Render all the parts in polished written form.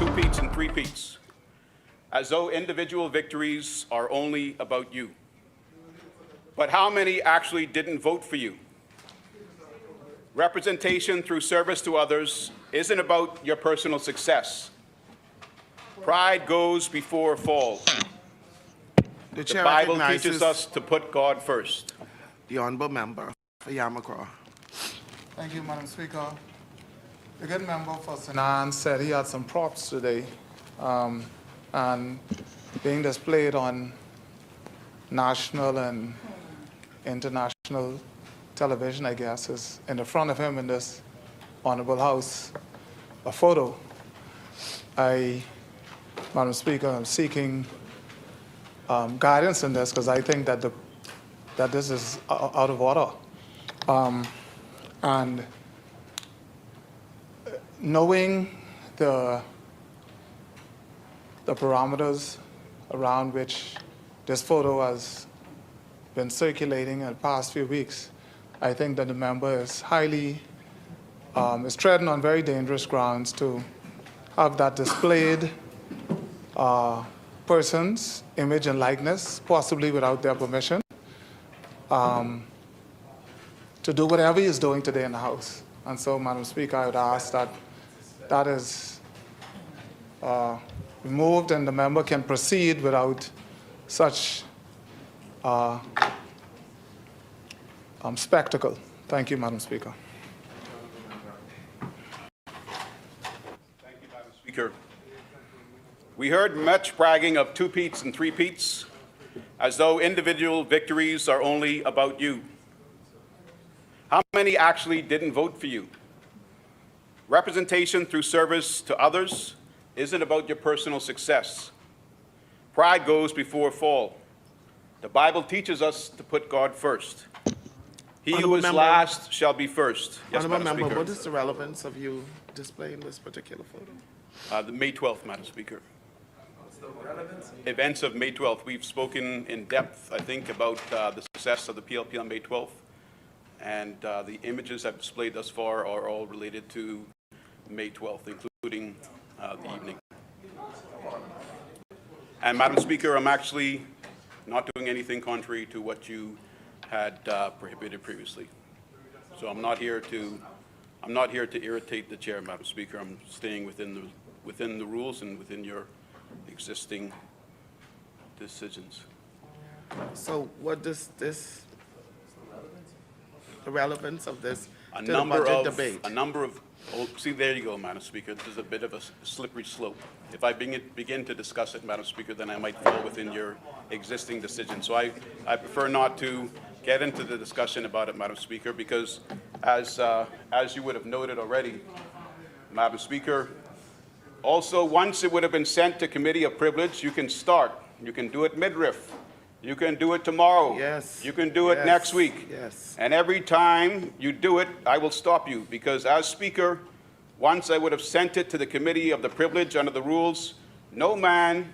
two-peats and three-peats, as though individual victories are only about you. But how many actually didn't vote for you? Representation through service to others isn't about your personal success. Pride goes before a fall. The Bible teaches us to put God first. The honourable member for Yamacraw. Thank you, Madam Speaker. The good member for Sinan said he had some props today, and being displayed on national and international television, I guess, is in the front of him in this honorable house, a photo. Madam Speaker, I'm seeking guidance in this because I think that this is out of order. And knowing the parameters around which this photo has been circulating in the past few weeks, I think that the member is is treading on very dangerous grounds to have that displayed person's image and likeness, possibly without their permission, to do whatever he's doing today in the House. And so, Madam Speaker, I would ask that that is removed and the member can proceed without such spectacle. Thank you, Madam Speaker. Thank you, Madam Speaker. We heard much bragging of two-peats and three-peats, as though individual victories are only about you. How many actually didn't vote for you? Representation through service to others isn't about your personal success. Pride goes before a fall. The Bible teaches us to put God first. He who is last shall be first. Yes, Madam Speaker. What is the relevance of you displaying this particular photo? The May 12th, Madam Speaker. Events of May 12th. We've spoken in depth, I think, about the success of the PLP on May 12th. And the images I've displayed thus far are all related to May 12th, including the evening. And Madam Speaker, I'm actually not doing anything contrary to what you had prohibited previously. So I'm not here to irritate the chair, Madam Speaker. I'm staying within the rules and within your existing decisions. So what does this, the relevance of this A to the budget debate? See, there you go, Madam Speaker. This is a bit of a slippery slope. If I begin to discuss it, Madam Speaker, then I might fall within your existing decision. So I prefer not to get into the discussion about it, Madam Speaker, because as you would have noted already, Madam Speaker, also once it would have been sent to Committee of Privilege, you can start. You can do it midriff. You can do it tomorrow. Yes. You can do it next week. Yes. And every time you do it, I will stop you, because as Speaker, once I would have sent it to the Committee of the Privilege under the rules, no man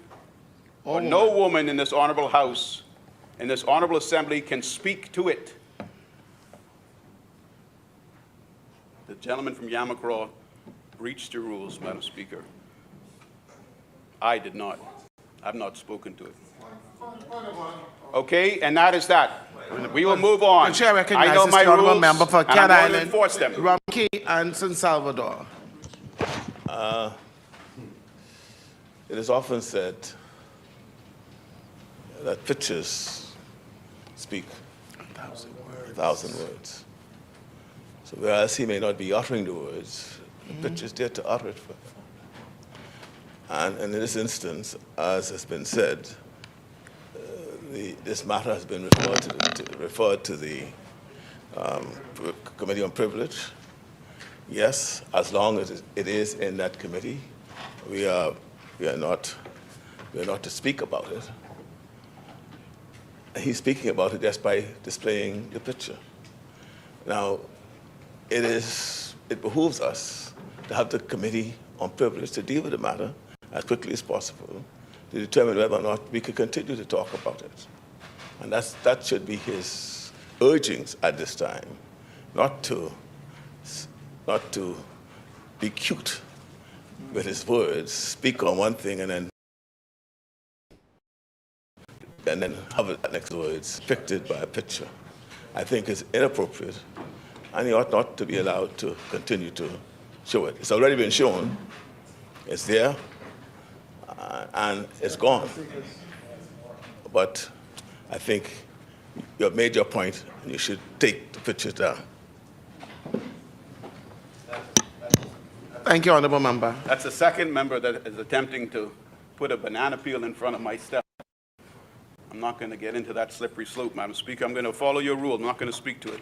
or no woman in this honorable House, in this honorable Assembly, can speak to it. The gentleman from Yamacraw breached your rules, Madam Speaker. I did not. I've not spoken to it. Okay, and that is that. We will move on. The chair recognizes I know my the honourable rules, member for and Cat I'm going to Island, enforce them. Rumkey and San Salvador. It is often said that pictures speak 1,000 words. So whereas he may not be uttering the words, the pictures dare to utter it for him. And in this instance, as has been said, this matter has been referred to the Committee on Privilege. Yes, as long as it is in that committee, we are not to speak about it. He's speaking about it just by displaying the picture. Now, it behooves us to have the Committee on Privilege to deal with the matter as quickly as possible to determine whether or not we can continue to talk about it. And that should be his urgings at this time, not to be cute with his words, speak on one thing and then have the next words depicted by a picture, I think is inappropriate, and he ought not to be allowed to continue to show it. It's already been shown. It's there, and it's gone. But I think you have made your point, and you should take the pictures down. Thank you, Honorable Member. That's the second member that is attempting to put a banana peel in front of my step. I'm not going to get into that slippery slope, Madam Speaker. I'm going to follow your rule. I'm not going to speak to it.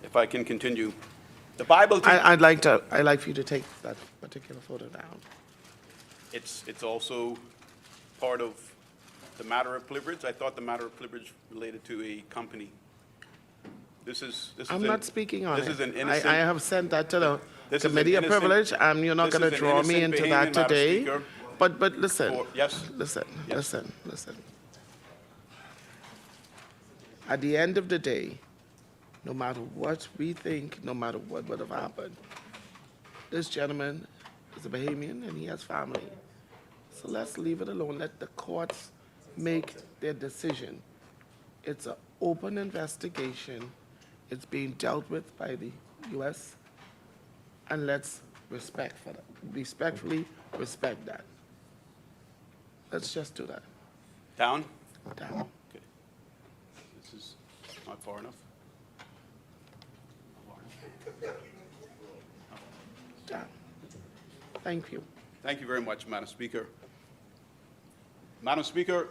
If I can continue. The Bible teaches... I'd like for you to take that particular photo down. It's also part of the matter of privilege. I thought the matter of privilege related to a company. I'm not speaking on it. This is an innocent... I have sent that to the This is Committee an of innocent- Privilege, and you're not this going is to an draw me innocent into behavior, that Madam today. Speaker. But listen. Yes? Listen. Yes. Listen. At the end of the day, no matter what we think, no matter what would have happened, this gentleman is a Bahamian and he has family. So let's leave it alone. Let the courts make their decision. It's an open investigation. It's being dealt with by the U.S. And let's respectfully respect that. Let's just do that. Down? Down. Okay. This is not far enough. Down. Thank you. Thank you very much, Madam Speaker. Madam Speaker,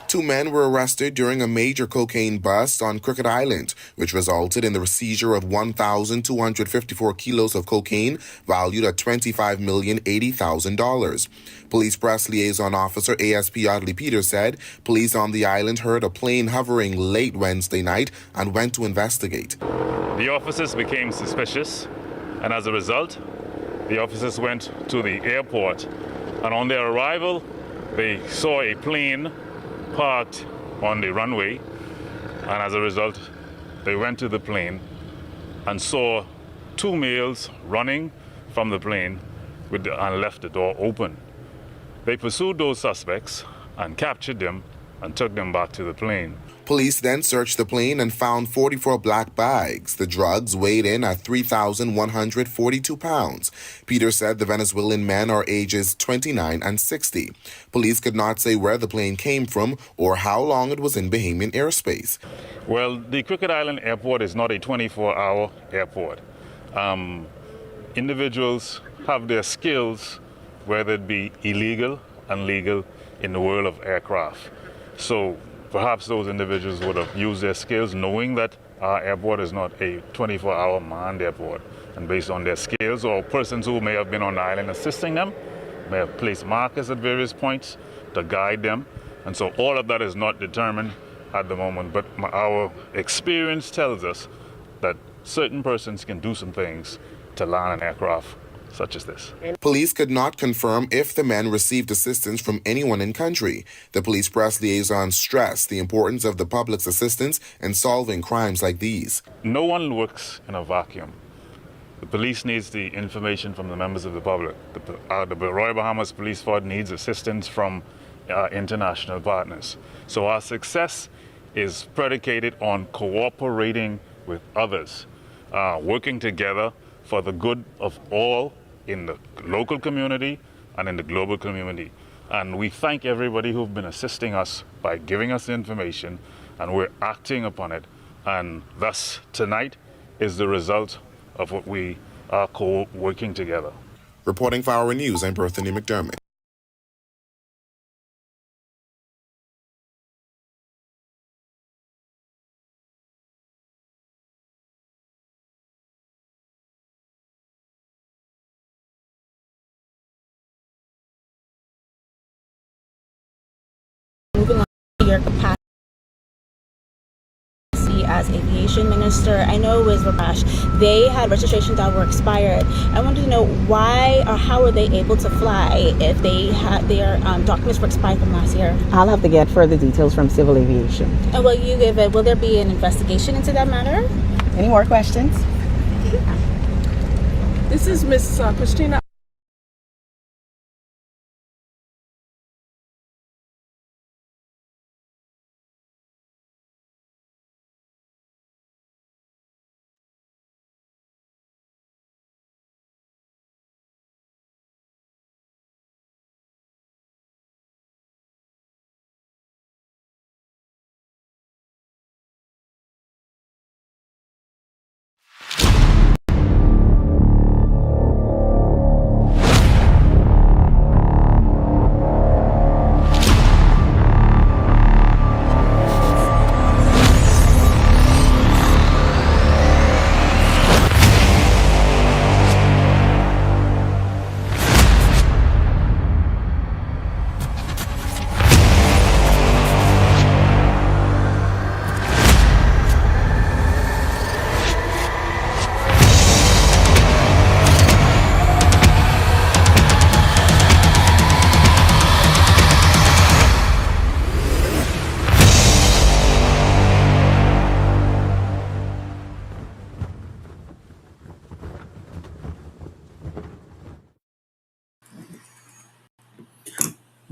Two men were arrested during a major cocaine bust on Crooked Island, which resulted in the seizure of 1,254 kilos of cocaine valued at $25,080,000. Police press liaison officer ASP Yardley Peters said police on the island heard a plane hovering late Wednesday night and went to investigate. The officers became suspicious, and as a result, the officers went to the airport, and on their arrival, they saw a plane parked on the runway, and as a result, they went to the plane and saw two males running from the plane and left the door open. They pursued those suspects and captured them and took them back to the plane. Police then searched the plane and found 44 black bags. The drugs weighed in at 3,142 pounds. Peter said the Venezuelan men are ages 29 and 60. Police could not say where the plane came from or how long it was in Bahamian airspace. Well, the Crooked Island Airport is not a 24-hour airport. Individuals have their skills, whether it be illegal and legal, in the world of aircraft. So perhaps those individuals would have used their skills knowing that our airport is not a 24-hour manned airport. And based on their skills, or persons who may have been on the island assisting them, may have placed markers at various points to guide them. And so all of that is not determined at the moment. But our experience tells us that certain persons can do some things to land an aircraft such as this. Police could not confirm if the men received assistance from anyone in country. The police press liaison stressed the importance of the public's assistance in solving crimes like these. No one works in a vacuum. The police needs the information from the members of the public. The Royal Bahamas Police Force needs assistance from international partners. So our success is predicated on cooperating with others, working together for the good of all in the local community and in the global community. And we thank everybody who've been assisting us by giving us the information, and we're acting upon it. And thus, tonight is the result of what we are working together. Reporting for Our News, I'm Berthany McDermott. Moving on to your capacity as aviation minister. I know it was Rabash. They had registrations that were expired. I wanted to know why or how were they able to fly if they had their documents were expired from last year? I'll have to get further details from Civil Aviation. And will there be an investigation into that matter? Any more questions? This is Miss Christina.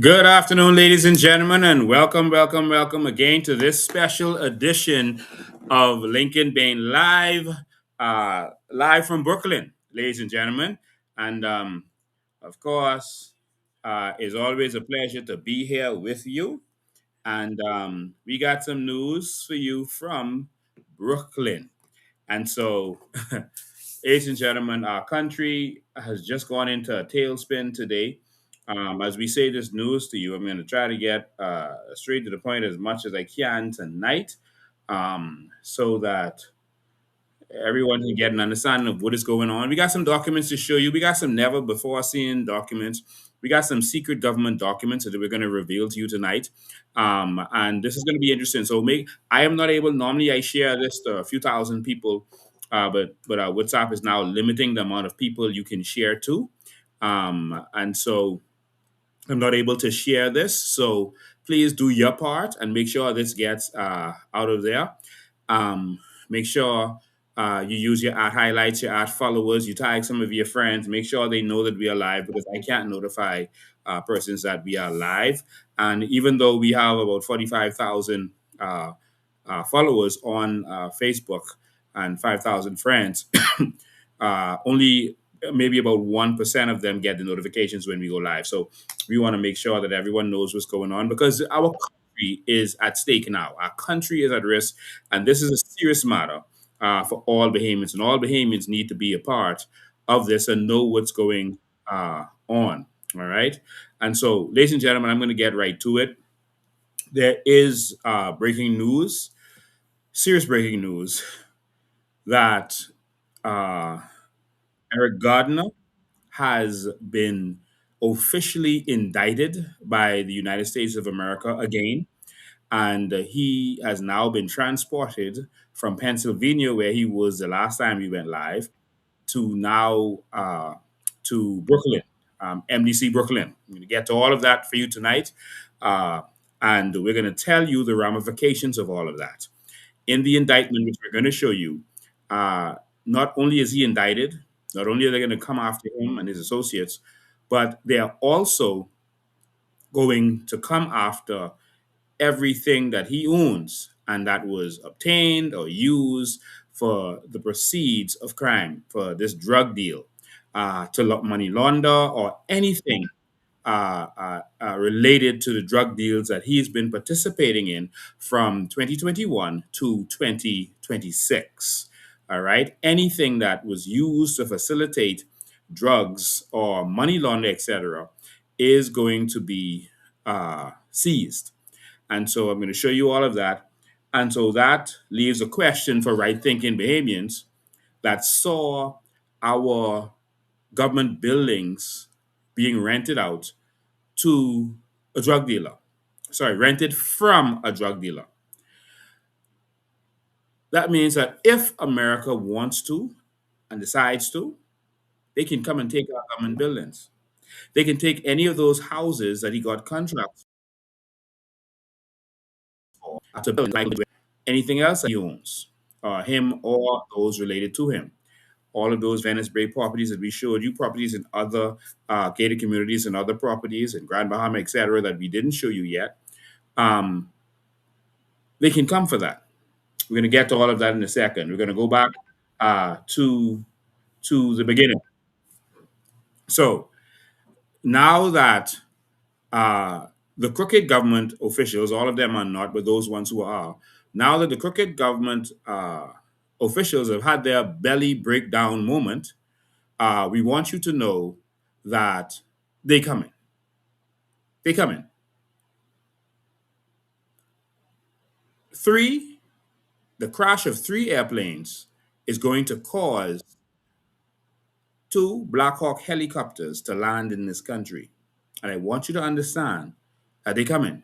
Good afternoon, ladies and gentlemen, and welcome again to this special edition of Lincoln Bain Live, live from Brooklyn, ladies and gentlemen. And of course, it's always a pleasure to be here with you. And we got some news for you from Brooklyn. And so, ladies and gentlemen, our country has just gone into a tailspin today. As we say this news to you, I'm going to try to get straight to the point as much as I can tonight, so that everyone can get an understanding of what is going on. We got some documents to show you. We got some never before seen documents. We got some secret government documents that we're going to reveal to you tonight. And this is going to be interesting. So I am not able, normally I share this to a few thousand people, but WhatsApp is now limiting the amount of people you can share to. And so I'm not able to share this. So please do your part and make sure this gets out of there. Um, Make sure you use your ad highlights, your ad followers, you tag some of your friends. Make sure they know that we are live because I can't notify persons that we are live. And even though we have about 45,000 followers on Facebook and 5,000 friends, only maybe about 1% of them get the notifications when we go live. So we want to make sure that everyone knows what's going on because our country is at stake now. Our country is at risk, and this is a serious matter for all Bahamians, and all Bahamians need to be a part of this and know what's going on. All right. And so, ladies and gentlemen, I'm going to get right to it. There is breaking news, serious breaking news, that uh, Eric Gardiner has been officially indicted by the United States of America again. And he has now been transported from Pennsylvania, where he was the last time we went live, to now to Brooklyn, MDC Brooklyn. I'm going to get to all of that for you tonight. Uh, and we're going to tell you the ramifications of all of that. In the indictment, which we're going to show you, uh, not only is he indicted, not only are they going to come after him and his associates, but they are also going to come after everything that he owns and that was obtained or used for the proceeds of crime, for this drug deal, money launder or anything related to the drug deals that he's been participating in from 2021 to 2026. All right. Anything that was used to facilitate drugs or money launder, etc., is going to be seized. And so I'm going to show you all of that. And so that leaves a question for right thinking Bahamians that saw our government buildings being rented out to a drug dealer. Sorry, rented from a drug dealer. That means that if America wants to and decides to, they can come and take our government buildings. They can take any of those houses that he got contracts for to build, like anything else that he owns, him or those related to him. All of those Venice Bay properties that we showed you, properties in other gated communities and other properties in Grand Bahama, etc., that we didn't show you yet, um, they can come for that. We're going to get to all of that in a second. We're going to go back to the beginning. So now that uh, the crooked government officials, all of them are not, but those ones who are, now that the crooked government officials have had their belly breakdown moment, we want you to know that they coming. They coming. The crash of 3 airplanes is going to cause 2 Black Hawk helicopters to land in this country. And I want you to understand that they coming.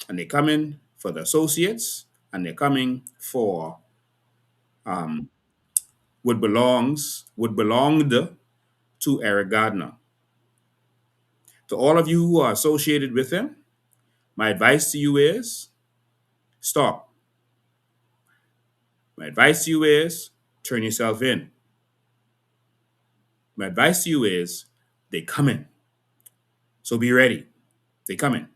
And they're coming for the associates, and they're coming for what belonged to Eric Gardner. To all of you who are associated with him, my advice to you is stop. My advice to you is turn yourself in. My advice to you is they coming. So be ready. They coming.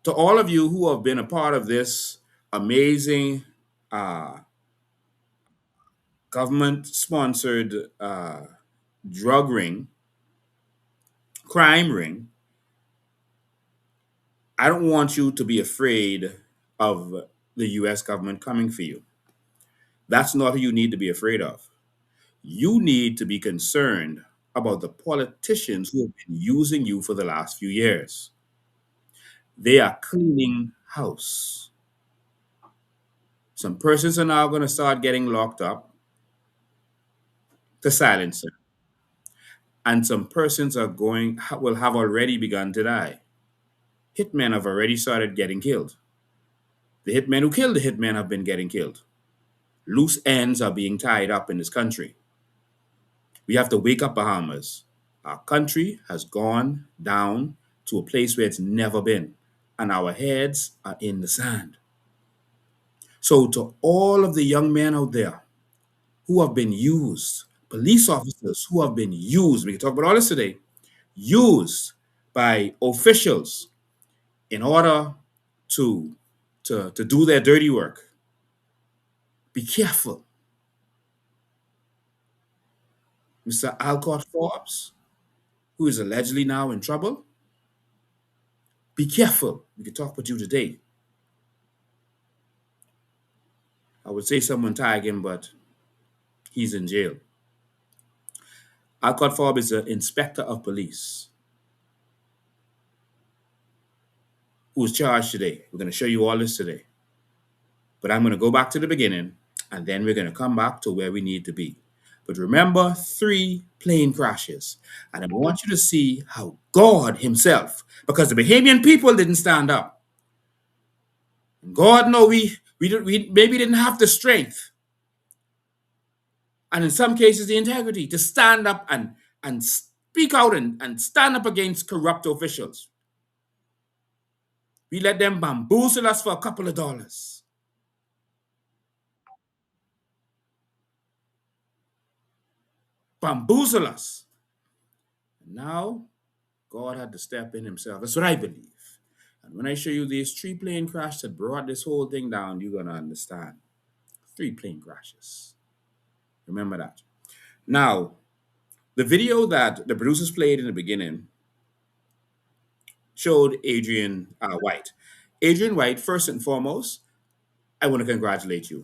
To all of you who have been a part of this amazing government-sponsored drug ring, crime ring, I don't want you to be afraid of the U.S. government coming for you. That's not who you need to be afraid of. You need to be concerned about the politicians who have been using you for the last few years. They are cleaning house. Some persons are now going to start getting locked up to silence them. And some persons will have already begun to die. Hitmen have already started getting killed. The hitmen who killed the hitmen have been getting killed. Loose ends are being tied up in this country. We have to wake up, Bahamas. Our country has gone down to a place where it's never been, and our heads are in the sand. So, to all of the young men out there who have been used, police officers who have been used, we can talk about all this today, used by officials in order to do their dirty work, be careful. Mr. Alcott Forbes, who is allegedly now in trouble, be careful. We can talk with you today. I would say someone tag him, but he's in jail. Alcott Forbes is an inspector of police who was charged today. We're going to show you all this today. But I'm going to go back to the beginning, and then we're going to come back to where we need to be. But remember, 3 plane crashes. And I want you to see how God himself, because the Bahamian people didn't stand up. God, no, we maybe didn't have the strength, and in some cases the integrity to stand up and speak out and stand up against corrupt officials. We let them bamboozle us for a couple of dollars. Bamboozle us. Now, God had to step in himself. That's what I believe. And when I show you these 3 plane crashes that brought this whole thing down, you're going to understand. 3 plane crashes. Remember that. Now, the video that the producers played in the beginning showed Adrian White. Adrian White, first and foremost, I want to congratulate you.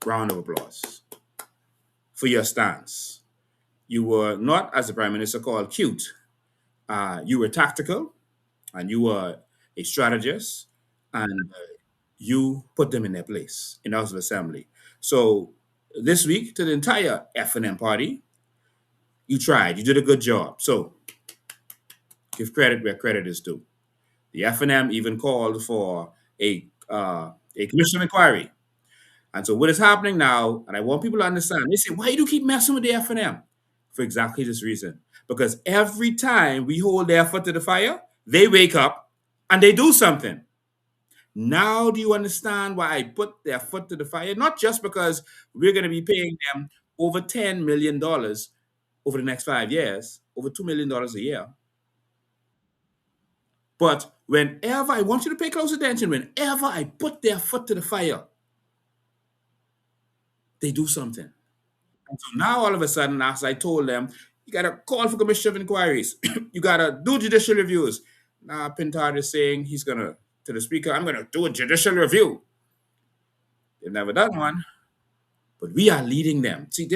Round of applause for your stance. You were not, as the Prime Minister called, cute. You were tactical, and you were a strategist, and you put them in their place in the House of Assembly. So this week, to the entire F&M party, you tried. You did a good job. So give credit where credit is due. The F&M even called for a a commission of inquiry. And so what is happening now, and I want people to understand, they say, why do you keep messing with the F&M? For exactly this reason. Because every time we hold their foot to the fire, they wake up and they do something. Now do you understand why I put their foot to the fire? Not just because we're going to be paying them over $10 million over the next 5 years, over $2 million a year. But whenever, I want you to pay close attention, whenever I put their foot to the fire, they do something. And so now all of a sudden, as I told them, you got to call for commission of inquiries. You got to do judicial reviews. Now Pintard is saying he's going to the speaker, I'm going to do a judicial review. They've never done one, but we are leading them. See,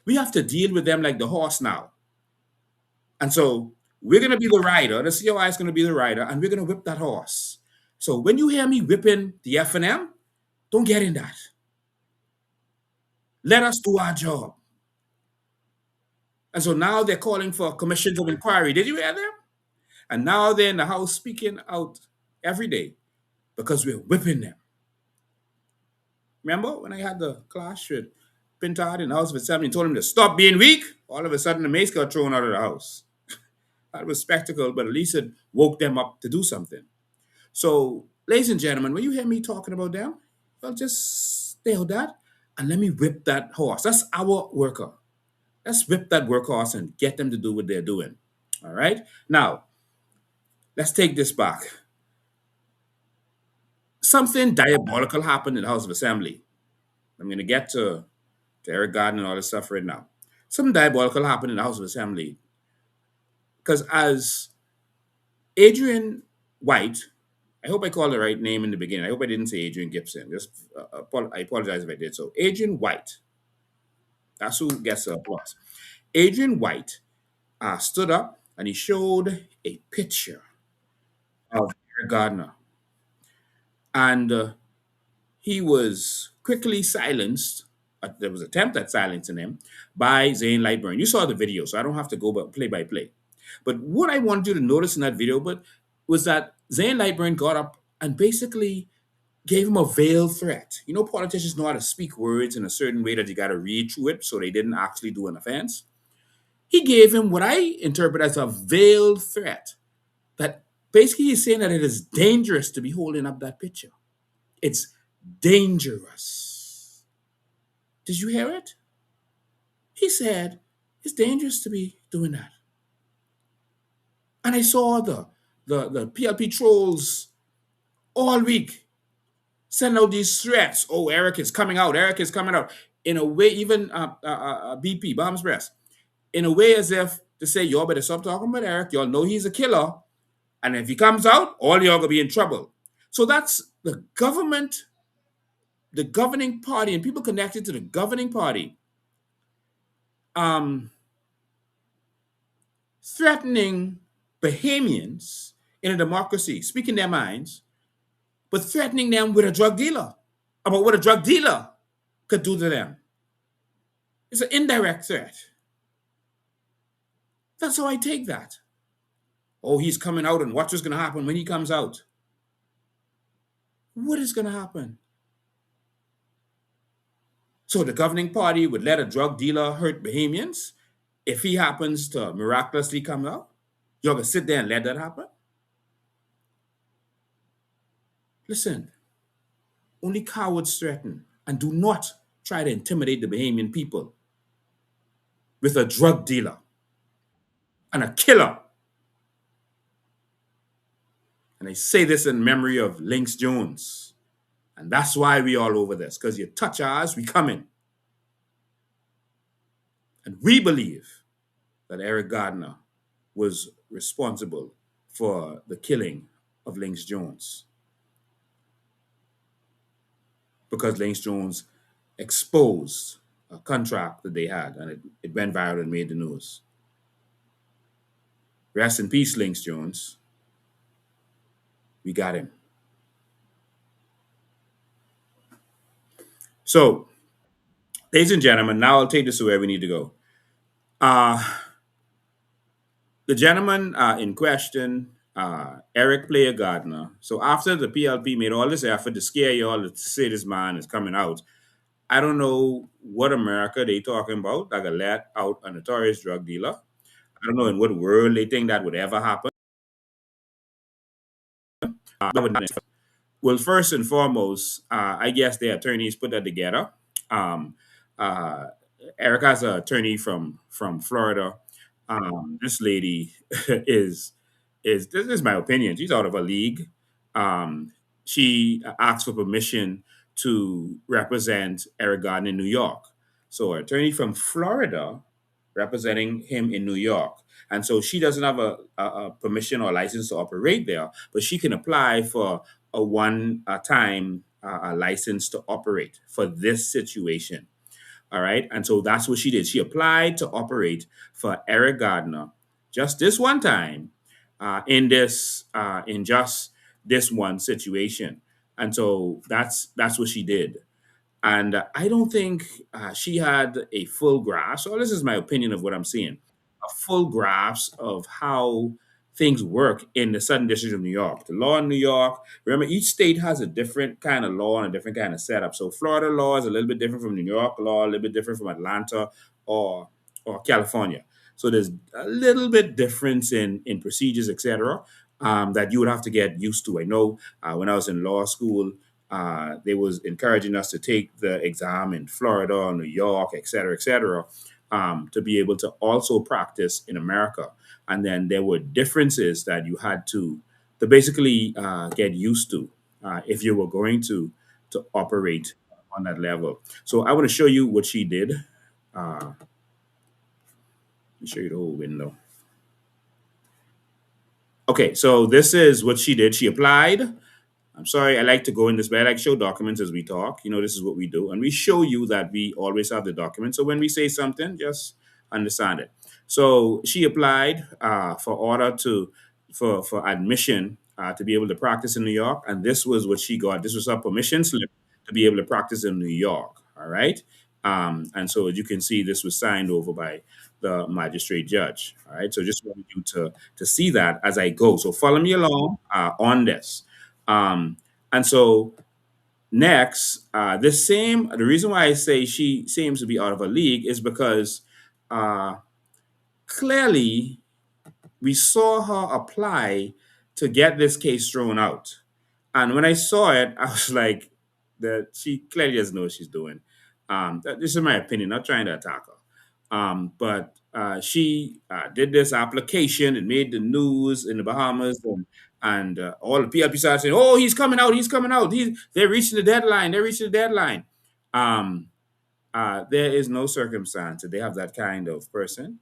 we have to deal with them like the horse now. And so we're going to be the rider. The COI is going to be the rider, and we're going to whip that horse. So when you hear me whipping the F&M, don't get in that. Let us do our job. And so now they're calling for commissions of inquiry. Did you hear them? And now they're in the House speaking out every day because we're whipping them. Remember when I had the clash with Pintard in the House of Assembly and told him to stop being weak? All of a sudden, the mace got thrown out of the House. That was spectacle, but at least it woke them up to do something. So, ladies and gentlemen, when you hear me talking about them, well, just stay on that and let me whip that horse. That's our worker. Let's whip that workhorse and get them to do what they're doing. All right? Now, let's take this back. Something diabolical happened in the House of Assembly. I'm going to get to Eric Gardiner and all this stuff right now. Something diabolical happened in the House of Assembly because as Adrian White, I hope I called the right name in the beginning. I hope I didn't say Adrian Gibson. I apologize if I did. So Adrian White, that's who gets the applause. Adrian White stood up and he showed a picture of Eric Gardiner. And he was quickly silenced. There was an attempt at silencing him by Zane Lightburn. You saw the video, so I don't have to go play by play. But what I wanted you to notice in that video was that Zane Lightburn got up and basically gave him a veiled threat. You know, politicians know how to speak words in a certain way that you got to read through it so they didn't actually do an offense. He gave him what I interpret as a veiled threat that basically he's saying that it is dangerous to be holding up that picture. It's dangerous. Did you hear it? He said it's dangerous to be doing that. And I saw the PLP trolls all week send out these threats. Oh, Eric is coming out. Eric is coming out. In a way, even BP, Bombs Breast, in a way as if to say, y'all better stop talking about Eric. Y'all know he's a killer. And if he comes out, all y'all gonna be in trouble. So that's the government, the governing party, and people connected to the governing party threatening Bahamians in a democracy, speaking their minds, but threatening them with a drug dealer, about what a drug dealer could do to them. It's an indirect threat. That's how I take that. Oh, he's coming out, and what's going to happen when he comes out? What is going to happen? So the governing party would let a drug dealer hurt Bahamians if he happens to miraculously come out? You're going to sit there and let that happen? Listen, only cowards threaten, and do not try to intimidate the Bahamian people with a drug dealer and a killer. And I say this in memory of Lynx Jones. And that's why we all over this, because you touch ours, we come in. And we believe that Eric Gardiner was responsible for the killing of Lynx Jones. Because Lynx Jones exposed a contract that they had, and it went viral and made the news. Rest in peace, Lynx Jones. We got him. So, ladies and gentlemen, now I'll take this to where we need to go. The gentleman in question Eric Player Gardner. So after the PLP made all this effort to scare y'all to say this man is coming out, I don't know what America they talking about that could let out a notorious drug dealer. I don't know in what world they think that would ever happen. That would not. Well, first and foremost, I guess the attorneys put that together. Um, uh, Erica's an attorney from Florida. This lady is this is my opinion. She's out of her league. She asked for permission to represent Eric Garden in New York. So, an attorney from Florida representing him in New York. And so she doesn't have a permission or license to operate there, but she can apply for a one-time license to operate for this situation. All right. And so that's what she did. She applied to operate for Eric Gardner just this one time in just this one situation. And so that's what she did. And I don't think she had a full grasp, or this is my opinion of what I'm seeing, a full grasp of how things work in the Southern District of New York. The law in New York, remember, each state has a different kind of law and a different kind of setup. So Florida law is a little bit different from New York law, a little bit different from Atlanta or California. So there's a little bit difference in procedures, etc., that you would have to get used to. I know when I was in law school, they was encouraging us to take the exam in Florida, New York, et cetera, to be able to also practice in America. And then there were differences that you had to basically get used to if you were going to operate on that level. So I want to show you what she did. Let me show you the whole window. Okay, so this is what she did. She applied. I'm sorry, I like to go in this, but I like to show documents as we talk. You know, this is what we do. And we show you that we always have the document. So when we say something, just understand it. So she applied for order for admission to be able to practice in New York. And this was what she got. This was her permission slip to be able to practice in New York. All right. And so as you can see, this was signed over by the magistrate judge. All right. So just wanted you to see that as I go. So follow me along on this. And so next, the reason why I say she seems to be out of her league is because clearly we saw her apply to get this case thrown out. And when I saw it, I was like, that she clearly doesn't know what she's doing. This is my opinion, not trying to attack her. But she did this application. It made the news in the Bahamas, and all the PLP started saying, "Oh, he's coming out! He's coming out! They're reaching the deadline! They're reaching the deadline!" Um, there is no circumstance that they have that kind of person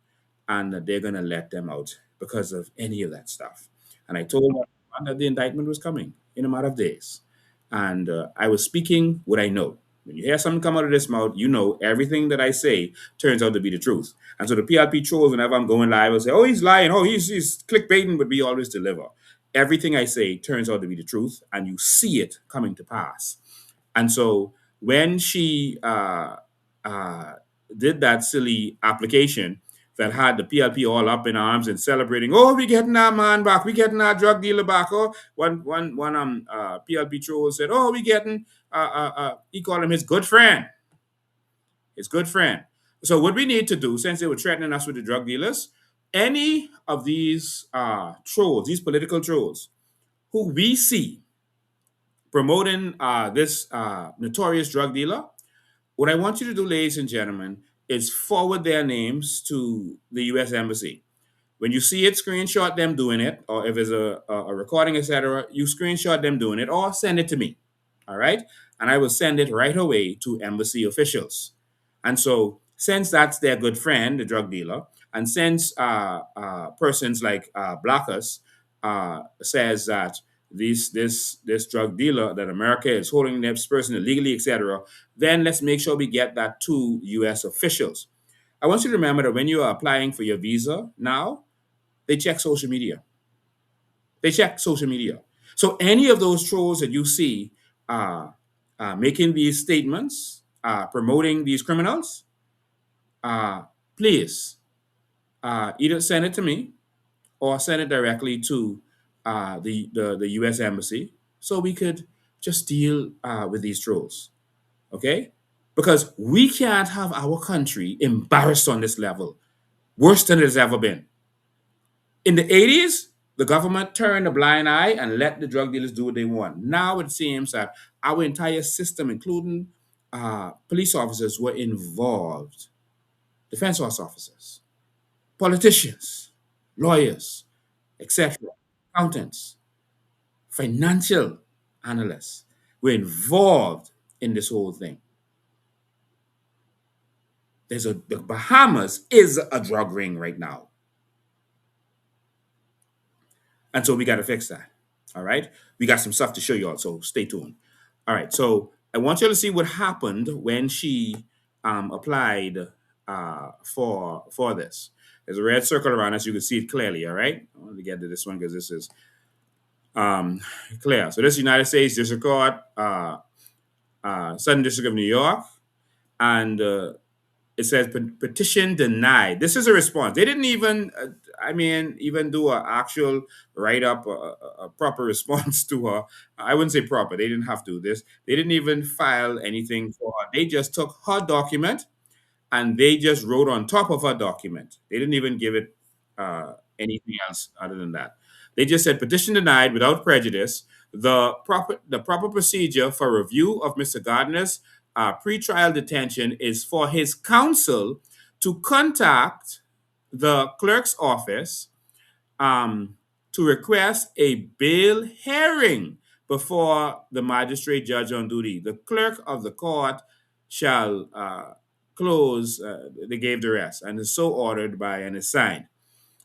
and that they're going to let them out because of any of that stuff. And I told them that the indictment was coming in a matter of days. And I was speaking what I know. When you hear something come out of this mouth, you know everything that I say turns out to be the truth. And so the PLP trolls, whenever I'm going live, will say, "Oh, he's lying. Oh, he's clickbaiting," but we always deliver. Everything I say turns out to be the truth, and you see it coming to pass. And so when she uh, did that silly application that had the PLP all up in arms and celebrating, "Oh, we getting our man back, we getting our drug dealer back." Oh, one PLP troll said, "Oh, we getting," he called him his good friend. His good friend. So what we need to do, since they were threatening us with the drug dealers, any of these trolls, these political trolls, who we see promoting this notorious drug dealer, what I want you to do, ladies and gentlemen, is forward their names to the U.S. Embassy. When you see it, screenshot them doing it, or if there's a recording, etc., you screenshot them doing it, or send it to me. All right? And I will send it right away to embassy officials. And so, since that's their good friend, the drug dealer, and since persons like Blackus says that this drug dealer that America is holding this person illegally, etc., then let's make sure we get that to U.S. officials. I want you to remember that when you are applying for your visa now, they check social media. They check social media. So any of those trolls that you see making these statements, promoting these criminals, please either send it to me or send it directly to the U.S. Embassy so we could just deal with these trolls, okay? Because we can't have our country embarrassed on this level, worse than it has ever been. In the 80s, the government turned a blind eye and let the drug dealers do what they want. Now it seems that our entire system, including police officers, were involved, defense force officers, politicians, lawyers, etc., accountants, financial analysts were involved in this whole thing. The Bahamas is a drug ring right now. And so we got to fix that. All right. We got some stuff to show you all. So stay tuned. All right. So I want you to see what happened when she applied for this. There's a red circle around us. You can see it clearly. All right. I want to get to this one because this is clear. So this is United States District Court, Southern District of New York. And it says petition denied. This is a response. They didn't even, even do an actual write up, a proper response to her. I wouldn't say proper. They didn't have to do this. They didn't even file anything for her. They just took her document and they just wrote on top of her document. They didn't even give it anything else other than that. They just said petition denied without prejudice. The proper procedure for review of Mr. Gardiner's pretrial detention is for his counsel to contact the clerk's office to request a bail hearing before the magistrate judge on duty. The clerk of the court shall close, they gave the rest, and is so ordered by and is signed.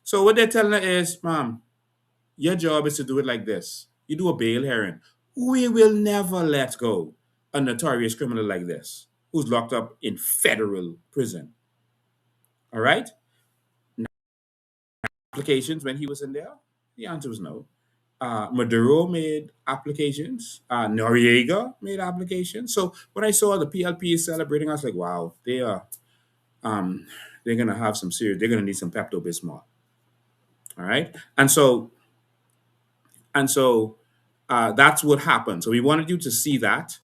So what they're telling her is, ma'am, your job is to do it like this. You do a bail hearing. We will never let go a notorious criminal like this who's locked up in federal prison. All right? Applications when he was in there? The answer was no. Maduro made applications. Noriega made applications. So when I saw the PLP celebrating, I was like, wow, they're gonna have some serious. They're gonna need some Pepto Bismol. All right, and so that's what happened. So we wanted you to see that,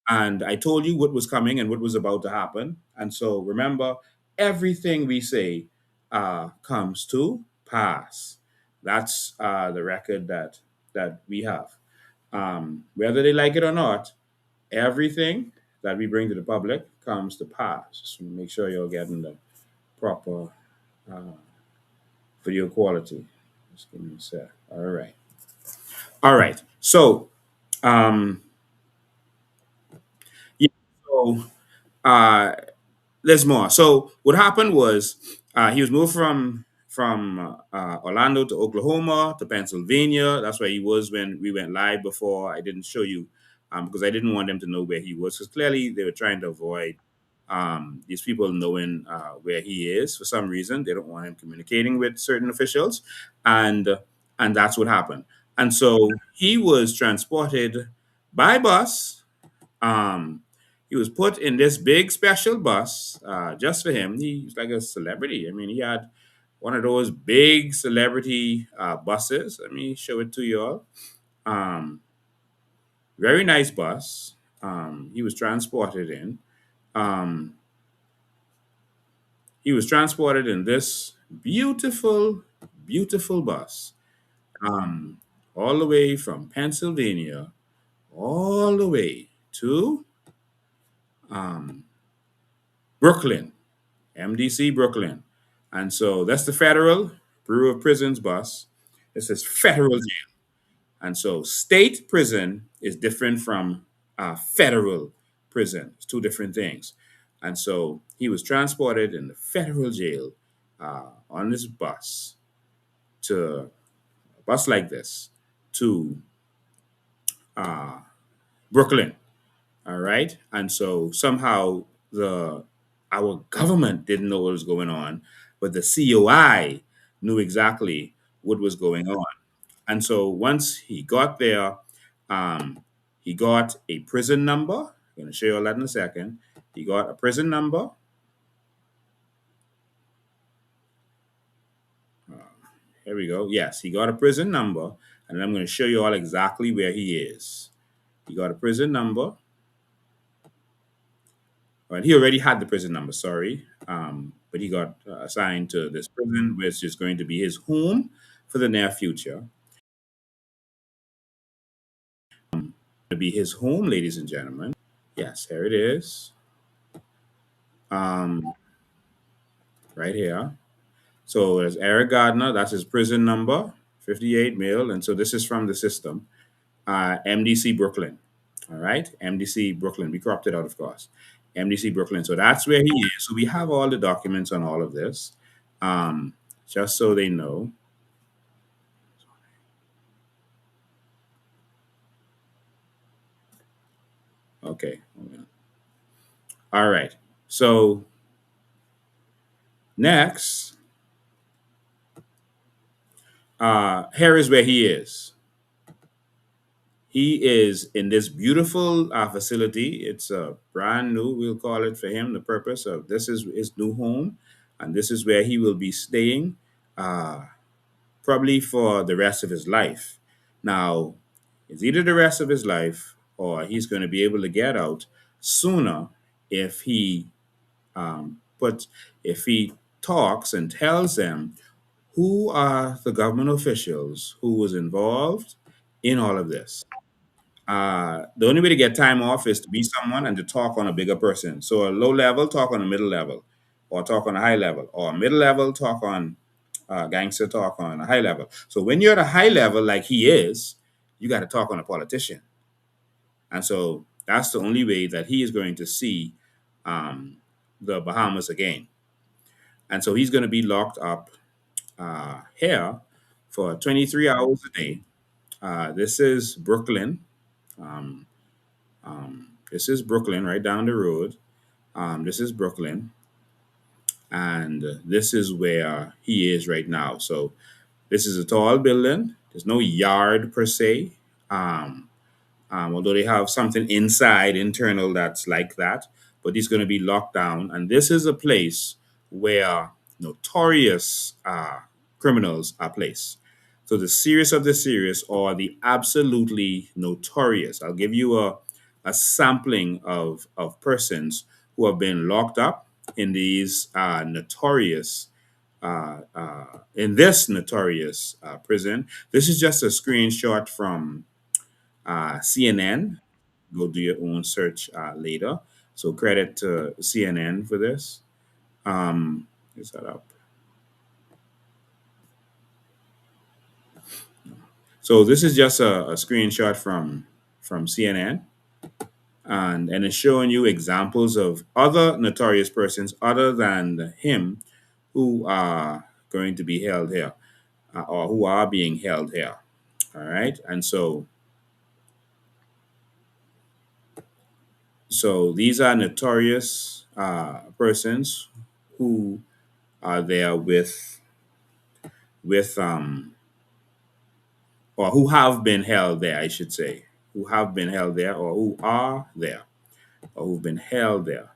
and I told you what was coming and what was about to happen. And so remember, everything we say comes to pass. That's the record that we have. Whether they like it or not, everything that we bring to the public comes to pass. Just make sure you're getting the proper video quality. Just give me a sec. All right. All right. So, yeah, so there's more. So what happened was he was moved from Orlando to Oklahoma to Pennsylvania. That's where he was when we went live before. I didn't show you because I didn't want them to know where he was, because clearly they were trying to avoid these people knowing where he is for some reason. They don't want him communicating with certain officials, and that's what happened. And so he was transported by bus. Um, he was put in this big special bus just for him. He's like a celebrity. I mean, he had one of those big celebrity buses. Let me show it to you all. Very nice bus. He was transported in. He was transported in this beautiful, beautiful bus, all the way from Pennsylvania, all the way to Brooklyn, MDC Brooklyn. And so that's the Federal Bureau of Prisons bus. It says federal jail. And so state prison is different from federal prison. It's two different things. And so he was transported in the federal jail on this bus, to a bus like this, to Brooklyn. All right. And so somehow our government didn't know what was going on, but the COI knew exactly what was going on. And so once he got there, he got a prison number. I'm going to show you all that in a second. He got a prison number. Here we go. Yes, he got a prison number. and I'm going to show you all exactly where he is. He got a prison number. Well, he already had the prison number, sorry. But he got assigned to this prison, which is going to be his home for the near future. To be his home, ladies and gentlemen. Yes, here it is. Um, right here. So there's Eric Gardner. That's his prison number, 58 mil. And so this is from the system. MDC Brooklyn. All right. MDC Brooklyn. We cropped it out, of course. MDC Brooklyn. So that's where he is. So we have all the documents on all of this, just so they know. Okay. All right. So next, here is where he is. He is in this beautiful facility. It's brand new, we'll call it for him. The purpose of this is his new home, and this is where he will be staying uh, probably for the rest of his life. Now, it's either the rest of his life or he's going to be able to get out sooner if he but if he talks and tells them who are the government officials who was involved in all of this. The only way to get time off is to be someone and to talk on a bigger person. So a low level, talk on a middle level, or talk on a high level, or a middle level, talk on gangster talk on a high level. So when you're at a high level, like he is, you got to talk on a politician. And so that's the only way that he is going to see um, the Bahamas again. And so he's going to be locked up here for 23 hours a day. This is Brooklyn. Um, this is Brooklyn, right down the road. This is Brooklyn, and this is where he is right now. So this is a tall building. There's no yard per se, although they have something inside, internal, that's like that. But he's going to be locked down, and this is a place where notorious criminals are placed. So the serious of the serious or the absolutely notorious. I'll give you a sampling of persons who have been locked up in these notorious in this notorious prison. This is just a screenshot from CNN. Go do your own search later. So credit to CNN for this. Is that up? So this is just a screenshot from CNN, and it's showing you examples of other notorious persons other than him who are going to be held here or who are being held here. All right, and so these are notorious persons who are there with or who have been held there, I should say, who have been held there or who are there or who've been held there.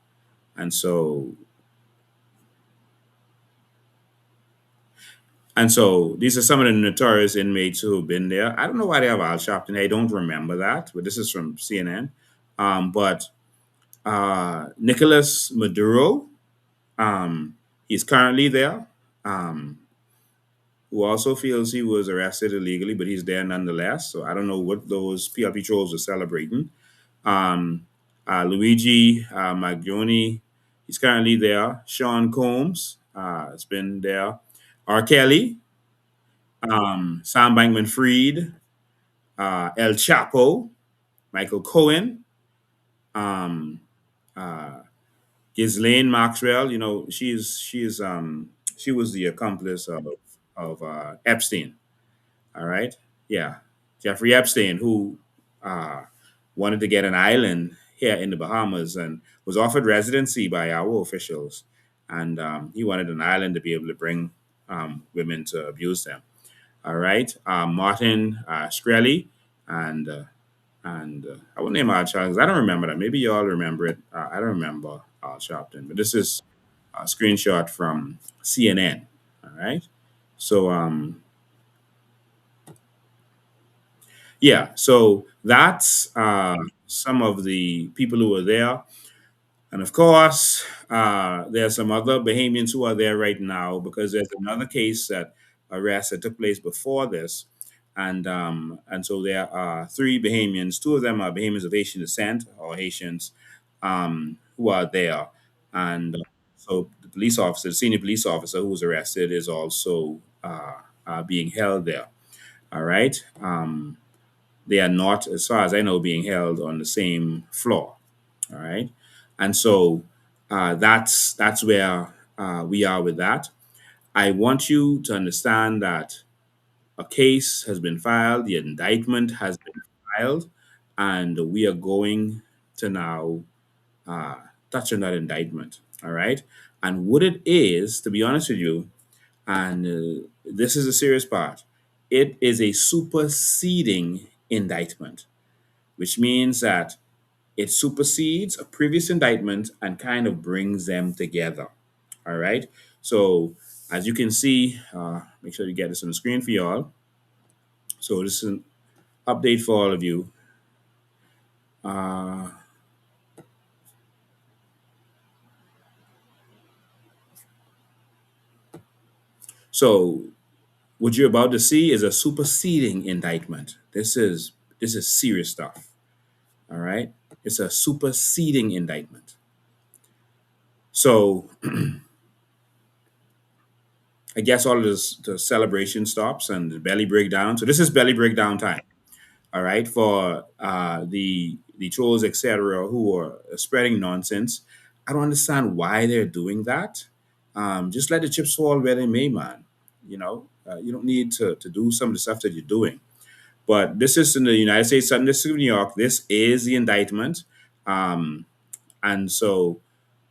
And so these are some of the notorious inmates who have been there. I don't know why they have Al Sharpton. I don't remember that, but this is from CNN. But Nicolas Maduro, he's currently there. Who also feels he was arrested illegally, but he's there nonetheless. So I don't know what those PLP trolls are celebrating. Luigi Maglioni, he's currently there. Sean Combs has been there. R. Kelly, Sam Bankman Fried, El Chapo, Michael Cohen, um, uh, Ghislaine Maxwell. You know, she was the accomplice of Epstein. All right. Yeah. Jeffrey Epstein, who uh, wanted to get an island here in the Bahamas and was offered residency by our officials. And he wanted an island to be able to bring women to abuse them. All right. Martin Shkreli and I won't name Al Sharpton 'cause I don't remember that. Maybe y'all remember it. I don't remember Al Sharpton, but this is a screenshot from CNN. All right. So, Yeah, so that's some of the people who were there. And of course, there are some other Bahamians who are there right now because there's another case that arrest that took place before this, and so there are three Bahamians. Two of them are Bahamians of Haitian descent or Haitians who are there, and so the police officer, the senior police officer who was arrested, is also being held there. All right. They are not, as far as I know, being held on the same floor. All right, and so that's where we are with that. I want you to understand that a case has been filed, the indictment has been filed, and we are going to now uh, touch on that indictment. All right, and what it is, to be honest with you, and this is a serious part. It is a superseding indictment, which means that it supersedes a previous indictment and kind of brings them together. All right. So as you can see, make sure you get this on the screen for y'all. So this is an update for all of you. Uh, so what you're about to see is a superseding indictment. This is serious stuff. All right. It's a superseding indictment. So I guess all of this, the celebration stops and the belly breakdown. So this is belly breakdown time. All right, for the trolls, etc., who are spreading nonsense. I don't understand why they're doing that. Just let the chips fall where they may, man. You don't need to do some of the stuff that you're doing. But this is in the United States Southern District of New York. This is the indictment, um, and so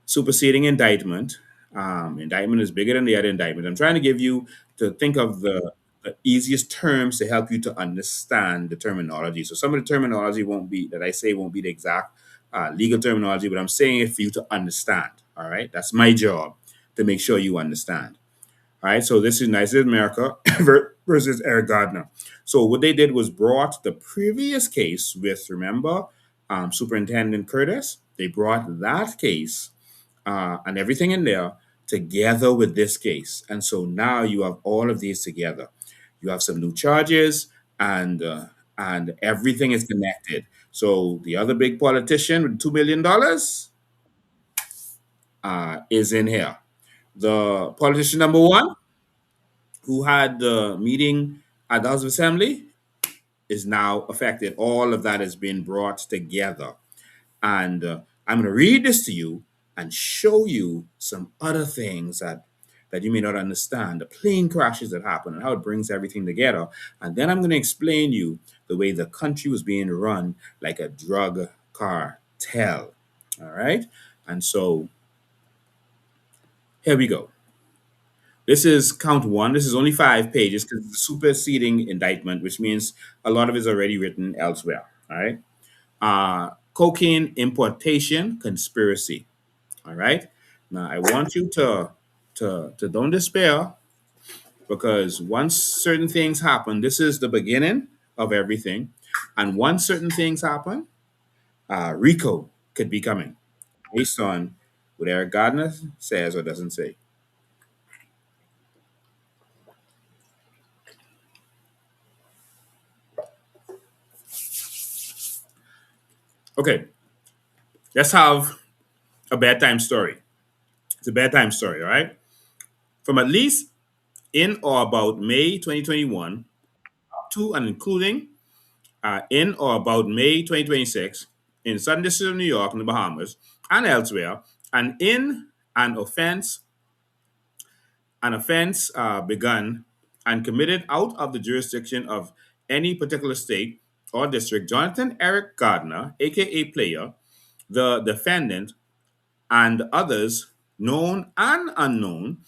superseding indictment. Indictment is bigger than the other indictment. I'm trying to give you to think of the easiest terms to help you to understand the terminology. So some of the terminology won't be that I say won't be the exact legal terminology, but I'm saying it for you to understand. All right, that's my job to make sure you understand. All right, so this is United States of America versus Eric Gardner. So what they did was brought the previous case with, remember, Superintendent Curtis. They brought that case and everything in there together with this case. And so now you have all of these together. You have some new charges, and everything is connected. So the other big politician with $2 million is in here. The politician number one, who had the meeting at the House of Assembly, is now affected. All of that has been brought together. And I'm going to read this to you and show you some other things that you may not understand, the plane crashes that happen and how it brings everything together. And then I'm going to explain you the way the country was being run like a drug cartel. All right. And so here we go. This is count one. This is only 5 pages because it's a superseding indictment, which means a lot of it is already written elsewhere. All right. Cocaine importation conspiracy. All right. Now I want you to don't despair, because once certain things happen, this is the beginning of everything, and once certain things happen, RICO could be coming based on what Eric Gardner says or doesn't say. Okay, let's have a bedtime story. It's a bedtime story, all right? From at least in or about May 2021 up to and including in or about May 2026 in Southern District of New York in the Bahamas and elsewhere, and in an offense begun and committed out of the jurisdiction of any particular state or district, Jonathan Eric Gardner, aka Player, the defendant, and others, known and unknown,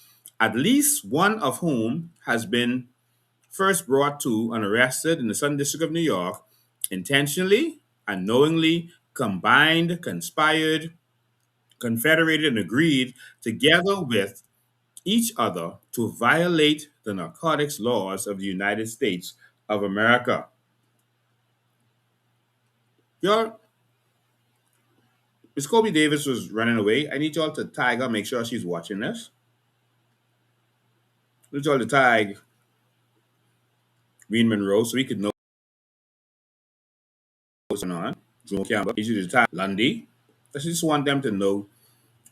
at least one of whom has been first brought to and arrested in the Southern District of New York, intentionally and knowingly combined, conspired, confederated, and agreed together with each other to violate the narcotics laws of the United States of America. Y'all, Miss Kobe Davis was running away. I need y'all to tag her, make sure she's watching this. I need y'all to tag Green Monroe so we could know what's going on. Joe Campbell. I need you to tag Lundy. I just want them to know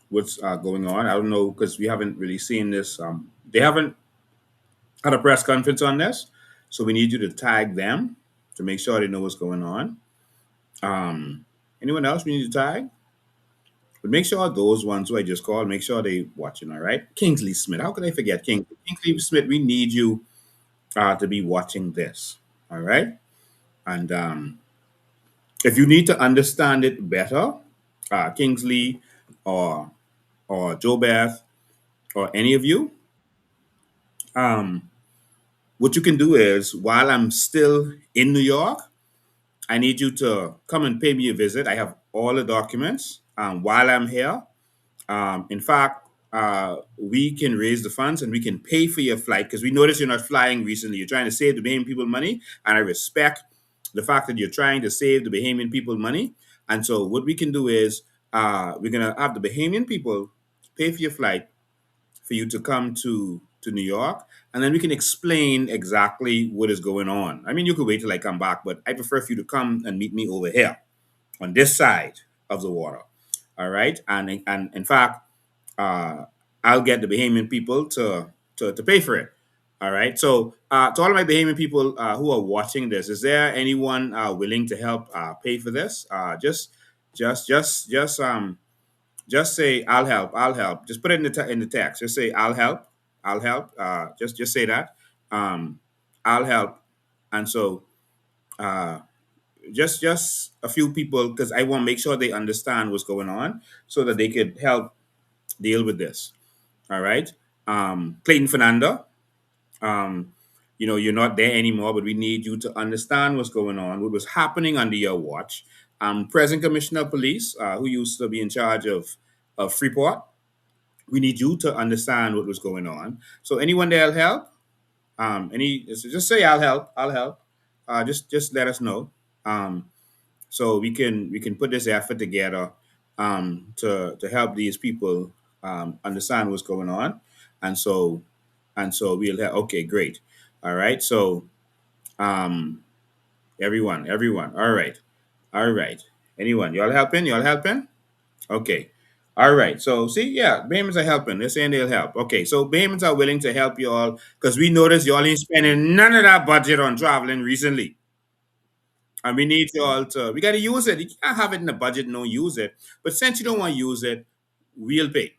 what's going on. I don't know because we haven't really seen this. They haven't had a press conference on this, so we need you to tag them to make sure they know what's going on. Anyone else we need to tag? But make sure those ones who I just called, make sure they watching. All right, Kingsley Smith. How could I forget Kingsley Smith? We need you to be watching this. All right, and if you need to understand it better, Kingsley or Joe Beth or any of you, what you can do is while I'm still in New York, I need you to come and pay me a visit. I have all the documents while I'm here. In fact, we can raise the funds and we can pay for your flight because we noticed you're not flying recently. You're trying to save the Bahamian people money, and I respect the fact that you're trying to save the Bahamian people money. And so, what we can do is we're gonna have the Bahamian people pay for your flight for you to come to New York, and then we can explain exactly what is going on. I mean, you could wait till I come back, but I prefer for you to come and meet me over here on this side of the water. All right, and in fact, uh, I'll get the Bahamian people to pay for it. All right. So to all of my Bahamian people who are watching this, is there anyone willing to help pay for this? Just say I'll help. I'll help. Just put it in in the text. Just say I'll help. I'll help. Just say that. Um, I'll help. And so uh, just a few people because I want to make sure they understand what's going on so that they could help deal with this. All right. Clayton Fernanda, you're not there anymore, but we need you to understand what's going on, what was happening under your watch. Present Commissioner of Police, who used to be in charge of Freeport, we need you to understand what was going on. So anyone there'll help? Just say I'll help. I'll help. Just let us know. So we can put this effort together to help these people understand what's going on, and so we'll have okay, great, all right. So um, everyone, all right. Anyone, y'all helping? Y'all helping? Okay. All right. So see, yeah, Bahamians are helping. They're saying they'll help. Okay. So Bahamians are willing to help you all because we noticed y'all ain't spending none of that budget on traveling recently. And we need you all to, we got to use it. You can't have it in the budget and don't use it. But since you don't want to use it, we'll pay.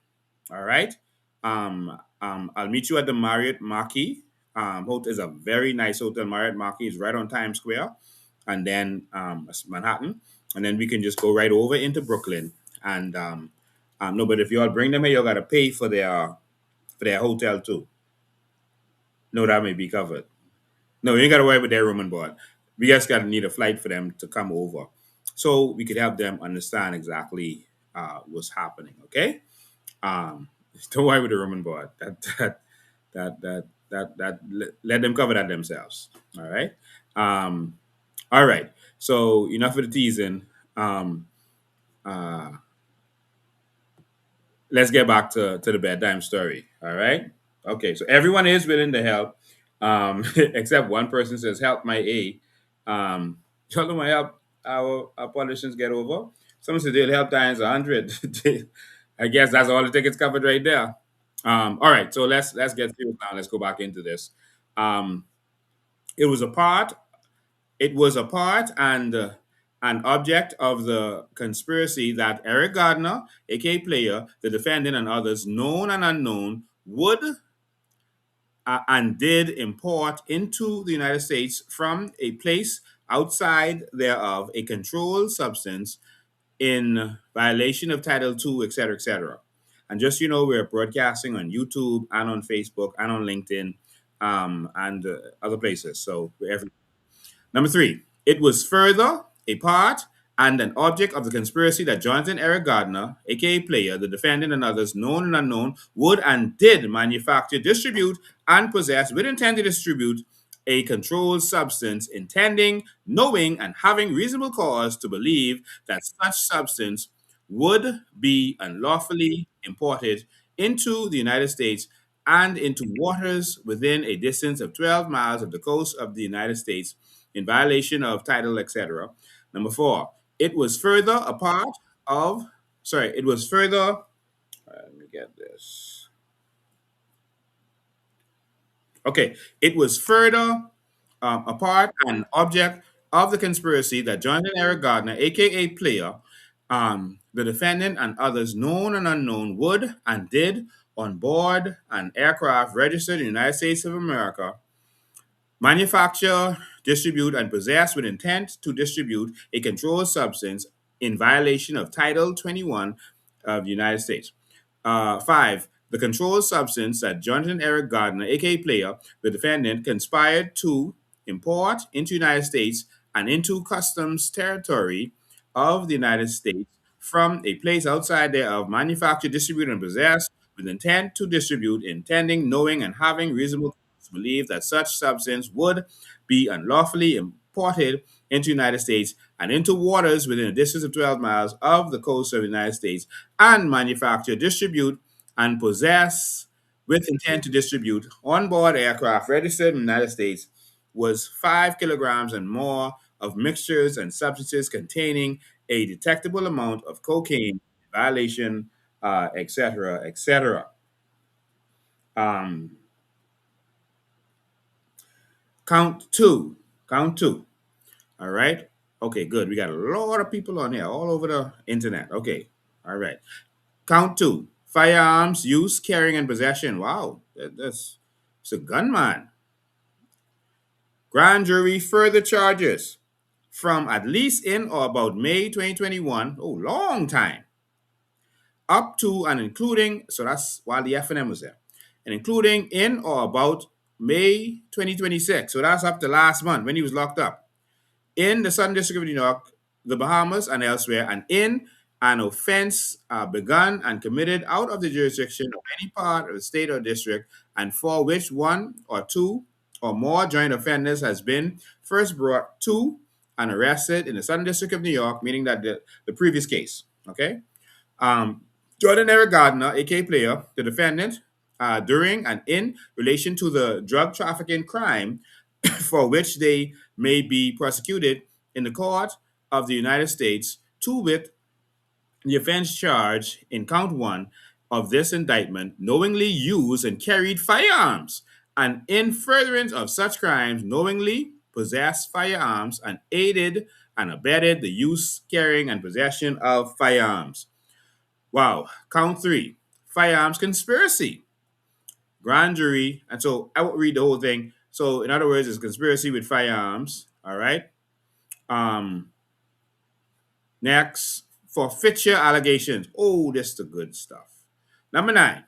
All right. I'll meet you at the Marriott Marquis. Hotel is a very nice hotel. Marriott Marquis is right on Times Square, and then that's Manhattan, and then we can just go right over into Brooklyn. And no, but if you all bring them here, you got to pay for their hotel too. No, that may be covered. No, you ain't got to worry about their room and board. We just got to need a flight for them to come over, so we could help them understand exactly what's happening. Okay. Um, don't worry with the room and board. Let them cover that themselves. All right. Um, all right. So enough of the teasing. Um, uh, let's get back to the bedtime story. All right. Okay. So everyone is willing to help, except one person says, "Help my A." Y'all don't want to help our politicians get over. Someone said they'll help times 100. I guess that's all the tickets covered right there. All right. So let's get serious now. Let's go back into this. Um, it was a part. It was a part and an object of the conspiracy that Eric Gardner, aka Player, the defendant, and others, known and unknown, would and did import into the United States from a place outside thereof a controlled substance in violation of Title II, et cetera, et cetera. And just we're broadcasting on YouTube and on Facebook and on LinkedIn and other places. So we're every Number three, it was further a part and an object of the conspiracy that Jonathan Eric Gardner, aka Player, the defendant, and others, known and unknown, would and did manufacture, distribute, and possess with intent to distribute a controlled substance, intending, knowing, and having reasonable cause to believe that such substance would be unlawfully imported into the United States and into waters within a distance of 12 miles of the coast of the United States in violation of title, etc. Number four, it was further a part of, it was further, let me get this. Okay, it was further a part and object of the conspiracy that Jonathan Eric Gardner, aka Player, the defendant, and others known and unknown would and did on board an aircraft registered in the United States of America manufacture, distribute, and possess with intent to distribute a controlled substance in violation of Title 21 of the United States. Five, the controlled substance that Jonathan Eric Gardner, aka Player, the defendant, conspired to import into the United States and into customs territory of the United States from a place outside thereof, manufacture, distribute, and possess with intent to distribute, intending, knowing, and having reasonable cause to believe that such substance would be unlawfully imported into the United States and into waters within a distance of 12 miles of the coast of the United States, and manufacture, distribute, and possess with intent to distribute on board aircraft registered in the United States was 5 kilograms and more of mixtures and substances containing a detectable amount of cocaine, violation, etc., etc. Count two. Count two. All right. Okay, good. We got a lot of people on here all over the internet. Okay. All right. Count two. Firearms use, carrying, and possession. Wow. That's it's a gunman. Grand jury further charges from at least in or about May 2021. Oh, long time. Up to and including, so that's while the FNM was there, and including in or about May 2026. So that's up to last month when he was locked up in the Southern District of New York, the Bahamas, and elsewhere, and in an offense begun and committed out of the jurisdiction of any part of the state or district, and for which one or two or more joint offenders has been first brought to and arrested in the Southern District of New York, meaning that the previous case, okay? Jordan Eric Gardner, aka Player, the defendant, during and in relation to the drug trafficking crime for which they may be prosecuted in the court of the United States, to wit, the offense charged in count one of this indictment, knowingly used and carried firearms, and in furtherance of such crimes, knowingly possessed firearms and aided and abetted the use, carrying, and possession of firearms. Wow. Count three, firearms conspiracy. Grand jury, and so I won't read the whole thing. So, in other words, it's conspiracy with firearms. All right. Next, forfeiture allegations. Oh, this is the good stuff. Number 9,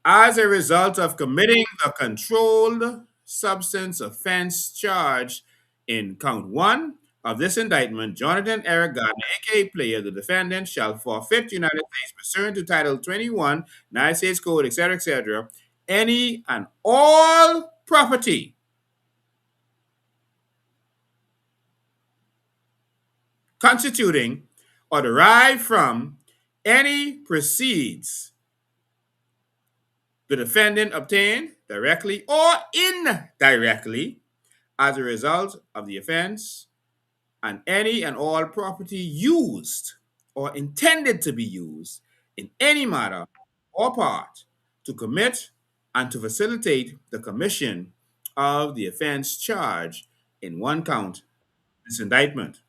as a result of committing the controlled substance offense charged in count 1 of this indictment, Jonathan Eric Gardner, aka Player, the defendant, shall forfeit United States pursuant to Title 21, United States Code, etc., any and all property constituting or derived from any proceeds the defendant obtained directly or indirectly as a result of the offense, and any and all property used or intended to be used in any manner or part to commit and to facilitate the commission of the offense charged in one count this indictment.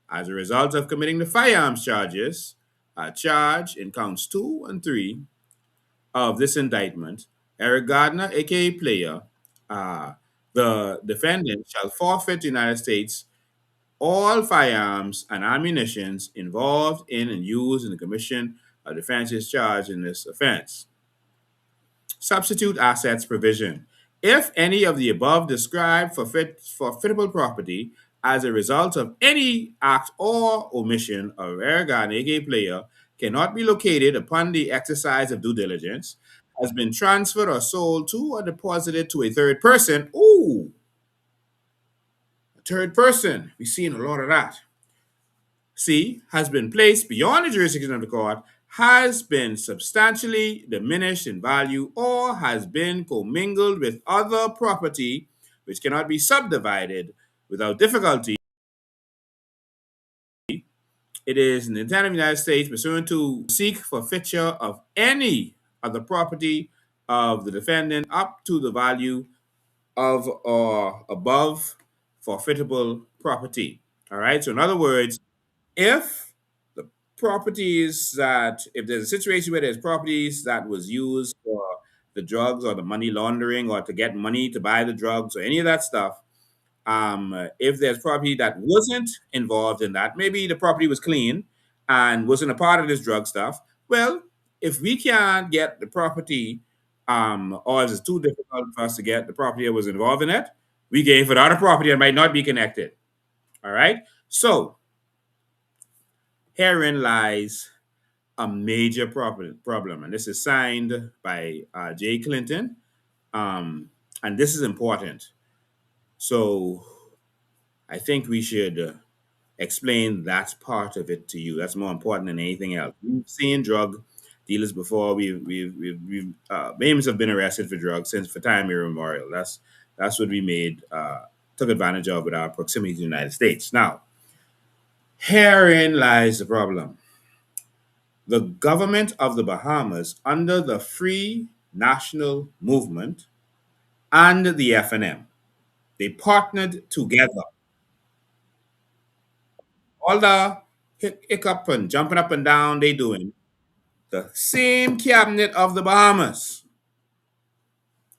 As a result of committing the firearms charges charged in counts 2 and 3 of this indictment, Eric Gardner, aka Player, the defendant, shall forfeit to the United States all firearms and ammunitions involved in and used in the commission of the offenses charged in this offense. Substitute assets provision. If any of the above described forfeitable property as a result of any act or omission of Eric Gardner, aka Player, cannot be located upon the exercise of due diligence, has been transferred or sold to or deposited to a third person, ooh, A third person, we've seen a lot of that. C, has been placed beyond the jurisdiction of the court, has been substantially diminished in value, or has been commingled with other property which cannot be subdivided without difficulty. It is in the intent of the United States, pursuant to seek forfeiture of any other property of the defendant up to the value of or above forfeitable property. All right. So, in other words, if the properties that, if there's a situation where there's properties that was used for the drugs or the money laundering or to get money to buy the drugs or any of that stuff, if there's property that wasn't involved in that, maybe the property was clean and wasn't a part of this drug stuff. Well, if we can't get the property, or if it's too difficult for us to get the property that was involved in it, we gain for the other property that might not be connected. All right. So herein lies a major problem, and this is signed by Jay Clinton, and this is important. So I think we should explain that part of it to you. That's more important than anything else. We've seen drug dealers before. We've Bahamas have been arrested for drugs since for time immemorial. That's what we made took advantage of with our proximity to the United States. Now, herein lies the problem. The government of the Bahamas, under the Free National Movement and the FNM, they partnered together. All the hiccup and jumping up and down they doing, the same cabinet of the Bahamas,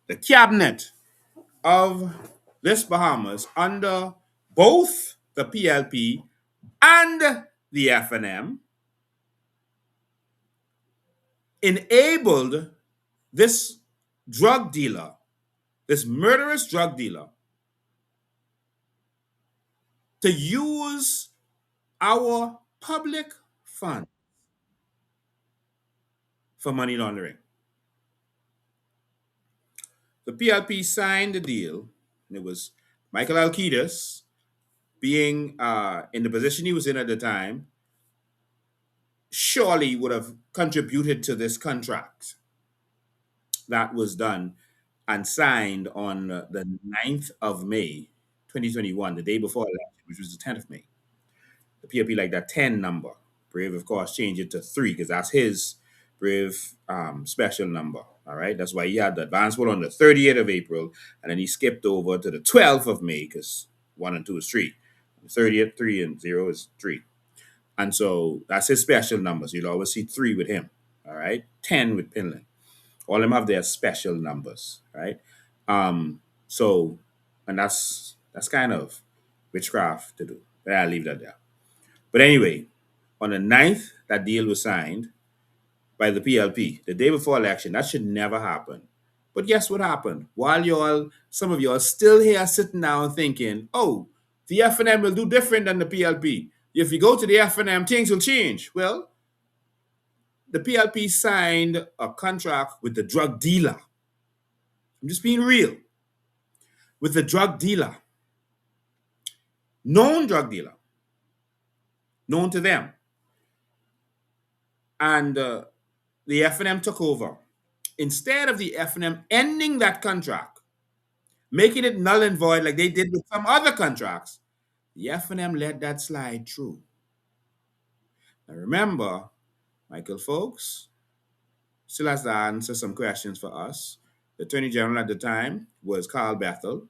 the cabinet of this Bahamas under both the PLP and the FNM enabled this drug dealer, this murderous drug dealer, to use our public fund for money laundering. The PLP signed the deal, and it was Michael Alcides, being in the position he was in at the time, surely would have contributed to this contract that was done and signed on the 9th of May, 2021, the day before election, which was the 10th of May. The PLP like that 10 number. Brave, of course, changed it to 3 because that's his Brave special number. All right. That's why he had the advance vote on the 30th of April, and then he skipped over to the 12th of May because 1 and 2 is 3. The 30th, 3 and 0 is 3. And so that's his special numbers. You'll always see 3 with him. All right. 10 with Pinland. All of them have their special numbers. Right. So, and that's kind of witchcraft to do. But I'll leave that there. But anyway, on the 9th, that deal was signed by the PLP, the day before election. That should never happen. But guess what happened? While some of y'all still here sitting down thinking, oh, the FNM will do different than the PLP. If you go to the FNM, things will change. Well, the PLP signed a contract with the drug dealer. I'm just being real. With the drug dealer. Known drug dealer. Known to them. And the FNM took over. Instead of the FNM ending that contract, making it null and void like they did with some other contracts, the FNM let that slide through. Now remember, Michael Folks still has to answer some questions for us. The Attorney General at the time was Carl Bethel,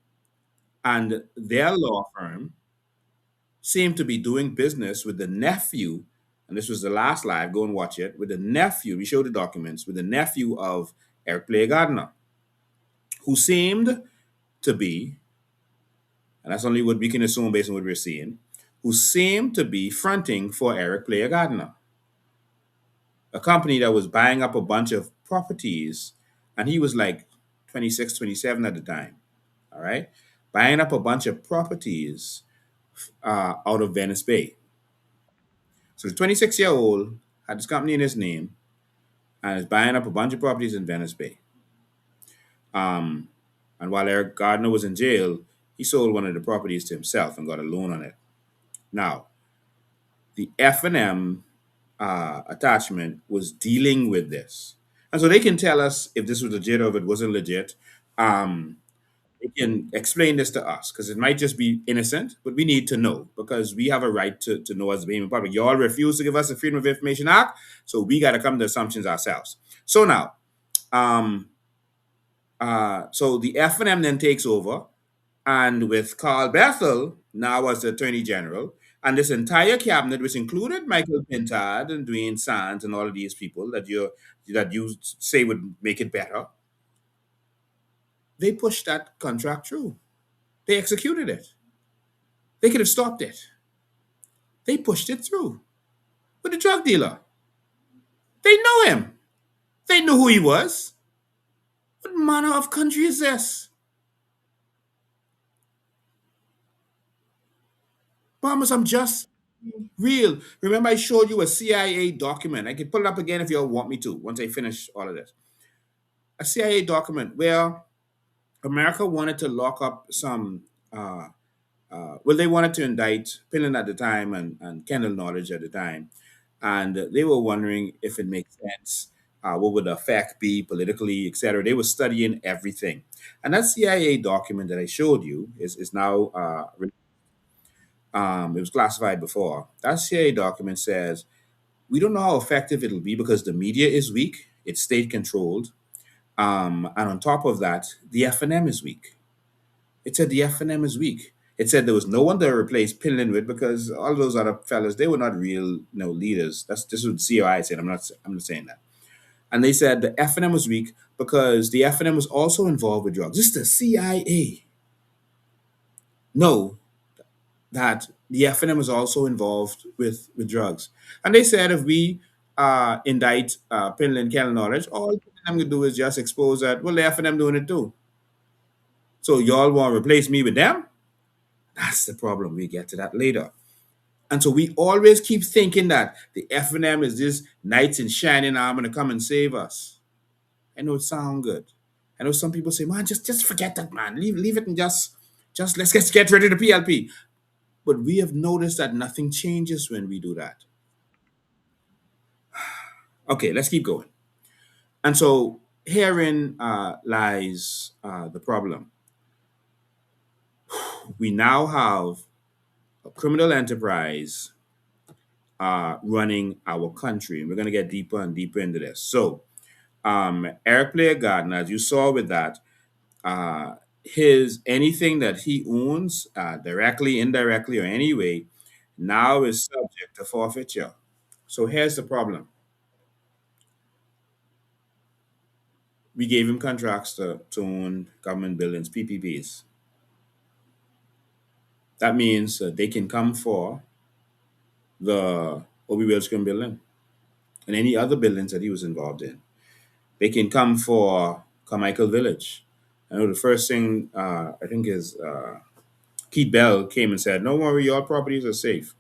and their law firm seemed to be doing business with the nephew, and this was the last live, go and watch it, with the nephew, we showed the documents, with the nephew of Eric Player Gardiner, who seemed to be, and that's only what we can assume based on what we're seeing, who seemed to be fronting for Eric Player Gardiner, a company that was buying up a bunch of properties, and he was like 26, 27 at the time, all right? Buying up a bunch of properties out of Venice Bay. So the 26-year-old had this company in his name and is buying up a bunch of properties in Venice Bay. And while Eric Gardiner was in jail, He sold one of the properties to himself and got a loan on it. Now, the F&M attachment was dealing with this. And so they can tell us if this was legit or if it wasn't legit. Um, they can explain this to us because it might just be innocent, but we need to know because we have a right to know as the Bahamian public. Y'all refuse to give us the Freedom of Information Act, so we got to come to assumptions ourselves. So now, um, so the F&M then takes over, and with Carl Bethel now as the Attorney General, and this entire cabinet, which included Michael Pintard and Dwayne Sands and all of these people that you say would make it better, they pushed that contract through. They executed it. They could have stopped it. They pushed it through with the drug dealer. They know him. They knew who he was. What manner of country is this? Bahamas, I'm just real. Remember, I showed you a CIA document. I can pull it up again if you all want me to once I finish all of this. A CIA document where America wanted to lock up some, well, they wanted to indict Pinland at the time and Kendall Knowledge at the time. And they were wondering if it makes sense, what would the effect be politically, etc. They were studying everything. And that CIA document that I showed you is now, it was classified before. That CIA document says, we don't know how effective it'll be because the media is weak, it's state controlled. And on top of that, the F&M is weak. It said the F&M is weak. It said there was no one to replace Pinland with because all those other fellas, they were not real, leaders. This is what COI said. I'm not saying that. And they said the F&M was weak because the F&M was also involved with drugs. This is the CIA. No, that the F&M was also involved with drugs. And they said if we indict Pinland Kelley Knowledge, all F&M can do is just expose that, well, the F&M doing it too. So y'all want to replace me with them? That's the problem. We get to that later. And so we always keep thinking that the F&M is this knights in shining armor to come and save us. I know it sounds good. I know some people say, man, just forget that, man. Leave it and just let's get rid of the PLP. But we have noticed that nothing changes when we do that. Okay, let's keep going. And so herein lies the problem. We now have a criminal enterprise running our country. And we're going to get deeper and deeper into this. So Eric Player Gardner, as you saw with that, his anything that he owns, directly, indirectly, or any way, now is subject to forfeiture. So here's the problem. We gave him contracts to own government buildings, PPPs. That means they can come for the Obi Wellscombe building and any other buildings that he was involved in. They can come for Carmichael Village. I know the first thing I think is Keith Bell came and said, "No worry, your properties are safe."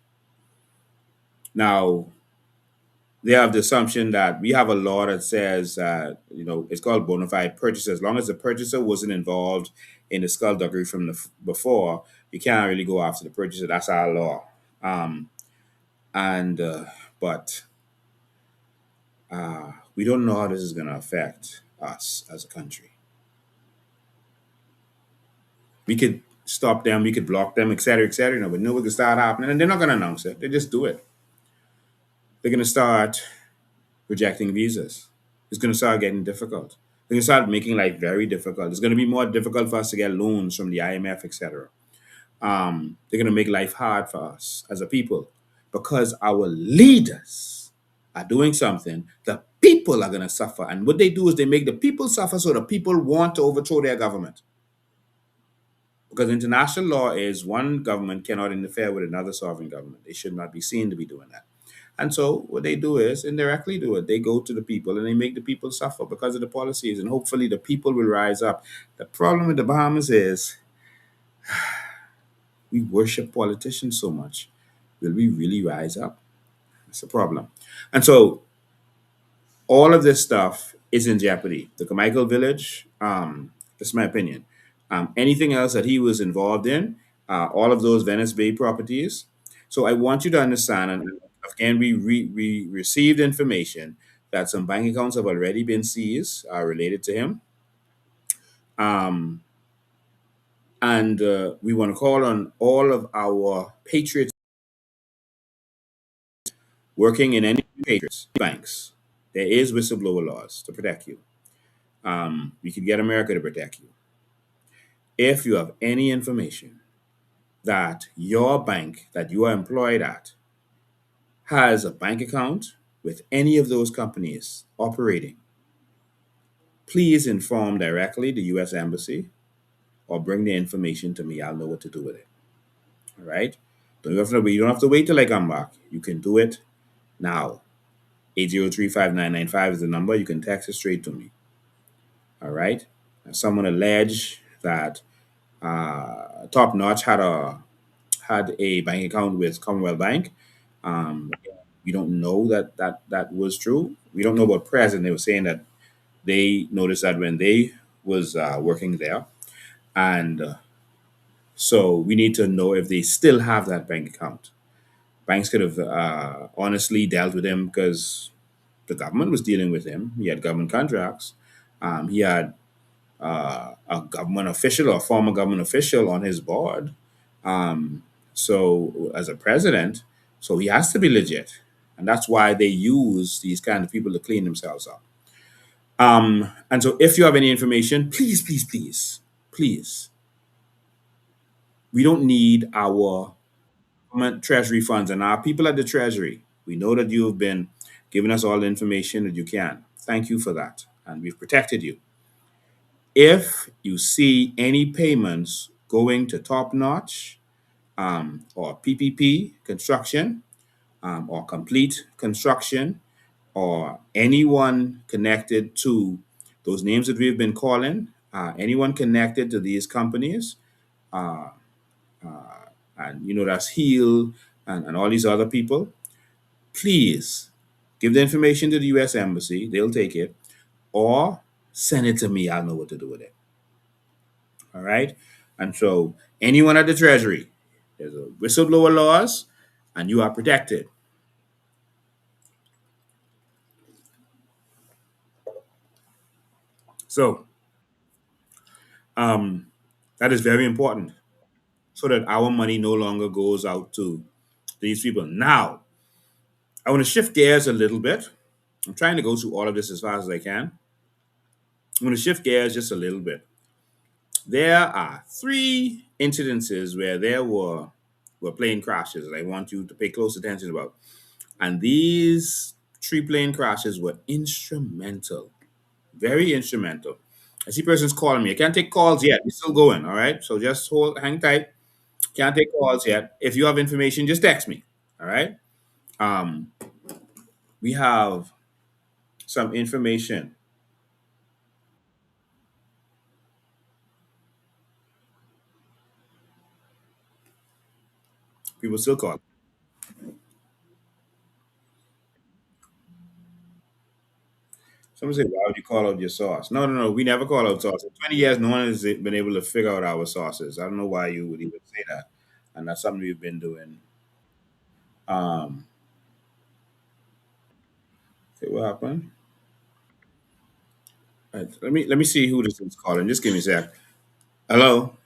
Now, they have the assumption that we have a law that says, it's called bona fide purchase. As long as the purchaser wasn't involved in the skullduggery from before, you can't really go after the purchaser. That's our law. But we don't know how this is going to affect us as a country. We could stop them, we could block them, et cetera, but no, it could start happening, and they're not going to announce it. They just do it. They're going to start rejecting visas. It's going to start getting difficult. They're going to start making life very difficult. It's going to be more difficult for us to get loans from the IMF, etc. They're going to make life hard for us as a people because our leaders are doing something. The people are going to suffer. And what they do is they make the people suffer so the people want to overthrow their government. Because international law is one government cannot interfere with another sovereign government. They should not be seen to be doing that. And so what they do is indirectly do it. They go to the people and they make the people suffer because of the policies. And hopefully the people will rise up. The problem with the Bahamas is we worship politicians so much. Will we really rise up? That's a problem. And so all of this stuff is in jeopardy. The Carmichael Village, that's my opinion. anything else that he was involved in, all of those Venice Bay properties. So I want you to understand, and again, we received information that some bank accounts have already been seized related to him. Um, and we want to call on all of our patriots working in any patriots banks. There is whistleblower laws to protect you. We could get America to protect you. If you have any information that your bank that you are employed at has a bank account with any of those companies operating, please inform directly the U.S. Embassy or bring the information to me. I'll know what to do with it. All right? You don't have to wait till I come back. You can do it now. 803-5995 is the number. You can text it straight to me. All right? Now, someone alleged that Top Notch had a bank account with Commonwealth Bank. Um, we don't know that was true. We don't know about present. They were saying that they noticed that when they was working there, and so we need to know if they still have that bank account. Banks could have honestly dealt with him because the government was dealing with him. He had government contracts. He had a government official or a former government official on his board. Um, so as a president, so he has to be legit, and that's why they use these kind of people to clean themselves up. And so, if you have any information, please, please, please, please, we don't need our government treasury funds and our people at the treasury. We know that you have been giving us all the information that you can. Thank you for that, and we've protected you. If you see any payments going to Top Notch or PPP construction or complete construction or anyone connected to those names that we've been calling, anyone connected to these companies, and that's Heal and all these other people, please give the information to the U.S. Embassy. They'll take it, or send it to me. I'll know what to do with it. All right. And so, anyone at the Treasury, there's a whistleblower laws, and you are protected. So, that is very important, so that our money no longer goes out to these people. Now, I want to shift gears a little bit. I'm trying to go through all of this as fast as I can. I'm going to shift gears just a little bit. There are three incidences where there were plane crashes that I want you to pay close attention about. And these three plane crashes were instrumental, very instrumental. I see persons calling me. I can't take calls yet. We're still going, all right? So just hang tight. Can't take calls yet. If you have information, just text me, all right? Um, we have some information. People still call. Someone say, why would you call out your source? No, no, no. We never call out sources. 20 years, no one has been able to figure out our sources. I don't know why you would even say that. And that's something we've been doing. Um, okay, what happened? All right, let me see who this is calling. Just give me a sec. Hello?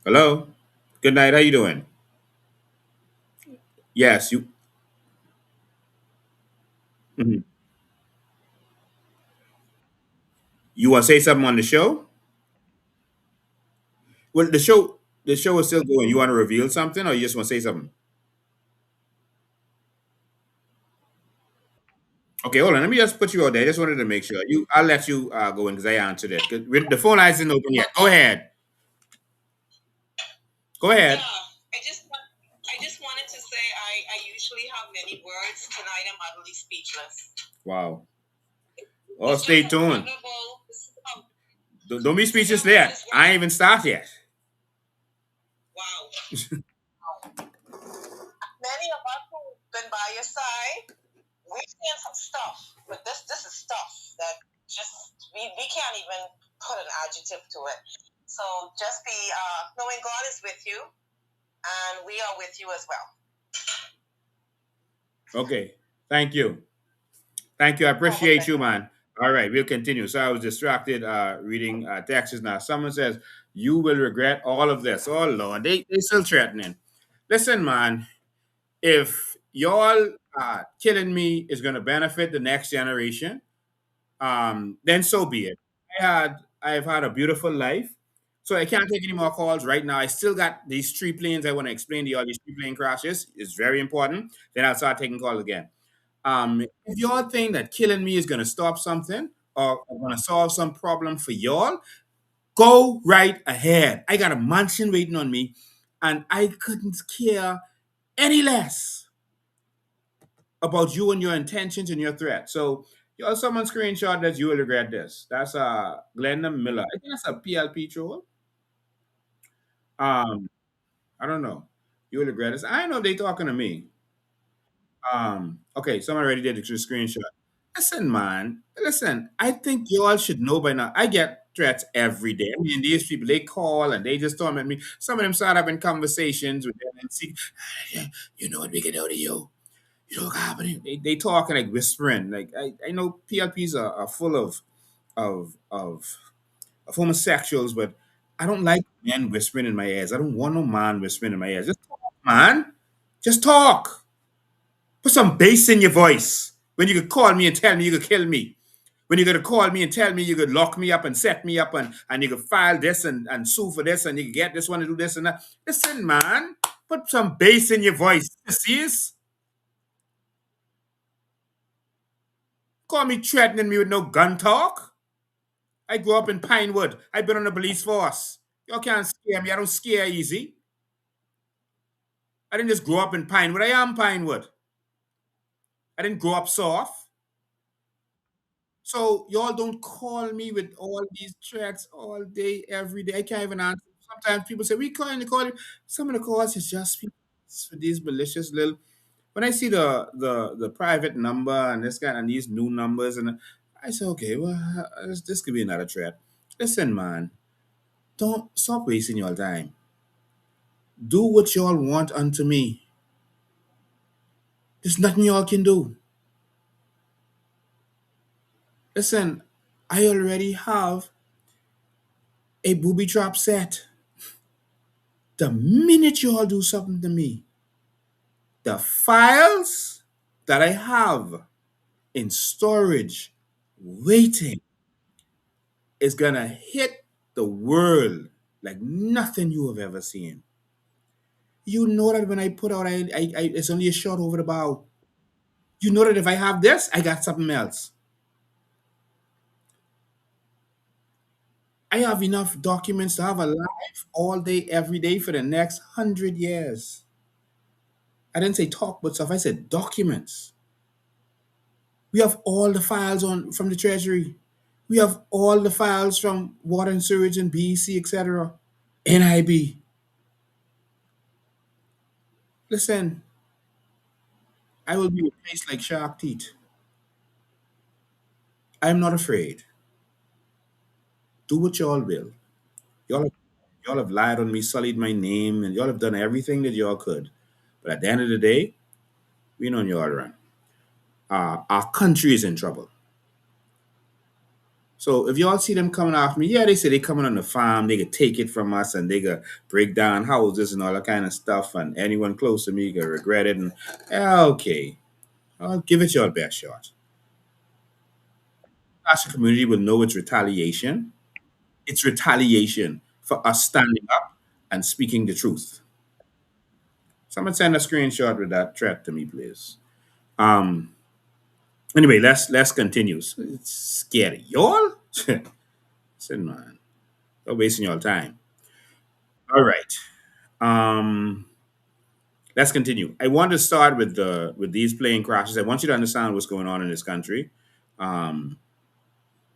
Hello? Good night. How you doing? Yes, you. Mhm. You want to say something on the show? Well, the show is still going. You want to reveal something, or you just want to say something? Okay, hold on. Let me just put you out there. I just wanted to make sure. I'll let you go in because I answered it. 'Cause the phone line isn't open yet. Go ahead. Go ahead. I just wanted to say I usually have many words. Tonight I'm utterly speechless. Wow. Oh, stay tuned. Don't be speechless yet. I ain't even started yet. Wow. Many of us who've been by your side, we've seen some stuff, but this is stuff that just we can't even put an adjective to it. So just be knowing God is with you, and we are with you as well. Okay. Thank you. Thank you. I appreciate you, man. All right, we'll continue. So I was distracted reading texts now. Someone says, you will regret all of this. Oh, Lord, they still threatening. Listen, man, if y'all killing me is going to benefit the next generation, then so be it. I've had a beautiful life, so I can't take any more calls right now. I still got these three planes I want to explain to y'all. These three plane crashes is very important. Then I'll start taking calls again. If y'all think that killing me is gonna stop something or gonna solve some problem for y'all, go right ahead. I got a mansion waiting on me, and I couldn't care any less about you and your intentions and your threat. So y'all, someone screenshot that you will regret this. That's Glenda Miller. I think that's a PLP troll. Um, I don't know. You will regret this. I know they talking to me. Okay, someone already did the screenshot. Listen, man. Listen, I think you all should know by now. I get threats every day. I mean, these people, they call and they just torment me. Some of them start having conversations with them and see, you know what we can do to you. You know what happening? They talking like whispering. Like I know PLPs are full of homosexuals, but I don't like men whispering in my ears. I don't want no man whispering in my ears. Just talk, man. Just talk. Put some bass in your voice. When you could call me and tell me you could kill me. When you're gonna call me and tell me you could lock me up and set me up and you could file this and sue for this and you could get this one to do this and that. Listen, man, put some bass in your voice. See? Call me threatening me with no gun talk. I grew up in Pinewood. I've been on the police force. Y'all can't scare me. I don't scare easy. I didn't just grow up in Pinewood. I am Pinewood. I didn't grow up soft. So y'all don't call me with all these threats all day, every day. I can't even answer. Sometimes people say, we calling to call you. Some of the calls is just for these malicious little. When I see the private number and this guy and these new numbers, and I say, okay, well, this could be another threat. Listen, man, don't stop wasting your time. Do what y'all want unto me. There's nothing y'all can do. Listen, I already have a booby trap set. The minute y'all do something to me, the files that I have in storage waiting is gonna hit the world like nothing you have ever seen. You know that when I put out, it's only a shot over the bow. You know that if I have this, I got something else. I have enough documents to have a life all day, every day for the next 100 years. I didn't say talk but stuff. I said documents. We have all the files on from the Treasury. We have all the files from Water and Sewage and BEC, etc. NIB. Listen, I will be replaced like shark teeth. I'm not afraid. Do what y'all will. Y'all have, y'all have lied on me, sullied my name, and y'all have done everything that y'all could. But at the end of the day, we know y'all run. Our country is in trouble. So if y'all see them coming after me, yeah, they say they coming on the farm, they could take it from us and they could break down houses and all that kind of stuff, and anyone close to me could regret it. And yeah, okay, I'll give it your best shot. Our community will know it's retaliation. It's retaliation for us standing up and speaking the truth. Someone send a screenshot with that threat to me, please. Um. Anyway, let's continue. It's scary, y'all. Listen, man, you're wasting your time. All right. Um, let's continue. I want to start with these plane crashes. I want you to understand what's going on in this country. Um,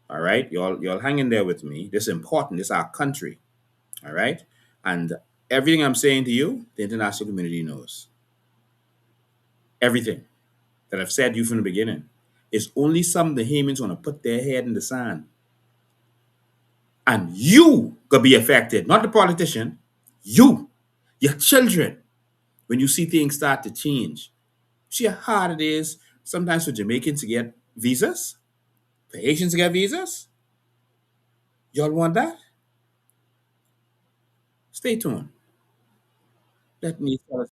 all right, y'all hang in there with me. This is important. This is our country. All right, and everything I'm saying to you, the international community knows. Everything that I've said to you from the beginning is only something the Haymans want to put their head in the sand And you could be affected, not the politician, you, your children, when you see things start to change. See how hard it is sometimes for Jamaicans to get visas, for Haitians to get visas? Y'all want that? Stay tuned. Let me tell us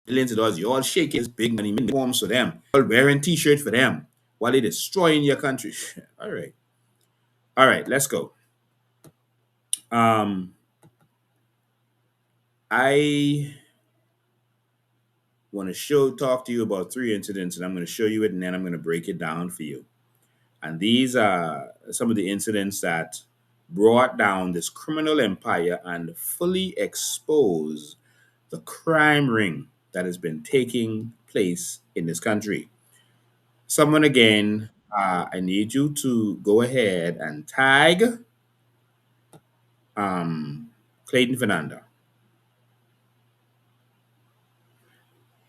millions of dollars. You all shaking this big money forms for them. All wearing t-shirts for them while they destroying your country. All right. All right, let's go. Um, I want to talk to you about 3 incidents, and I'm going to show you it, and then I'm going to break it down for you. And these are some of the incidents that brought down this criminal empire and fully exposed the crime ring that has been taking place in this country. Someone again, I need you to go ahead and tag Clayton Fernanda.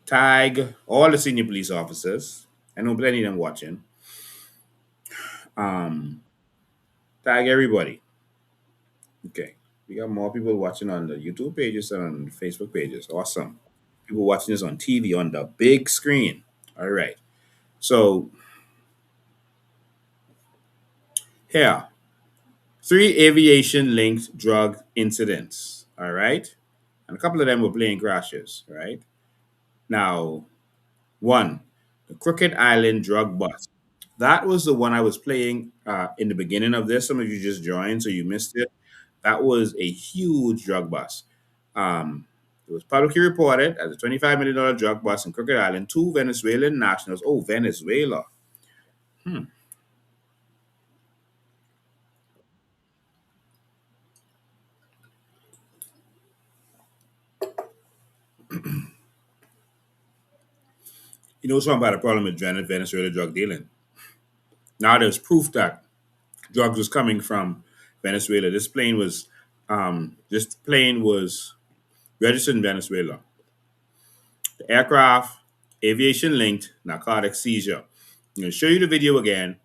Tag all the senior police officers. I know plenty of them watching. Tag everybody. Okay. We got more people watching on the YouTube pages than on the Facebook pages. Awesome. People watching this on TV on the big screen. All right. So here, 3 aviation linked drug incidents. All right. And a couple of them were plane crashes. All right. Now, 1, the Crooked Island drug bust. That was the one I was playing in the beginning of this. Some of you just joined, so you missed it. That was a huge drug bust. It was publicly reported as a $25 million drug bust in Crooked Island. 2 Venezuelan nationals. Oh, Venezuela. You know something about the problem with Venezuela drug dealing? Now there's proof that drugs was coming from Venezuela. This plane was registered in Venezuela. The aircraft, aviation linked, narcotic seizure. I'm going to show you the video again,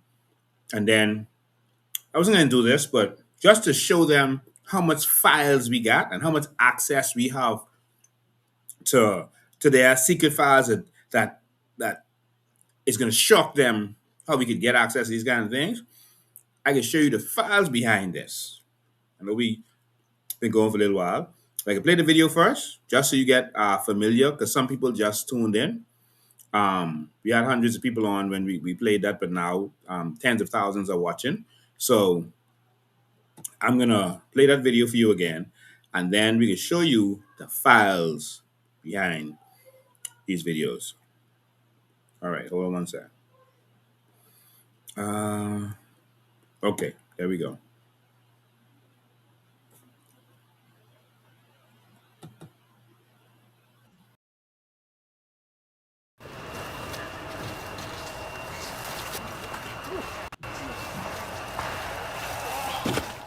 and then I wasn't going to do this, but just to show them how much files we got and how much access we have to their secret files that is going to shock them how we could get access to these kind of things. I can show you the files behind this. I know we've been going for a little while. I can play the video first, just so you get familiar, because some people just tuned in. We had hundreds of people on when we played that, but now tens of thousands are watching. So I'm going to play that video for you again, and then we can show you the files behind these videos. All right, hold on one sec. Okay, there we go.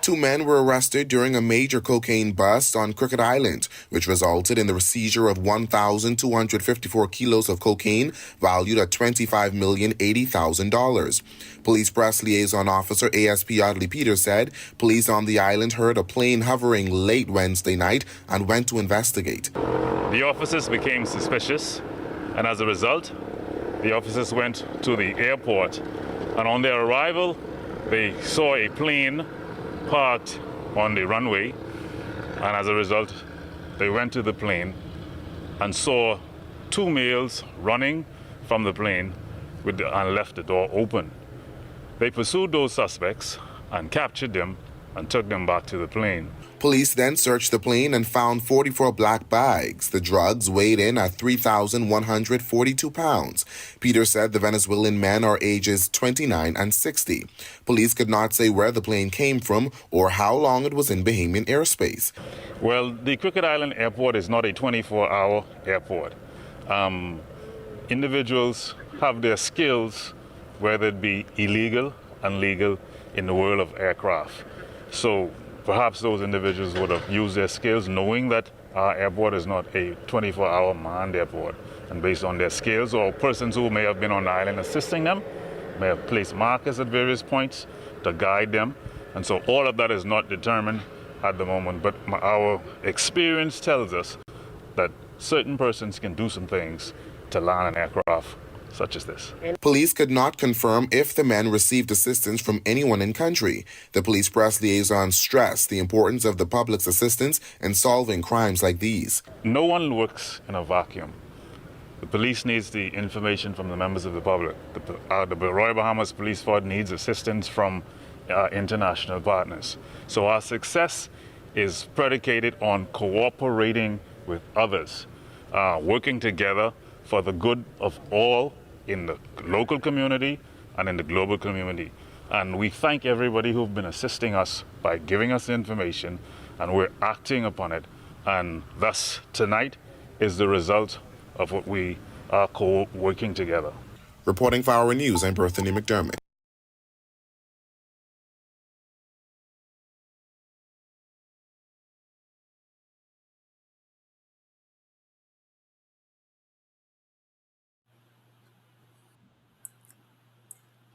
Two men were arrested during a major cocaine bust on Crooked Island, which resulted in the seizure of 1,254 kilos of cocaine valued at $25,080,000. Police press liaison officer ASP Yardley Peters said police on the island heard a plane hovering late Wednesday night and went to investigate. The officers became suspicious, and as a result, the officers went to the airport, and on their arrival, they saw a plane parked on the runway, and as a result, they went to the plane and saw 2 males running from the plane and left the door open. They pursued those suspects and captured them and took them back to the plane. Police then searched the plane and found 44 black bags. The drugs weighed in at 3,142 pounds. Peter said the Venezuelan men are ages 29 and 60. Police could not say where the plane came from or how long it was in Bahamian airspace. Well, the Crooked Island Airport is not a 24-hour airport. Individuals have their skills, whether it be illegal and legal, in the world of aircraft. So perhaps those individuals would have used their skills knowing that our airport is not a 24-hour manned airport. And based on their skills, or persons who may have been on the island assisting them, may have placed markers at various points to guide them And so all of that is not determined at the moment, but our experience tells us that certain persons can do some things to land an aircraft such as this. Police could not confirm if the men received assistance from anyone in country. The police press liaison stressed the importance of the public's assistance in solving crimes like these. No one works in a vacuum. The police needs the information from the members of the public. The Royal Bahamas Police Force needs assistance from international partners. So our success is predicated on cooperating with others, working together for the good of all in the local community and in the global community. And we thank everybody who've been assisting us by giving us information, and we're acting upon it. And thus, tonight is the result of what we are working together. Reporting for Our News, I'm Berthany McDermott.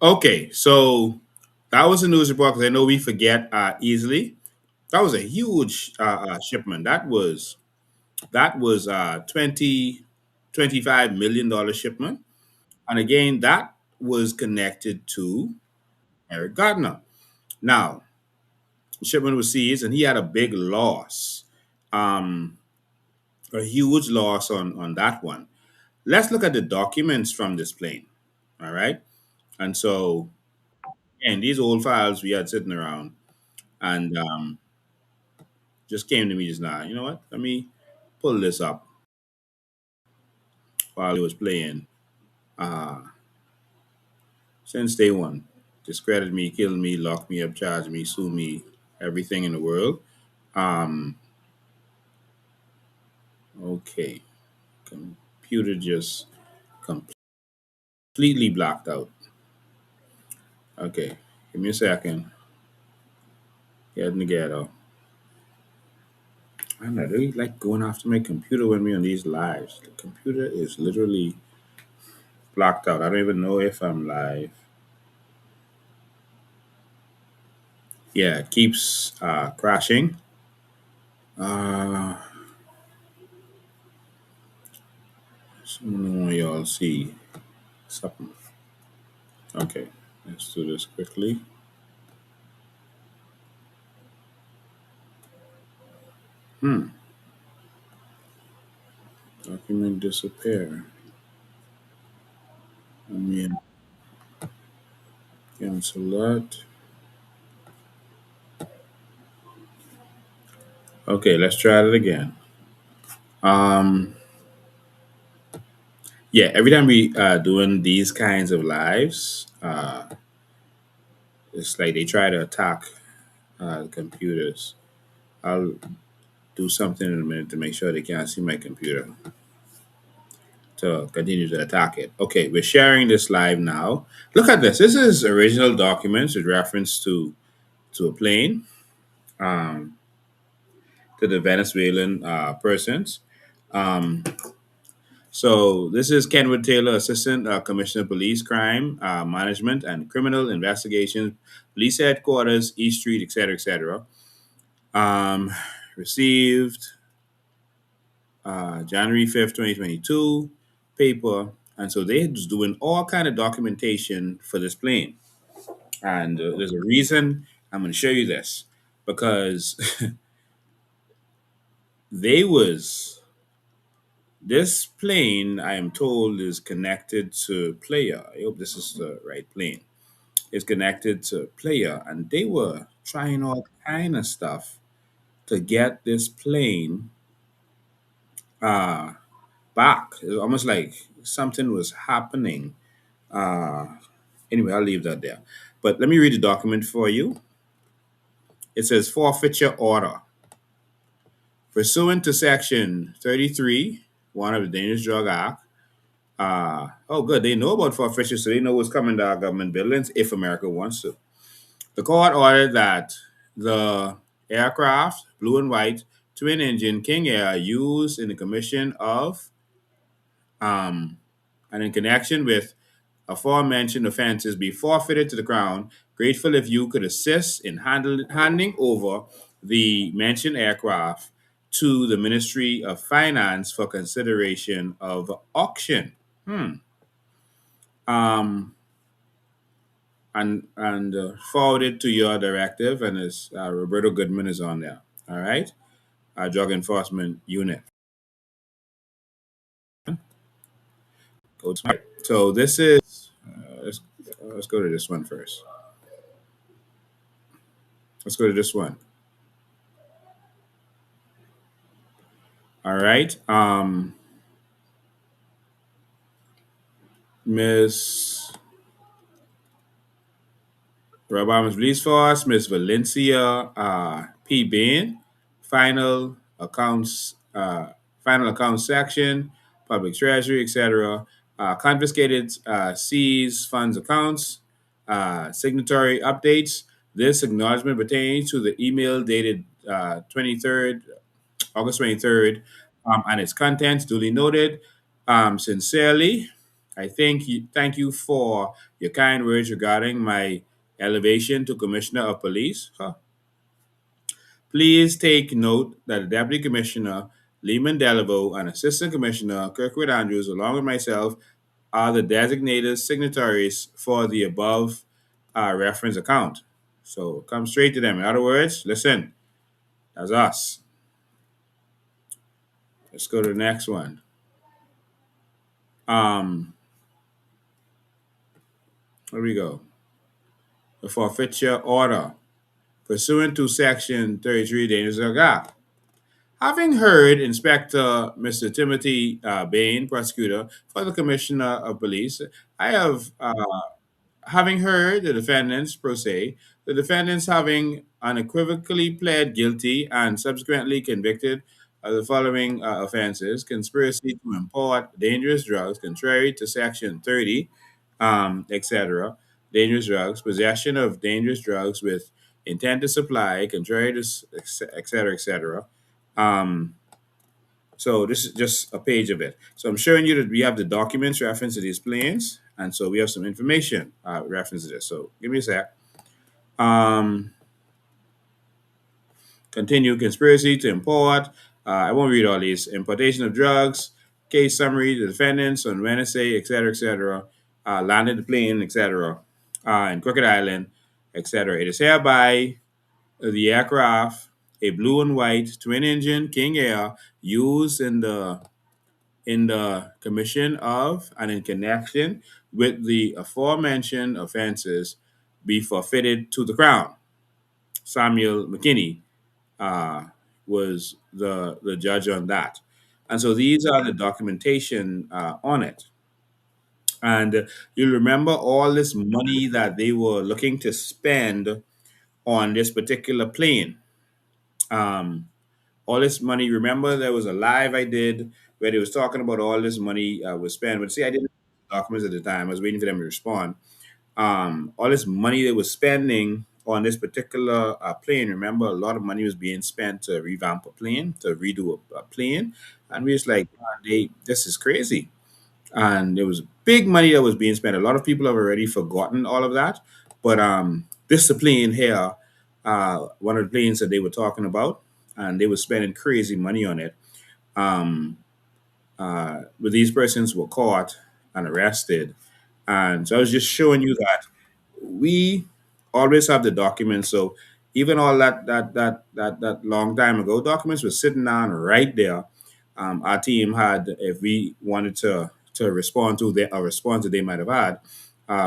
Okay, so that was a news report because I know we forget easily. That was a huge shipment. That was 25 million dollar shipment, and again that was connected to Eric Gardner. Now, shipment was seized, and he had a big loss, um, a huge loss on that one. Let's look at the documents from this plane. All right, and so and these old files we had sitting around, and just came to me just now. You know what? Let me pull this up while it was playing. Uh, since day one, discredit me, kill me, lock me up, charge me, sue me, everything in the world. Um, okay, computer just completely blacked out. Okay, give me a second. Getting together. I don't know, they like going after my computer with me on these lives. The computer is literally blacked out. I don't even know if I'm live. Yeah, it keeps crashing. Uh, Some of y'all see something. Okay, let's do this quickly. Document disappear. Let me cancel that. Okay, let's try it again. Yeah, every time we doing these kinds of lives, it's like they try to attack the computers. I'll do something in a minute to make sure they can't see my computer to continue to attack it. Okay, we're sharing this live now. Look at this. This is original documents with reference to a plane, um, to the Venezuelan persons. Um, so this is Kenwood Taylor, Assistant Commissioner of Police, Crime Management and Criminal Investigations, Police Headquarters, East Street, etc., etc. Um, received January 5th, 2022, paper. And so they're just doing all kind of documentation for this plane. And there's a reason I'm going to show you this, because they was this plane, I am told, is connected to Player. I hope this is the right plane. It's connected to Player, and they were trying all kind of stuff to get this plane uh, back. It was almost like something was happening. Uh, anyway, I'll leave that there. But let me read the document for you. It says forfeiture order. Pursuant to Section 33, one of the Dangerous Drug Act. Oh, good. They know about forfeiture, so they know what's coming to our government buildings if America wants to. The court ordered that the aircraft, blue and white, twin engine King Air, used in the commission of and in connection with aforementioned offenses be forfeited to the Crown. Grateful if you could assist in handing over the mentioned aircraft to the Ministry of Finance for consideration of auction. Um, and forwarded to your directive, and is Roberto Goodman is on there. All right, Drug Enforcement Unit. So this is let's go to this one first. Let's go to this one. All right, Miss Obama's Police Force, Miss Valencia P. Bain, final accounts, final accounts section, public treasury, etc. Confiscated seized funds accounts, signatory updates. This acknowledgement pertains to the email dated 23rd August 23rd, and its contents duly noted. Sincerely, I thank you for your kind words regarding my elevation to Commissioner of Police. Please take note that the Deputy Commissioner, Lehman Delaveau, and Assistant Commissioner Kirkwood Andrews, along with myself, are the designated signatories for the above reference account. So come straight to them. In other words, listen, that's us. Let's go to the next one. Here we go. The forfeiture order. Pursuant to Section 33 Dangerous Drug Act. Having heard Inspector Mr. Timothy Bain, prosecutor for the Commissioner of Police, I have having heard the defendants pro se, the defendants having unequivocally pled guilty and subsequently convicted of the following offenses: conspiracy to import dangerous drugs contrary to Section 30, etc., dangerous drugs, possession of dangerous drugs with intent to supply, contrary to, etc., etc. So this is just a page of it. So I'm showing you that we have the documents reference to these planes, and so we have some information reference to this. So give me a sec. Continue conspiracy to import. I won't read all these. Importation of drugs, case summary, the defendants on Wednesday, etc., landed the plane, etc., in Crooked Island, etc. It is hereby the aircraft, a blue and white twin engine King Air, used in the commission of and in connection with the aforementioned offenses, be forfeited to the Crown. Samuel McKinney was the judge on that. And so these are the documentation on it. And you'll remember all this money that they were looking to spend on this particular plane. All this money. Remember, there was a live I did where they was talking about all this money was spent. But see, I didn't have documents at the time. I was waiting for them to respond. All this money they was spending on this particular plane. Remember, a lot of money was being spent to revamp a plane, to redo a plane, and we was like, "Man, this is crazy." And there was big money that was being spent. A lot of people have already forgotten all of that, but this plane here, one of the planes that they were talking about, and they were spending crazy money on it. But these persons were caught and arrested, and so I was just showing you that we always have the documents. So even all that long time ago, documents were sitting down right there. Our team had, if we wanted to respond to a response that they might have had,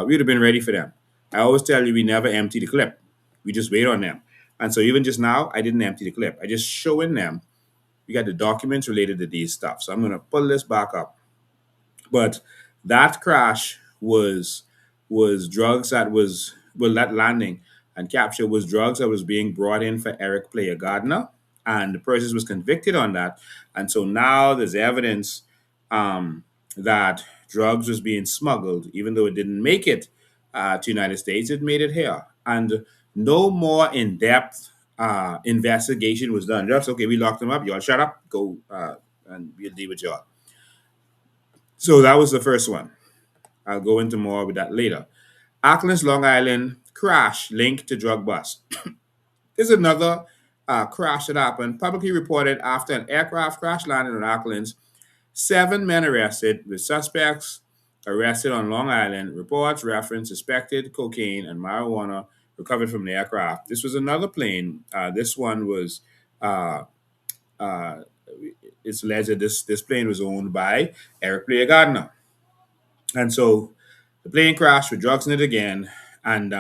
we'd have been ready for them. I always tell you, we never empty the clip. We just wait on them. And so even just now, I didn't empty the clip. I just showing them. We got the documents related to these stuff. So I'm going to pull this back up. But that crash was drugs that was, well, that landing and capture was drugs that was being brought in for Eric Player Gardiner, and the person was convicted on that. And so now there's evidence that drugs was being smuggled, even though it didn't make it to United States, it made it here. And no more in-depth investigation was done. Just, okay, we locked them up, y'all shut up, go, and we'll deal with y'all. So that was the first one. I'll go into more with that later. Auckland's Long Island crash linked to drug bust. There's another crash that happened, publicly reported after an aircraft crash landed on Auckland's. 7 men arrested, with suspects arrested on Long Island. Reports reference suspected cocaine and marijuana recovered from the aircraft. This was another plane. This one was, uh, uh, it's alleged that this plane was owned by Eric Blair Gardiner. And so the plane crashed with drugs in it again, and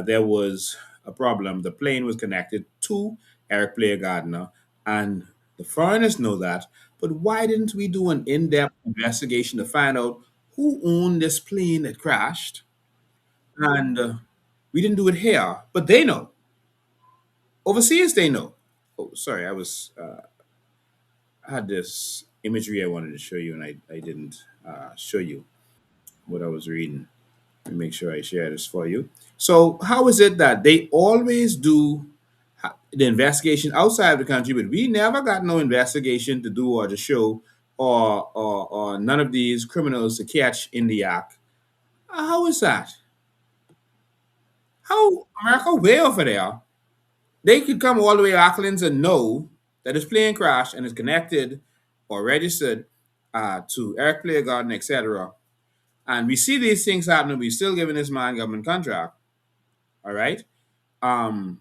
there was a problem. The plane was connected to Eric Blair Gardiner, and the foreigners know that. But why didn't we do an in-depth investigation to find out who owned this plane that crashed? And we didn't do it here, but they know. Overseas, they know. Oh, sorry, I had this imagery I wanted to show you, and I didn't show you what I was reading. Let me make sure I share this for you. So, how is it that they always do the investigation outside of the country, but we never got no investigation to do or to show or none of these criminals to catch in the act? How is that? How America way over there? They could come all the way to Auckland and know that this plane crashed and is connected or registered to Eric Player Garden, etc. And we see these things happening. We still giving this man government contract. All right. Um,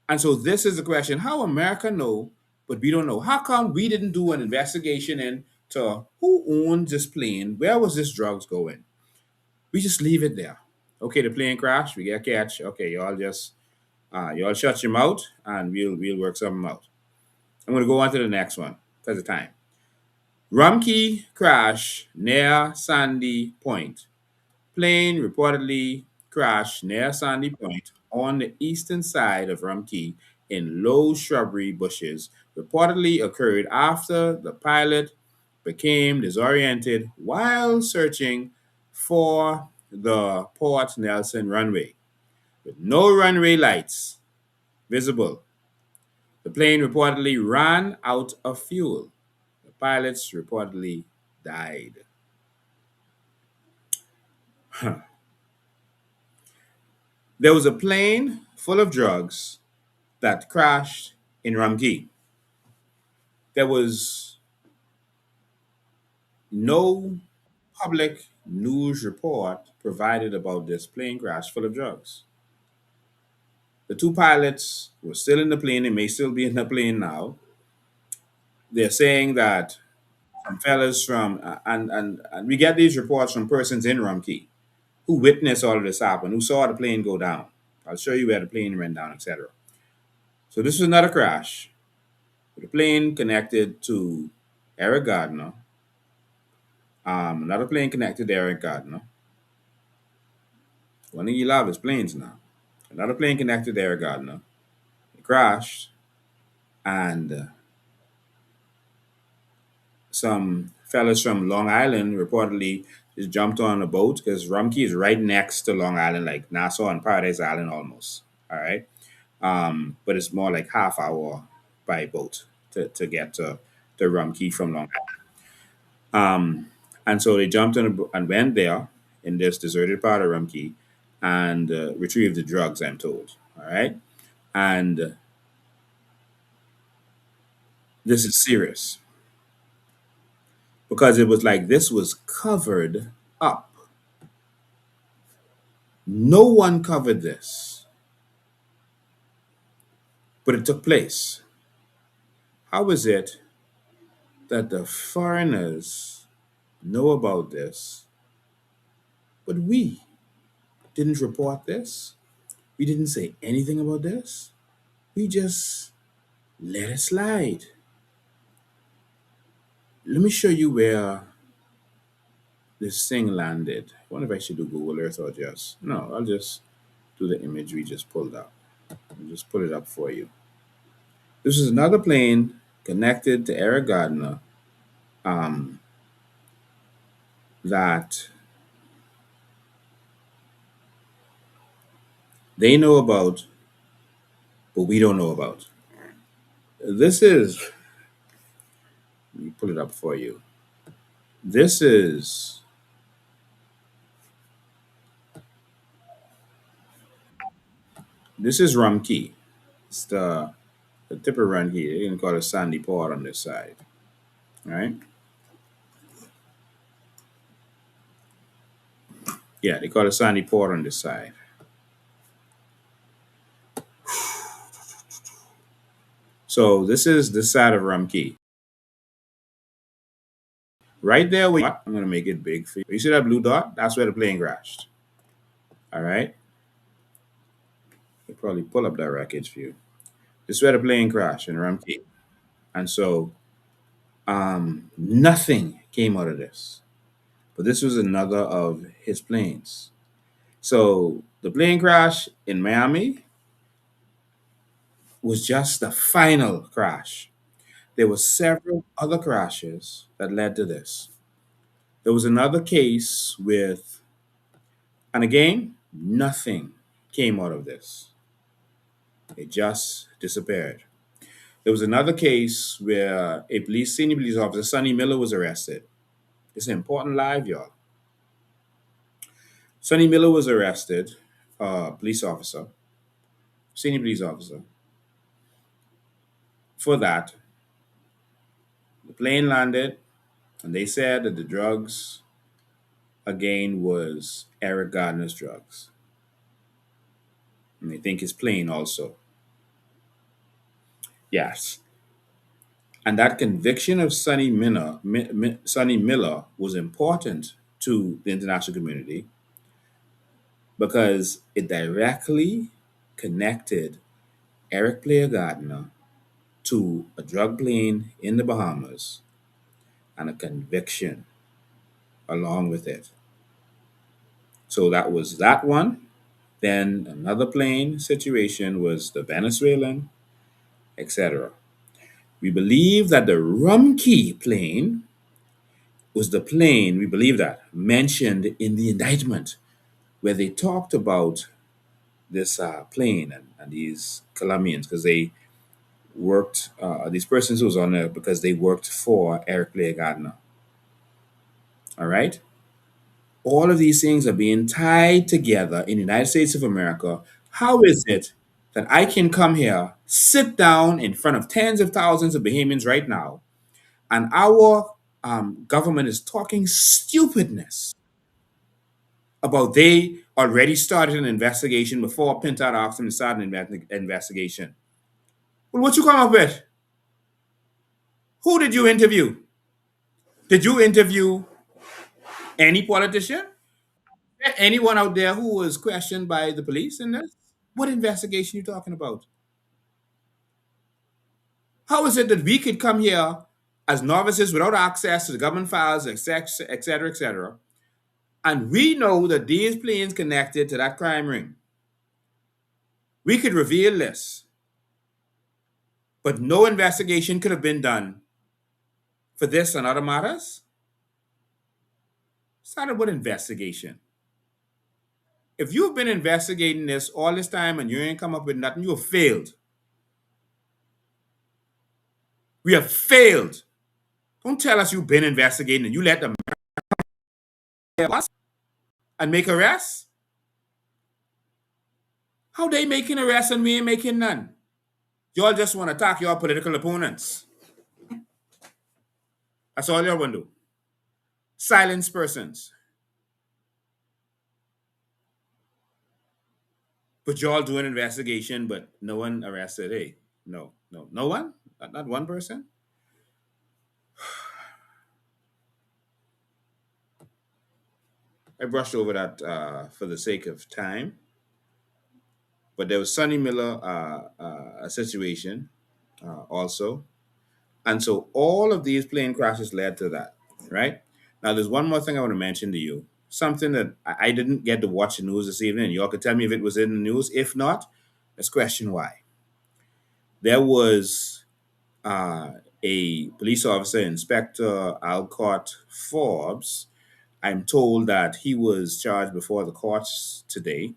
and so this is the question: how America know, but we don't know? How come we didn't do an investigation into who owned this plane? Where was this drugs going? We just leave it there. Okay, the plane crashed. We get catch. Okay, y'all shut your mouth, and we'll work something out. I'm gonna go on to the next one because of time. Rumkey crash near Sandy Point. Plane reportedly crashed near Sandy Point on the eastern side of Rumkey in low shrubbery bushes. Reportedly occurred after the pilot became disoriented while searching for the Port Nelson runway. With no runway lights visible, the plane reportedly ran out of fuel. The pilots reportedly died. There was a plane full of drugs that crashed in Ramgi. There was no public news report provided about this plane crash full of drugs. The 2 pilots were still in the plane. They may still be in the plane now. They're saying that some fellas from, and we get these reports from persons in Ramkey who witnessed all of this happen, who saw the plane go down. I'll show you where the plane went down, etc. So this was another crash. The plane connected to Eric Gardiner. Another plane connected to Eric Gardiner. One of you love his planes now. Another plane connected to Eric Gardiner. It crashed, and some fellas from Long Island reportedly just jumped on a boat because Rumkey is right next to Long Island, like Nassau and Paradise Island almost. All right. But it's more like half hour by boat to get to Rumkey from Long Island. And so they jumped on a boat and went there in this deserted part of Rumkey and retrieved the drugs, I'm told. All right. And this is serious because it was like this was covered up. No one covered this, but it took place. How is it that the foreigners know about this, but we didn't report this? We didn't say anything about this. We just let it slide. Let me show you where this thing landed. I wonder if I should do Google Earth or just, no, I'll just do the image we just pulled up. I'll just pull it up for you. This is another plane connected to Eric Gardiner that they know about, but we don't know about. This is, let me pull it up for you. This is This is Rum Key. It's the tip of Rum Key. They even call it Sandy Port on this side. All right. Yeah, they call it Sandy Port on this side. So this is the side of Rum Key. Right there, I'm going to make it big for you. You see that blue dot? That's where the plane crashed. All right. I'll probably pull up that wreckage for you. This is where the plane crashed in Rum Key. And so nothing came out of this. But this was another of his planes. So the plane crash in Miami was just the final crash. There were several other crashes that led to this. There was another case with, and again, nothing came out of this. It just disappeared. There was another case where a senior police officer, Sonny Miller, was arrested. It's an important live, y'all. Sonny Miller was arrested, police officer, senior police officer. For that, the plane landed, and they said that the drugs, again, was Eric Gardner's drugs. And they think his plane also. Yes. And that conviction of Sonny Miller was important to the international community because it directly connected Eric Player Gardner to a drug plane in the Bahamas and a conviction along with it. So that was that one. Then another plane situation was the Venezuelan, etc. We believe that the Rumkey plane was the plane, we believe that, mentioned in the indictment where they talked about this plane and these Colombians because they worked, these persons who was on there because they worked for Eric Blair Gardner. All right? All of these things are being tied together in the United States of America. How is it that I can come here, sit down in front of tens of thousands of Bahamians right now, and our government is talking stupidness about they already started an investigation before Pintard asked them to start an investigation? Well, what you come up with? Who did you interview? Did you interview any politician? Anyone out there who was questioned by the police in this? What investigation you talking about? How is it that we could come here as novices without access to the government files, et cetera, and we know that these planes connected to that crime ring? We could reveal this, but no investigation could have been done for this and other matters? Started with investigation. If you've been investigating this all this time and you ain't come up with nothing, you have failed. We have failed. Don't tell us you've been investigating and you let them and make arrests. How they making arrests and we ain't making none? Y'all just want to attack your political opponents. That's all y'all want to do. Silence persons. But y'all do an investigation, but no one arrested. Hey, no one? Not one person? I brushed over that for the sake of time. But there was Sonny Miller a situation also. And so all of these plane crashes led to that, right? Now, there's one more thing I want to mention to you. Something that I didn't get to watch the news this evening. Y'all could tell me if it was in the news. If not, let's question why. There was a police officer, Inspector Alcott Forbes. I'm told that he was charged before the courts today.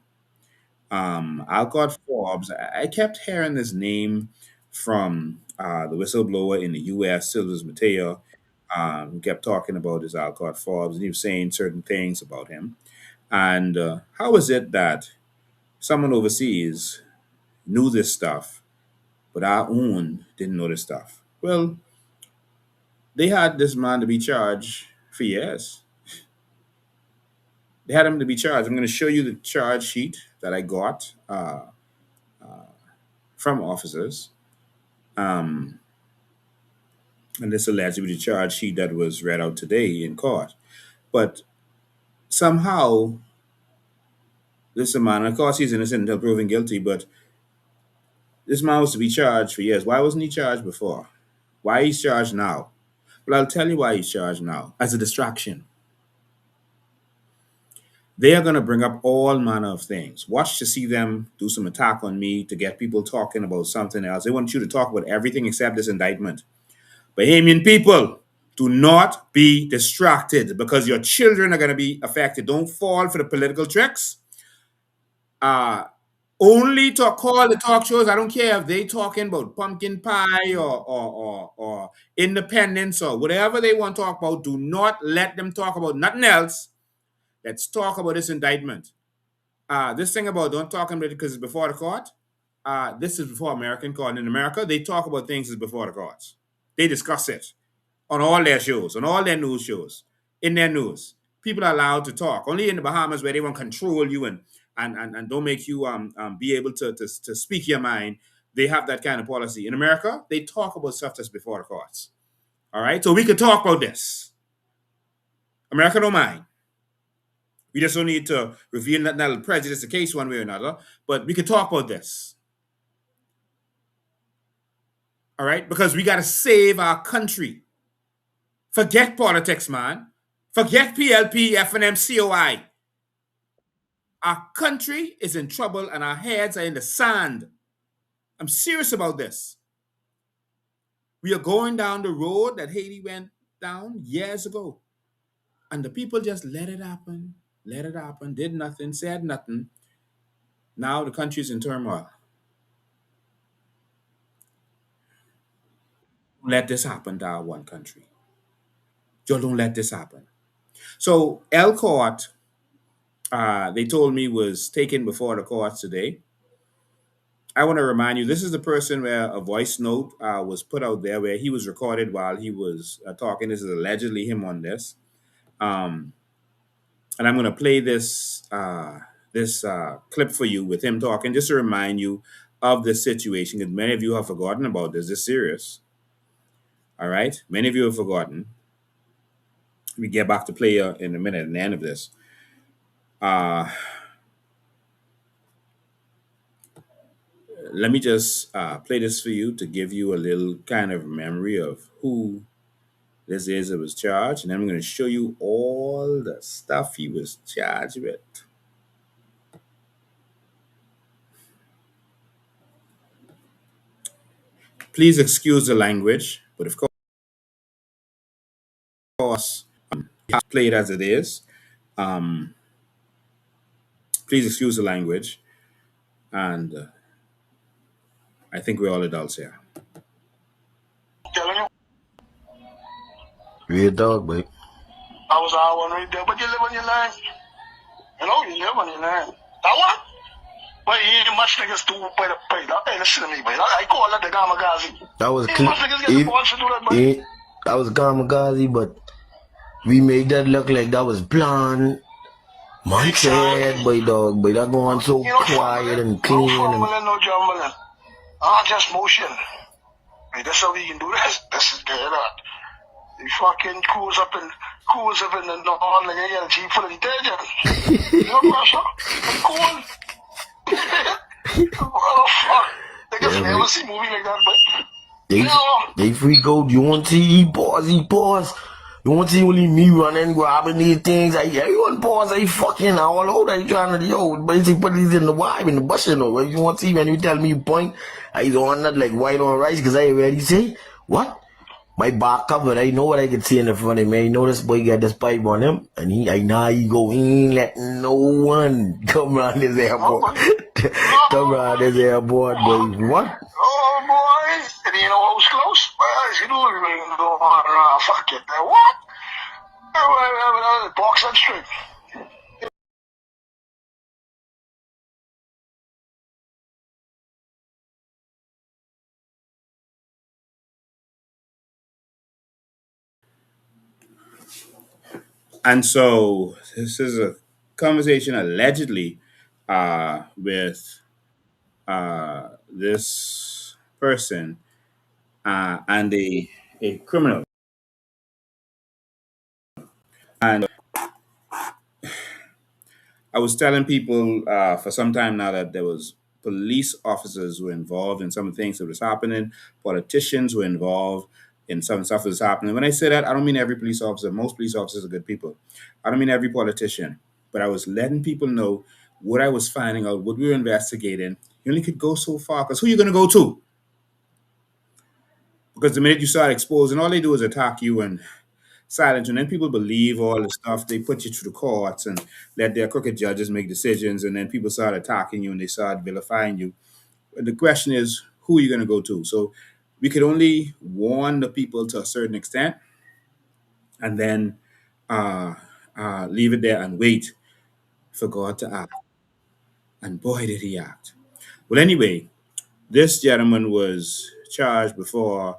Alcott Forbes, I kept hearing this name from the whistleblower in the U.S., Silvers Mateo, who kept talking about this Alcott Forbes, and he was saying certain things about him. And how is it that someone overseas knew this stuff, but our own didn't know this stuff. Well, they had this man to be charged for years. They had him to be charged. I'm going to show you the charge sheet that I got from officers. And this allegedly the charge sheet that was read out today in court. But somehow, this man, of course, he's innocent until proven guilty, but this man was to be charged for years. Why wasn't he charged before? Why he's charged now? Well, I'll tell you why he's charged now. As a distraction. They are going to bring up all manner of things. Watch to see them do some attack on me to get people talking about something else. They want you to talk about everything except this indictment. Bahamian people, do not be distracted because your children are going to be affected. Don't fall for the political tricks. Only to call the talk shows. I don't care if they talking about pumpkin pie or independence or whatever they want to talk about. Do not let them talk about nothing else. Let's talk about this indictment. This thing about don't talk about it because it's before the court. This is before American court. In America, they talk about things as before the courts. They discuss it on all their shows, on all their news shows, in their news. People are allowed to talk. Only in the Bahamas where they want to control you and don't make you be able to speak your mind, they have that kind of policy. In America, they talk about stuff that's before the courts. All right? So we could talk about this. America don't mind. We just don't need to reveal that that'll prejudice the case one way or another, but we could talk about this. All right? Because we got to save our country. Forget politics, man. Forget PLP, FNM, COI. Our country is in trouble and our heads are in the sand. I'm serious about this. We are going down the road that Haiti went down years ago. And the people just let it happen, did nothing, said nothing. Now the country's in turmoil. Let this happen to our one country. Just don't let this happen. So L Court, they told me was taken before the courts today. I want to remind you, this is the person where a voice note was put out there where he was recorded while he was talking. This is allegedly him on this. And I'm going to play this clip for you with him talking, just to remind you of the situation, because many of you have forgotten about this. It's serious. All right? Many of you have forgotten. We get back to play in a minute at the end of this. Let me just play this for you to give you a little kind of memory of who this is that was charged. And then I'm going to show you all the stuff he was charged with. Please excuse the language, but of course, play it as it is. Please excuse the language. And I think we're all adults here. Real dog, babe. I was all one right there, but you live on your land. You know, you live on your land. That one? But you ain't much niggas do by the pay. Hey, listen to me, babe. I call that the Gamagazi. That was much niggas get the bunch to do that, babe. That was Gamagazi, but we made that look like that was blonde. Man said, boy, dog, but that going so quiet and clean. No fumbling, no jumbling. Just motion. Hey, that's how we can do this. This is good. You fucking cruise up in the north and you get a Jeep full of detergent. You know, Russia? I'm cool. What the fuck? Niggas never see movie like that, but they freak out. You want to see he pause. You want to see only me running, grabbing these things. Everyone pause, fucking all out. I trying to, basically put these in the vibe, in the bush, you know. You want to see when you tell me you point, I on that like white on rice, because I already say, what? My back covered, I know what I can see in the front of me. I know this boy got this pipe on him, and I know he go, he ain't letting no one come around this airport. Come around this airport, boy. What? Oh, boy. And you know what was close? Well, you know we ain't going around. Fuck it. What? Box and straight. And so this is a conversation allegedly with this person and a criminal. And I was telling people for some time now that there was police officers who were involved in some of the things that was happening. Politicians were involved in some stuff that was happening. When I say that, I don't mean every police officer. Most police officers are good people. I don't mean every politician. But I was letting people know what I was finding out, what we were investigating. You only could go so far because who are you going to go to? Because the minute you start exposing, all they do is attack you and silence, and then people believe all the stuff. They put you through the courts and let their crooked judges make decisions, and then people start attacking you and they start vilifying you. But the question is, who are you going to go to? So we could only warn the people to a certain extent, and then uh, leave it there and wait for God to act. And boy, did he act. Well, anyway, this gentleman was charged before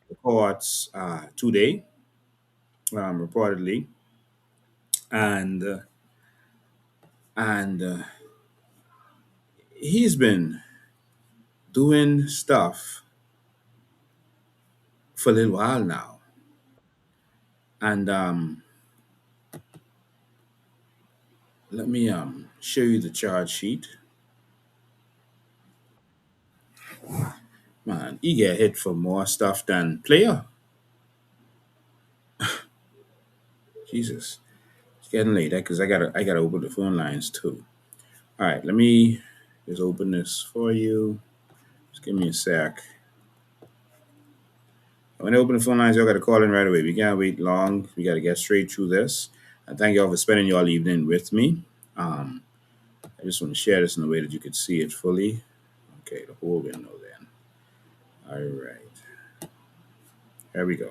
the courts today, reportedly, and and he's been doing stuff for a little while now. And let me show you the charge sheet. Man, he get hit for more stuff than player. Jesus. It's getting late because I gotta open the phone lines too. All right, let me just open this for you. Just give me a sec. When I open the phone lines, y'all gotta call in right away. We can't wait long. We gotta get straight through this. And thank y'all for spending y'all evening with me. I just want to share this in a way that you could see it fully. Okay, the whole window then. All right. There we go.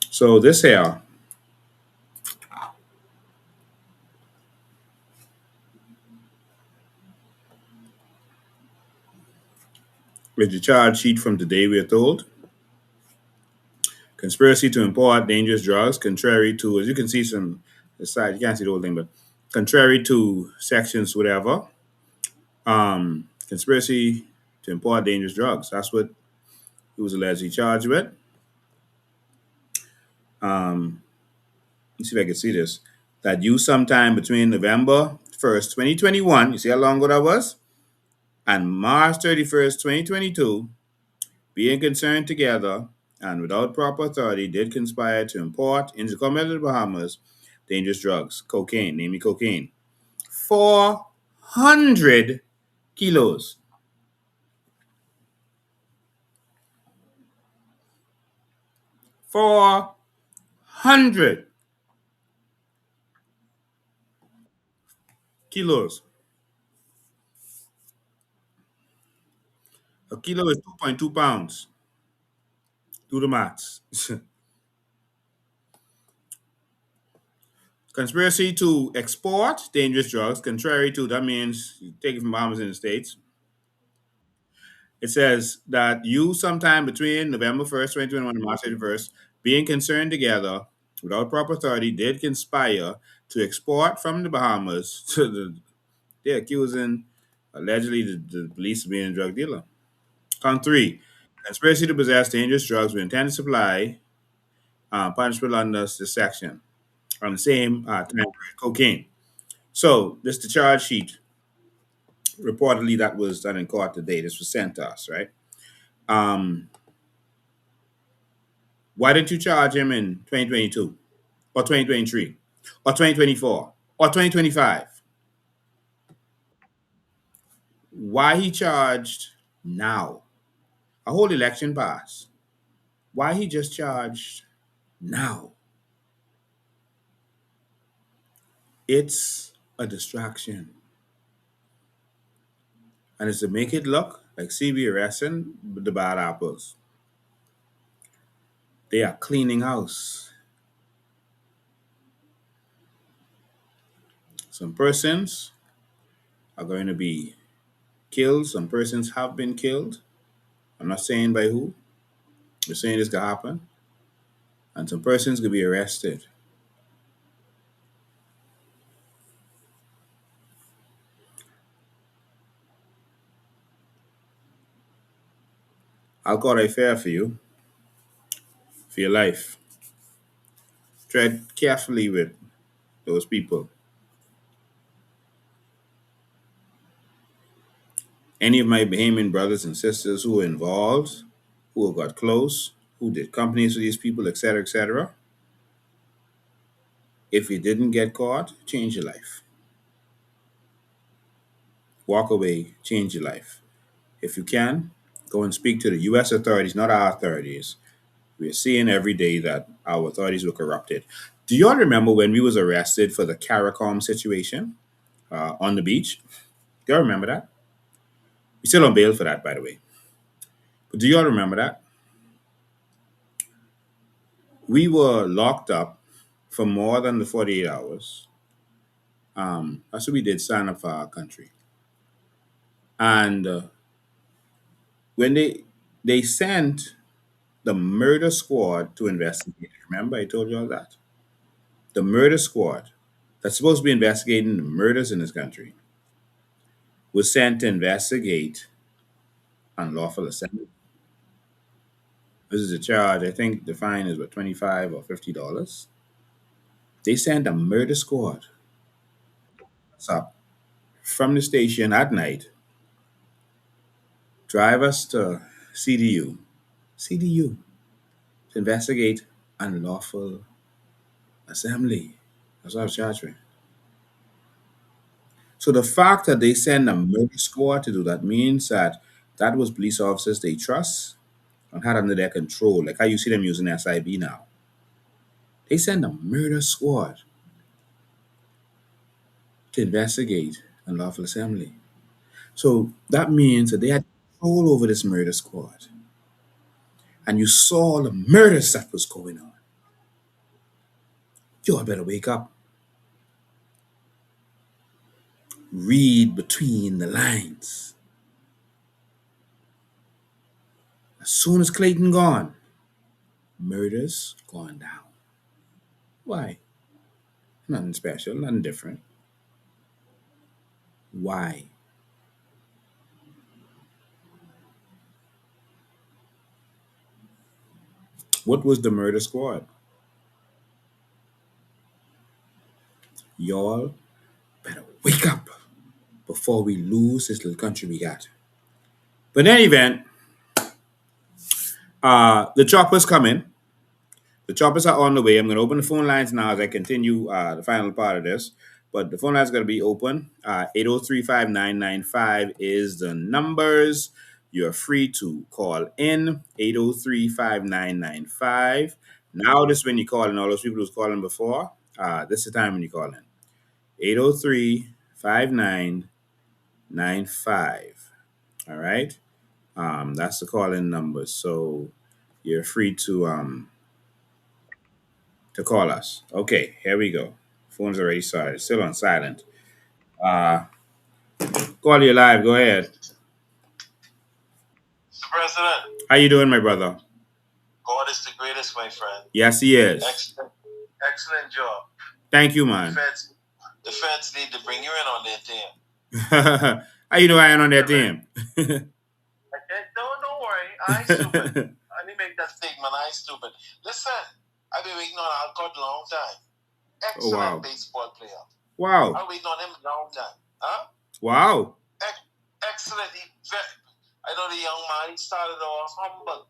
So this here is the charge sheet from today, we are told. Conspiracy to import dangerous drugs, contrary to, as you can see some the side, you can't see the whole thing, but contrary to sections, whatever. Conspiracy to import dangerous drugs. That's what he was allegedly charged with. Let's see if I can see this. That you sometime between November 1st, 2021, you see how long ago that was? And March 31st, 2022, being concerned together and without proper authority, did conspire to import into the Commonwealth of the Bahamas dangerous drugs, cocaine, namely cocaine. 400 kilos. 400 kilos. A kilo is 2.2 pounds. Do the maths. Conspiracy to export dangerous drugs, contrary to, that means you take it from Bahamas in the States. It says that you sometime between November 1st, 2021 and March 31st, being concerned together without proper authority, did conspire to export from the Bahamas to they're accusing allegedly the police of being a drug dealer. Count three, conspiracy to possess dangerous drugs with intent to supply, punishable under this section on the same time period, cocaine. So this is the charge sheet. Reportedly, that was done in court today. This was sent to us, right? Um, why didn't you charge him in 2022 or 2023 or 2024 or 2025? Why he charged now? A whole election passed. Why he just charged now? It's a distraction. And it's to make it look like CB arresting the bad apples. They are cleaning house. Some persons are going to be killed. Some persons have been killed. I'm not saying by who. I'm saying this could happen. And some persons could be arrested. I'll call a fare for you, for your life. Tread carefully with those people. Any of my Bahamian brothers and sisters who were involved, who got close, who did companies with these people, etc., etc. If you didn't get caught, change your life. Walk away, change your life. If you can, go and speak to the U.S. authorities, not our authorities. We're seeing every day that our authorities were corrupted. Do y'all remember when we was arrested for the CARICOM situation on the beach? Do y'all remember that? We still on bail for that, by the way. But do y'all remember that? We were locked up for more than the 48 hours. That's what we did, stand up for our country. And when they sent the murder squad to investigate, remember I told you all that? The murder squad that's supposed to be investigating the murders in this country was sent to investigate unlawful assembly. This is a charge. I think the fine is what, $25 or $50. They sent a murder squad up from the station at night, drive us to CDU, to investigate unlawful assembly. That's what I was charged with. So the fact that they send a murder squad to do that means that that was police officers they trust and had under their control, like how you see them using SIB now. They send a murder squad to investigate unlawful assembly. So that means that they had control over this murder squad. And you saw the murders that was going on. You all better wake up. Read between the lines. As soon as Clayton gone, murders gone down. Why? Nothing special, nothing different. Why? What was the murder squad? Y'all better wake up before we lose this little country we got. But in any event, the choppers coming. The choppers are on the way. I'm going to open the phone lines now as I continue the final part of this. But the phone lines are going to be open. 803-5995 is the numbers. You're free to call in. 803-5995. Now this is when you call in. All those people who's calling before, this is the time when you call in. 803-5995. All right? That's the call-in number. So you're free to call us. Okay, here we go. Phone's already started. Still on silent. Call you live. Go ahead. Mr. President, How you doing, my brother? God is the greatest, my friend. Yes, he is. Excellent job. Thank you, man. The feds need to bring you in on their team. How you know I ain't on that team? Don't worry. I ain't stupid. Let me make that statement. I ain't stupid. Listen, I've been waiting on Alcott a long time. Excellent baseball player. Wow. I've been waiting on him a long time. Huh? Wow. Excellent. I know the young man, he started off humble.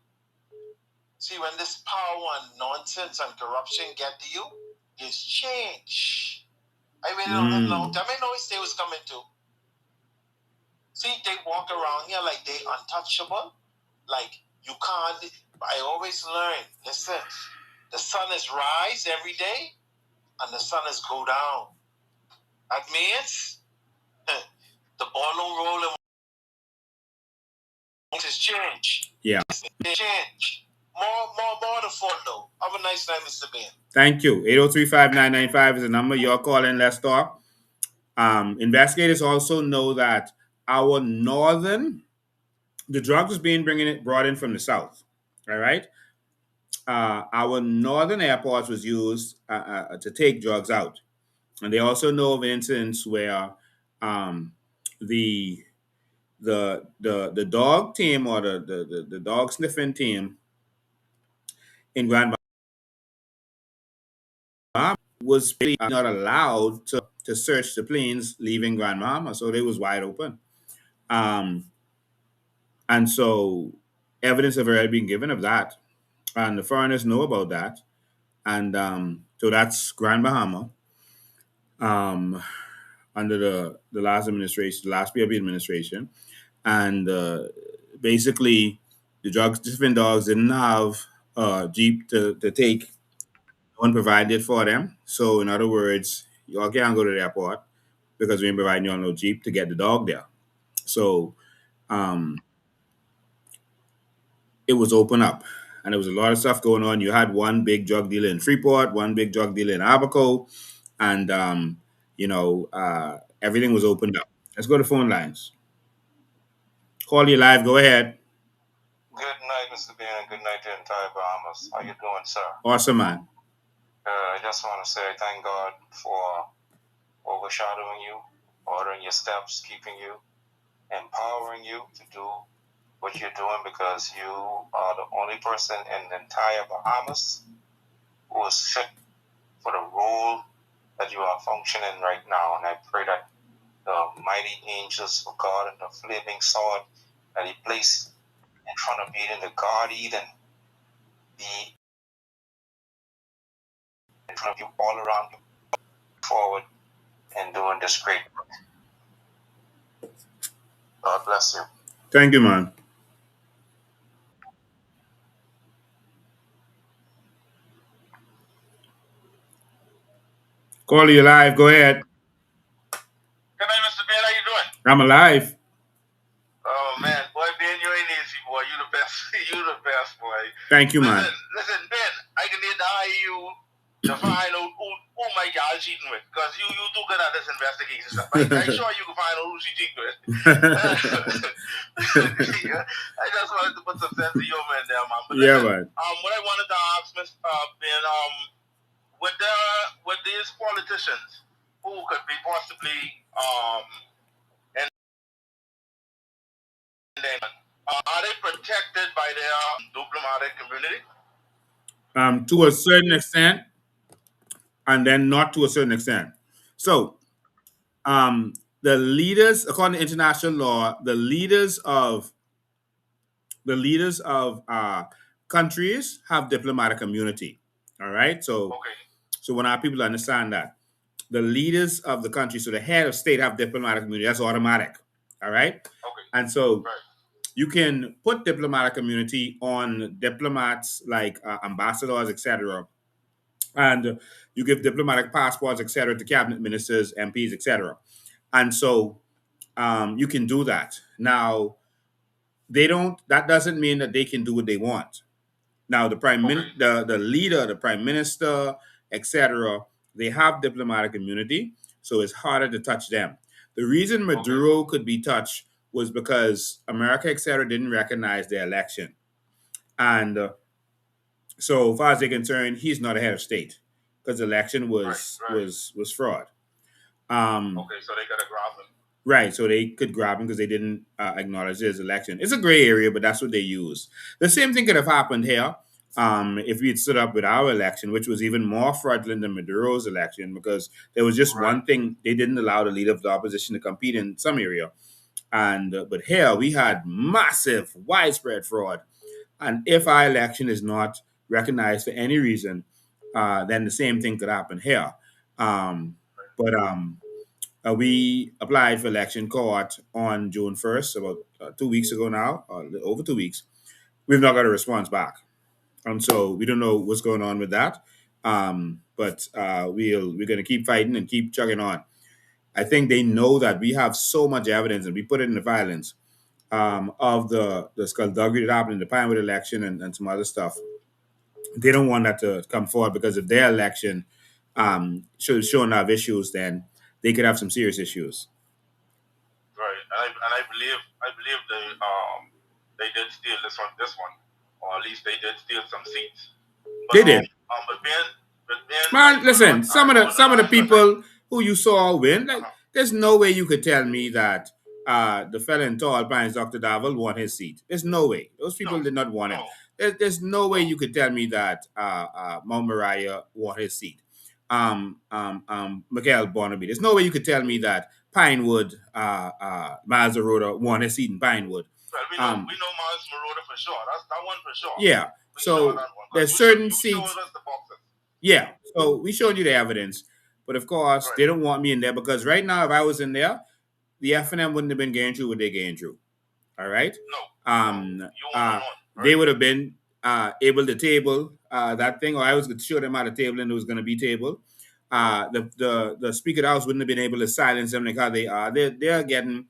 See, when this power and nonsense and corruption get to you, it's change. I waited on him a long time. I know his day was coming too. See, they walk around here like they untouchable. Like, you can't. I always learn, listen, the sun is rise every day and the sun is go down. That means the ball don't roll and it's change. Yeah. It's change. More to follow. Have a nice night, Mr. Bean. Thank you. 803-5995 is the number. You're calling. Let's talk. Investigators also know that the drugs is being brought in from the south. All right. Our northern airports was used to take drugs out. And they also know of incidents where the the dog team or the dog sniffing team in Grand Bahama was really not allowed to search the planes leaving Grand Bahama, so they was wide open. And so evidence have already been given of that, and the foreigners know about that, and so that's Grand Bahama. Under the last administration, the last PRB administration, and basically the drugs, different dogs didn't have a jeep to take. No one provided for them. So in other words, y'all can't go to the airport because we ain't providing y'all no jeep to get the dog there. So um, it was open up, and there was a lot of stuff going on. You had one big drug dealer in Freeport, one big drug dealer in Abaco, and everything was opened up. Let's go to phone lines. Call you live. Go ahead. Good night, Mr. Ben, and good night to the entire Bahamas. How you doing, sir? Awesome, man. I just want to say I thank God for overshadowing you, ordering your steps, keeping you, empowering you to do what you're doing, because you are the only person in the entire Bahamas who is fit for the role that you are functioning right now. And I pray that the mighty angels of God and the flaming sword that He placed in front of you in the Garden Eden be in front of you, all around you, forward and doing this great work. God bless you. Thank you, man. Call you live. Go ahead. Good night, Mr. Ben. How you doing? I'm alive. Oh man, boy, Ben, you ain't easy, boy. You the best. You the best, boy. Thank you, man. Listen, Ben. I can need to hire you to find out who my girl cheating with, because you do good at this investigation stuff. I'm sure you can find out who she cheating with. Yeah, I just wanted to put some sense of humor in there, man. But yeah, listen, man. what I wanted to ask, Mr. Ben, with these politicians who could be possibly are they protected by their diplomatic community? To a certain extent, and then not to a certain extent. So, the leaders, according to international law, the leaders of countries have diplomatic immunity. All right. So, so when our people understand that the leaders of the country, so the head of state, have diplomatic immunity, that's automatic. All right. Okay. And so you can put diplomatic immunity on diplomats like ambassadors, etc., and you give diplomatic passports, etc., to cabinet ministers, MPs, etc. And so you can do that. Now, they don't. That doesn't mean that they can do what they want. Now, the leader, the prime minister, etc., they have diplomatic immunity, so it's harder to touch them. The reason Maduro could be touched was because America, etc., didn't recognize the election, and so far as they're concerned, he's not a head of state because the election was fraud. Okay, so they gotta grab him. Right, so they could grab him because they didn't acknowledge his election. It's a gray area, but that's what they use. The same thing could have happened here if we had stood up with our election, which was even more fraudulent than Maduro's election, because there was just one thing: they didn't allow the leader of the opposition to compete in some area, and but here we had massive, widespread fraud. And if our election is not recognized for any reason, then the same thing could happen here. We applied for election court on June 1st, about 2 weeks ago now, over 2 weeks. We've not got a response back. And so we don't know what's going on with that. But we're going to keep fighting and keep chugging on. I think they know that we have so much evidence, and we put it in the filings of the skullduggery that happened in the Pinewood election and some other stuff. They don't want that to come forward, because if their election showing have issues, then they could have some serious issues. Right, and I believe they did steal this one, or at least they did steal some seats. But, they did. But Ben, man, listen, some of the people who you saw win, like, there's no way you could tell me that the fella in Tall Pines, Dr. Davel, want his seat. There's no way. Those people did not want him. There's no way you could tell me that Mount Moriah want his seat. Miguel Barnaby. There's no way you could tell me that Pinewood, Miles Aroda want his seat in Pinewood. Well, we know Miles Maroda for sure. That's that one for sure. Yeah. So there's certain seats. Yeah. So we showed you the evidence. But of course, they don't want me in there because right now, if I was in there, the FNM wouldn't have been going through what they're going through. All right? They would have been able to table that thing, or I was going to show them how to table and it was going to be tabled. The Speaker of the House wouldn't have been able to silence them like how they are. They're getting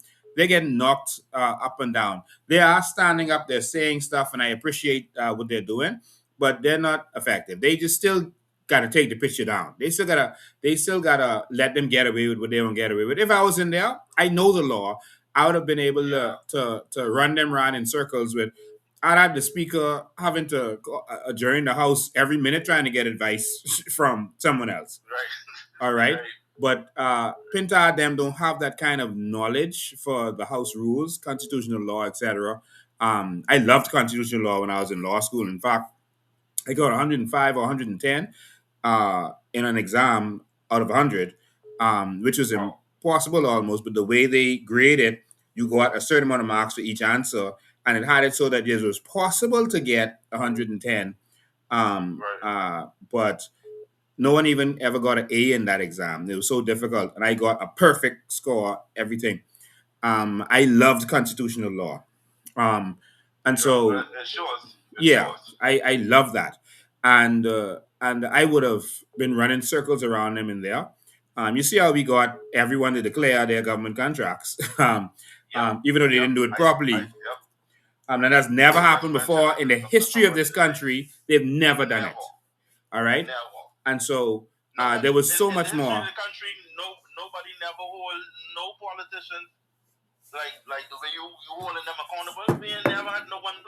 knocked up and down. They are standing up, they're saying stuff, and I appreciate what they're doing, but they're not effective. They just still gotta take the picture down. They still gotta let them get away with what they don't get away with. If I was in there, I know the law. I would have been able to run them around in circles with. I'd have the speaker having to adjourn the house every minute trying to get advice from someone else. Right. All right. But Pinta them don't have that kind of knowledge for the house rules, constitutional law, etc. I loved constitutional law when I was in law school. In fact, I got 105 or 110 in an exam out of 100, which was impossible almost. But the way they grade it, you got a certain amount of marks for each answer, and it had it so that it was possible to get 110. But no one even ever got an A in that exam. It was so difficult, and I got a perfect score, everything. I loved constitutional law, and so I love that, and I would have been running circles around them in there. You see how we got everyone to declare their government contracts, even though they didn't do it properly. And that's never happened before in the history of this country. They've never done it. All right, and so there was so much more. In the country, nobody never hold no politician like the way you holding them accountable. We ain't never had no one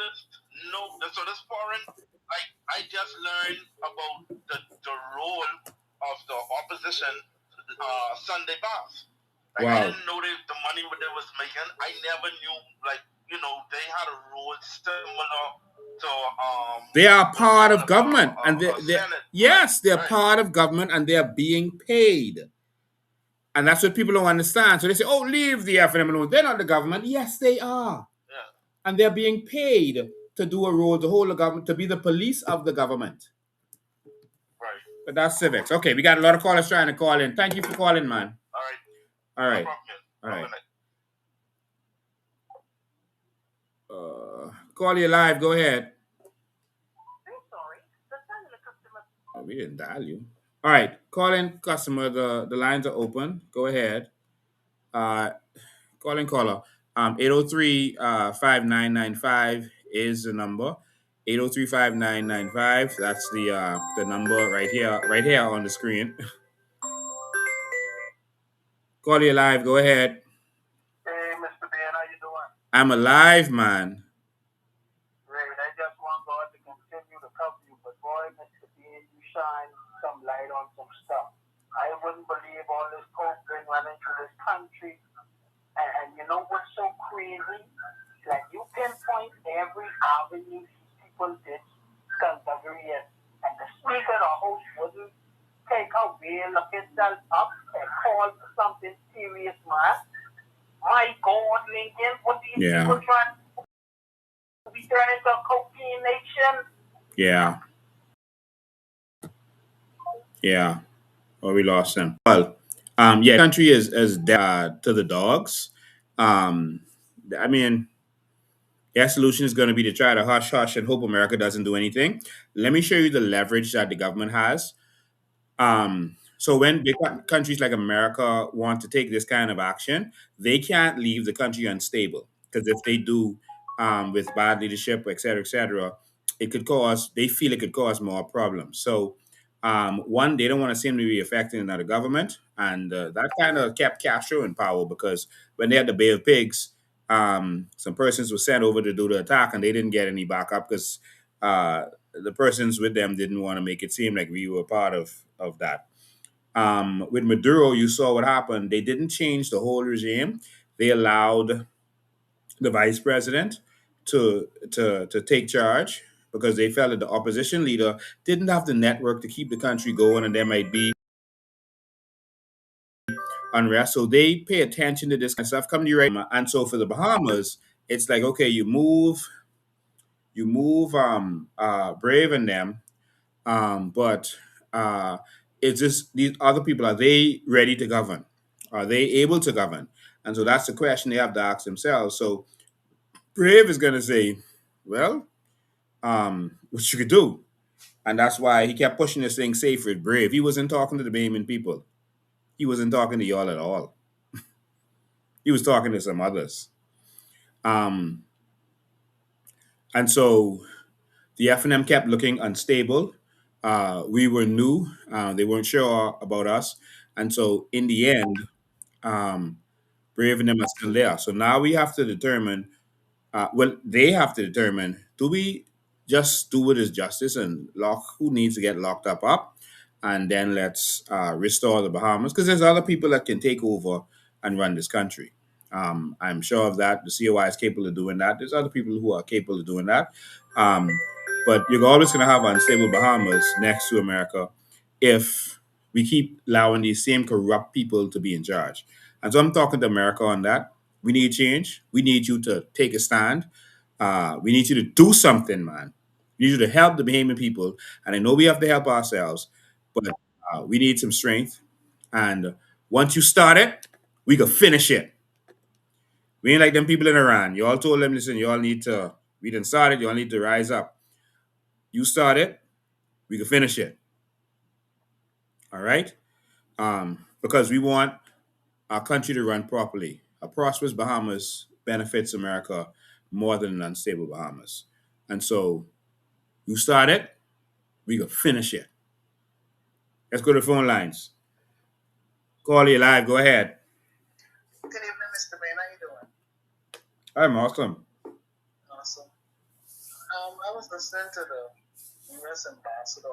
so this foreign. Like I just learned about the role of the opposition Sunday past. Like I didn't know the money what they was making. I never knew they had a role similar to they are part of government, and they're part of government, and they're being paid. And that's what people don't understand. So they say, "Oh, leave the FNM alone. They're not the government." Yes, they are, and they're being paid to do a role, to hold the government, to be the police of the government. Right. But that's civics. Okay, we got a lot of callers trying to call in. Thank you for calling, man. All right. Call you live. Go ahead. Oh, we didn't dial you. All right, call in customer. The lines are open. Go ahead. Call in caller. 803-5995 is the number. 803-5995. That's the number right here on the screen. Call you live. Go ahead. Hey, Mr. Ben, how you doing? I'm alive, man. Great. I just want God to continue to cover you, but boy, Mr. Ben, you shine some light on some stuff. I wouldn't believe all this coke been running through this country. And you know what's so crazy? Like you pinpoint every avenue these people did skullduggery in, and the Speaker of the House wouldn't take a wheel of himself up and call for something serious, man. My God, Lincoln, what these people trying to be turned into a cocaine nation? Yeah. Oh, we lost him. Well, country is dead to the dogs. I mean, their solution is going to be to try to hush and hope America doesn't do anything. Let me show you the leverage that the government has. So when big countries like America want to take this kind of action, they can't leave the country unstable, because if they do, with bad leadership, et cetera, they feel it could cause more problems. So one, they don't want to seem to be affecting another government, and that kind of kept Castro in power, because when they had the Bay of Pigs, some persons were sent over to do the attack, and they didn't get any backup because the persons with them didn't want to make it seem like we were part of that. With Maduro, you saw what happened. They didn't change the whole regime. they allowed the vice president to take charge because they felt that the opposition leader didn't have the network to keep the country going, and there might be unrest. So they pay attention to this kind of stuff. Come to you right now. And so for the Bahamas, it's like, okay, you move Brave and them, but it's just these other people, are they ready to govern? Are they able to govern? And so that's the question they have to ask themselves. So Brave is going to say, well, what you could do. And that's why he kept pushing this thing safe with Brave. He wasn't talking to the Bahamian people. He wasn't talking to y'all at all. He was talking to some others. Um, and so the F&M kept looking unstable. We were new. They weren't sure about us. And so in the end, Brave and them are still there. So now we have to determine, they have to determine, do we just do what is justice and lock who needs to get locked up? And then let's restore the Bahamas, because there's other people that can take over and run this country. I'm sure of that. The COI is capable of doing that. There's other people who are capable of doing that. Um, but you're always going to have unstable Bahamas next to America if we keep allowing these same corrupt people to be in charge. And so I'm talking to America on that. We need change. We need you to take a stand. We need you to do something, man. We need you to help the Bahamian people. And I know we have to help ourselves, but we need some strength. And once you start it, we can finish it. We ain't like them people in Iran. You all told them, listen, you all need to, we didn't start it, you all need to rise up. You start it, we can finish it. All right? Because we want our country to run properly. A prosperous Bahamas benefits America more than an unstable Bahamas. And so you start it, we can finish it. Let's go to the phone lines. Call you live. Go ahead. Good evening, Mr. Bain. How you doing? I'm awesome. Awesome. I was listening to the U.S. ambassador,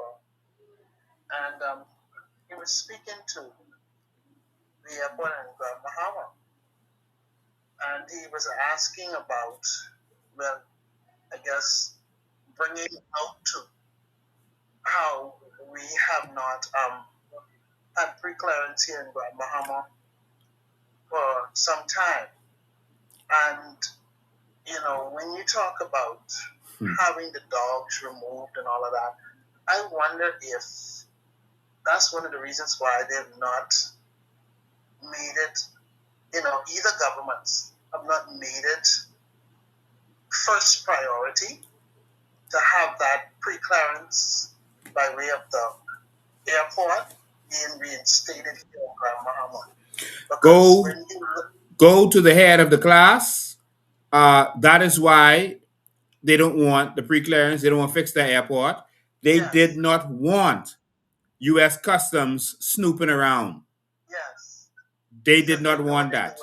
and he was speaking to the airport in Bahama, and he was asking about, well, I guess, bringing out to how we have not had pre-clearance here in Bahama for some time. And, you know, when you talk about having the dogs removed and all of that, I wonder if that's one of the reasons why they've not made it, you know, either governments have not made it first priority to have that pre-clearance by way of the airport being reinstated here in Grand Bahama. Go to the head of the class. That is why they don't want the pre-clearance. They don't want to fix the airport. They did not want U.S. Customs snooping around. Yes. They did not want that.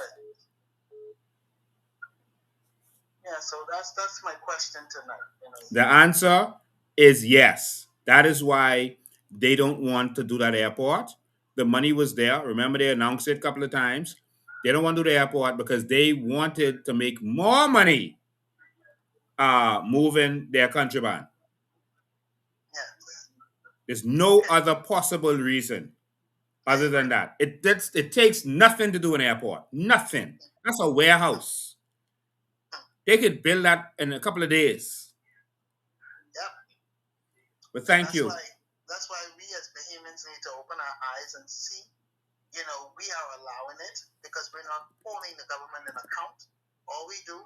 Yeah, so that's my question tonight. You know. The answer is yes. That is why they don't want to do that airport. The money was there. Remember, they announced it a couple of times. They don't want to do the airport because they wanted to make more money moving their contraband. Yes. There's no other possible reason other than that. It takes nothing to do an airport. Nothing. That's a warehouse. They could build that in a couple of days. Yep. But thank you. That's why we as Bahamians need to open our eyes and see, you know, we are allowing it because we're not holding the government in account. All we do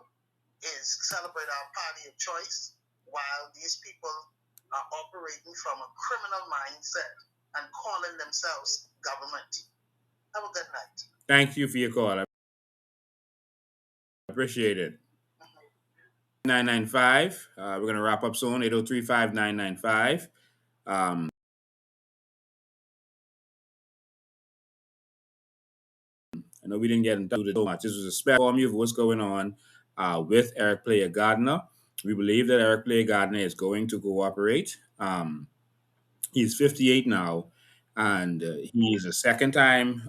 is celebrate our party of choice while these people are operating from a criminal mindset and calling themselves government. Have a good night. Thank you for your call. I appreciate it. 995. We're going to wrap up soon. 803-5995. I know we didn't get into so much. This was a special overview of what's going on with Eric Player Gardiner. We believe that Eric Player Gardiner is going to cooperate. He's 58 now, and he is a second time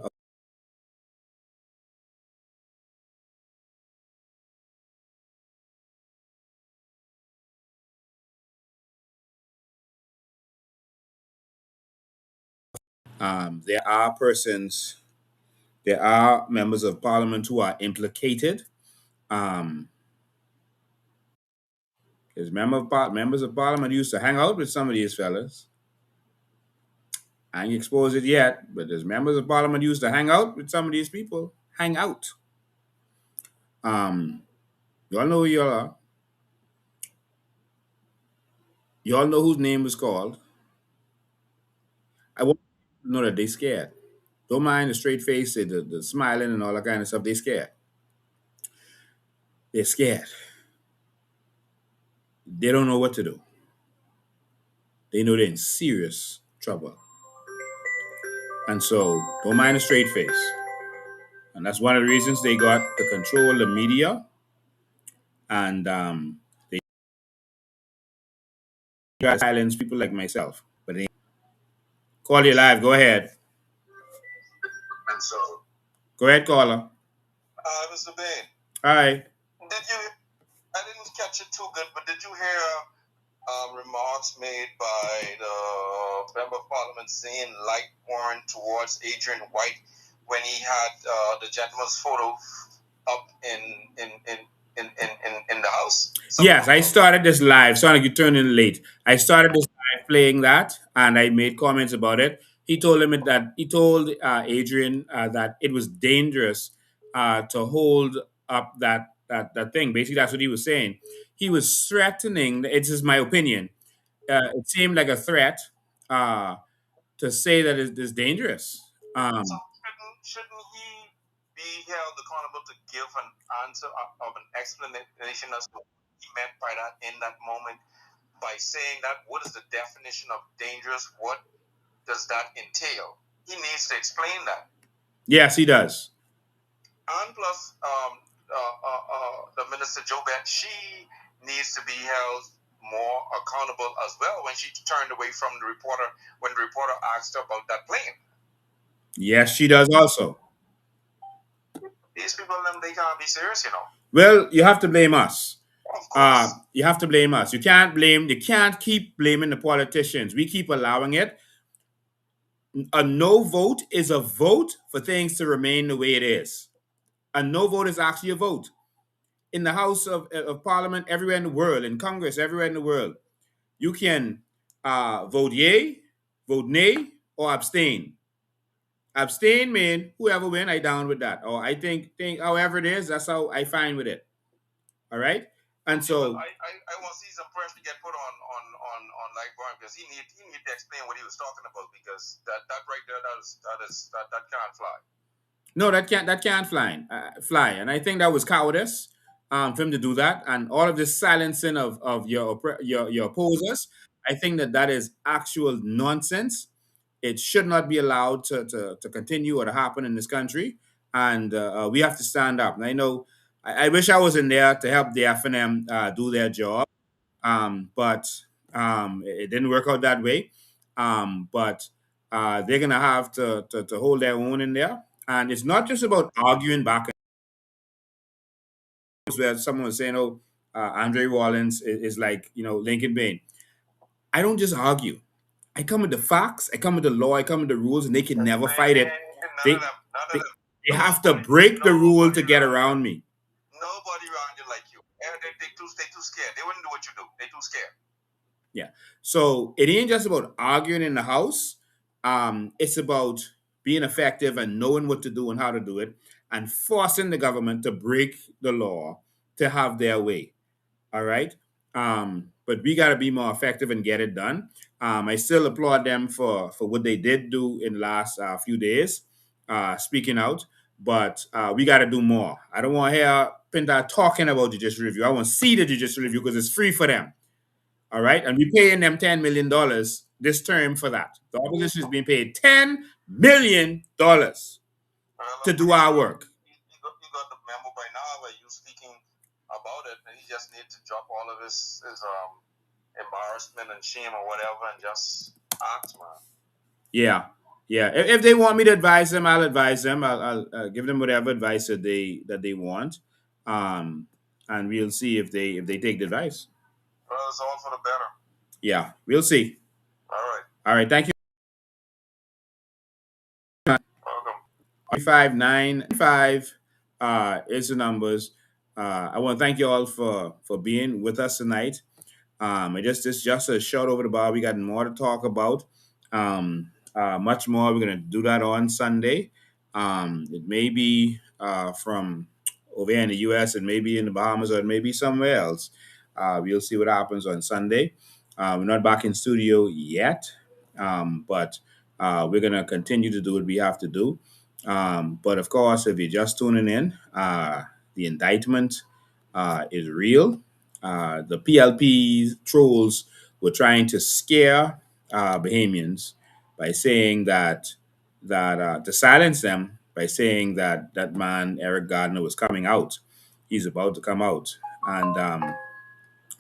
There are persons, there are members of parliament who are implicated. Um, because members of parliament used to hang out with some of these fellas. I ain't exposed it yet, but there's members of parliament used to hang out with some of these people. Hang out. Um, y'all know who y'all are. Y'all know whose name was called. I want you to know that they scared. Don't mind the straight face, the smiling and all that kind of stuff. They scared. They're scared. They don't know what to do. They know they're in serious trouble. And so don't mind the straight face. And that's one of the reasons they got to control the media. And they try to silence people like myself. But they call you live. Go ahead. And so, Go ahead, caller. Mr. Bain, Hi. did you? I didn't catch it too good, but did you hear remarks made by the member of parliament saying light warrant towards Adrian White when he had the gentleman's photo up in the house? Yes, I started this live. Sorry, you turned in late. I started this live playing that, and I made comments about it. He told him that he told Adrian that it was dangerous to hold up that thing. Basically, that's what he was saying. He was threatening. It's just my opinion. It seemed like a threat to say that it's dangerous. Shouldn't he be held accountable to give an answer of an explanation as to what he meant by that in that moment by saying that? What is the definition of dangerous? What does that entail? He needs to explain that. Yes, he does. And plus, the Minister Jobet, she needs to be held more accountable as well when she turned away from the reporter when the reporter asked her about that plane. Yes, she does also. These people, they can't be serious, you know. Well, you have to blame us. Of course. You have to blame us. You can't keep blaming the politicians. We keep allowing it. A no vote is a vote for things to remain the way it is. A no vote is actually a vote. In the House of Parliament, everywhere in the world, in Congress, everywhere in the world, you can vote yay, vote nay, or abstain. Abstain mean whoever win, I down with that. Or I think however it is, that's how I fine with it. All right? And so I want to see some pressure get put on like Brian because he need to explain what he was talking about because that right there that can't fly. no, that can't fly. And I think that was cowardice for him to do that. And all of this silencing of your opposers, I think that is actual nonsense. It should not be allowed to continue or to happen in this country. And we have to stand up. And I know, I wish I was in there to help the FNM do their job. But it didn't work out that way. But they're going to have to hold their own in there. And it's not just about arguing back and forth where someone was saying, oh, Andre Rawlins is like, Lincoln Bain. I don't just argue. I come with the facts, I come with the law, I come with the rules, and they can never fight it. They have to break the rule to get around me. Nobody around you like you. They too scared. They wouldn't do what you do. They too scared. Yeah. So it ain't just about arguing in the house. It's about being effective and knowing what to do and how to do it and forcing the government to break the law to have their way. All right. But we got to be more effective and get it done. I still applaud them for what they did do in the last few days, speaking out. But we got to do more. I don't want to hear Pinta talking about judicial review. I want to see the judicial review because it's free for them. All right. And we're paying them $10 million this term for that. The opposition is being paid $10 million to do our work. You got the memo by now where you speaking about it, and he just needs to drop all of his embarrassment and shame or whatever and just act, man. Yeah. Yeah. If they want me to advise them, I'll advise them. I'll give them whatever advice that they want. And we'll see if they take the advice. Well, it's all for the better. Yeah, we'll see. All right. All right. Thank you. 5995 is the numbers. I want to thank you all for being with us tonight. I just this just a short over the bar. We got more to talk about. Much more. We're gonna do that on Sunday. It may be from over here in the U.S. It may be in the Bahamas, or it may be somewhere else. We'll see what happens on Sunday. We're not back in studio yet, but we're gonna continue to do what we have to do. But of course, if you're just tuning in, the indictment is real. The PLP trolls were trying to scare Bahamians by saying that to silence them by saying that that man Eric Gardner was coming out. He's about to come out, and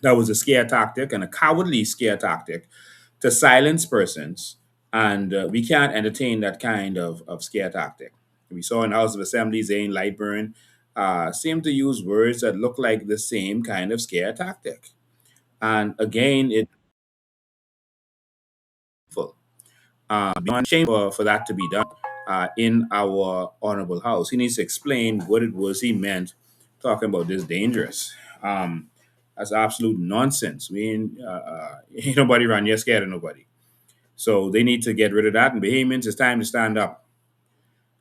that was a scare tactic and a cowardly scare tactic to silence persons. And we can't entertain that kind of scare tactic. We saw in the House of Assembly, Zane Lightburn seemed to use words that look like the same kind of scare tactic. And again, it's beyond shame for that to be done in our honorable house. He needs to explain what it was he meant talking about this dangerous. That's absolute nonsense. We ain't nobody run. You're scared of nobody. So they need to get rid of that. And Bahamians, it's time to stand up.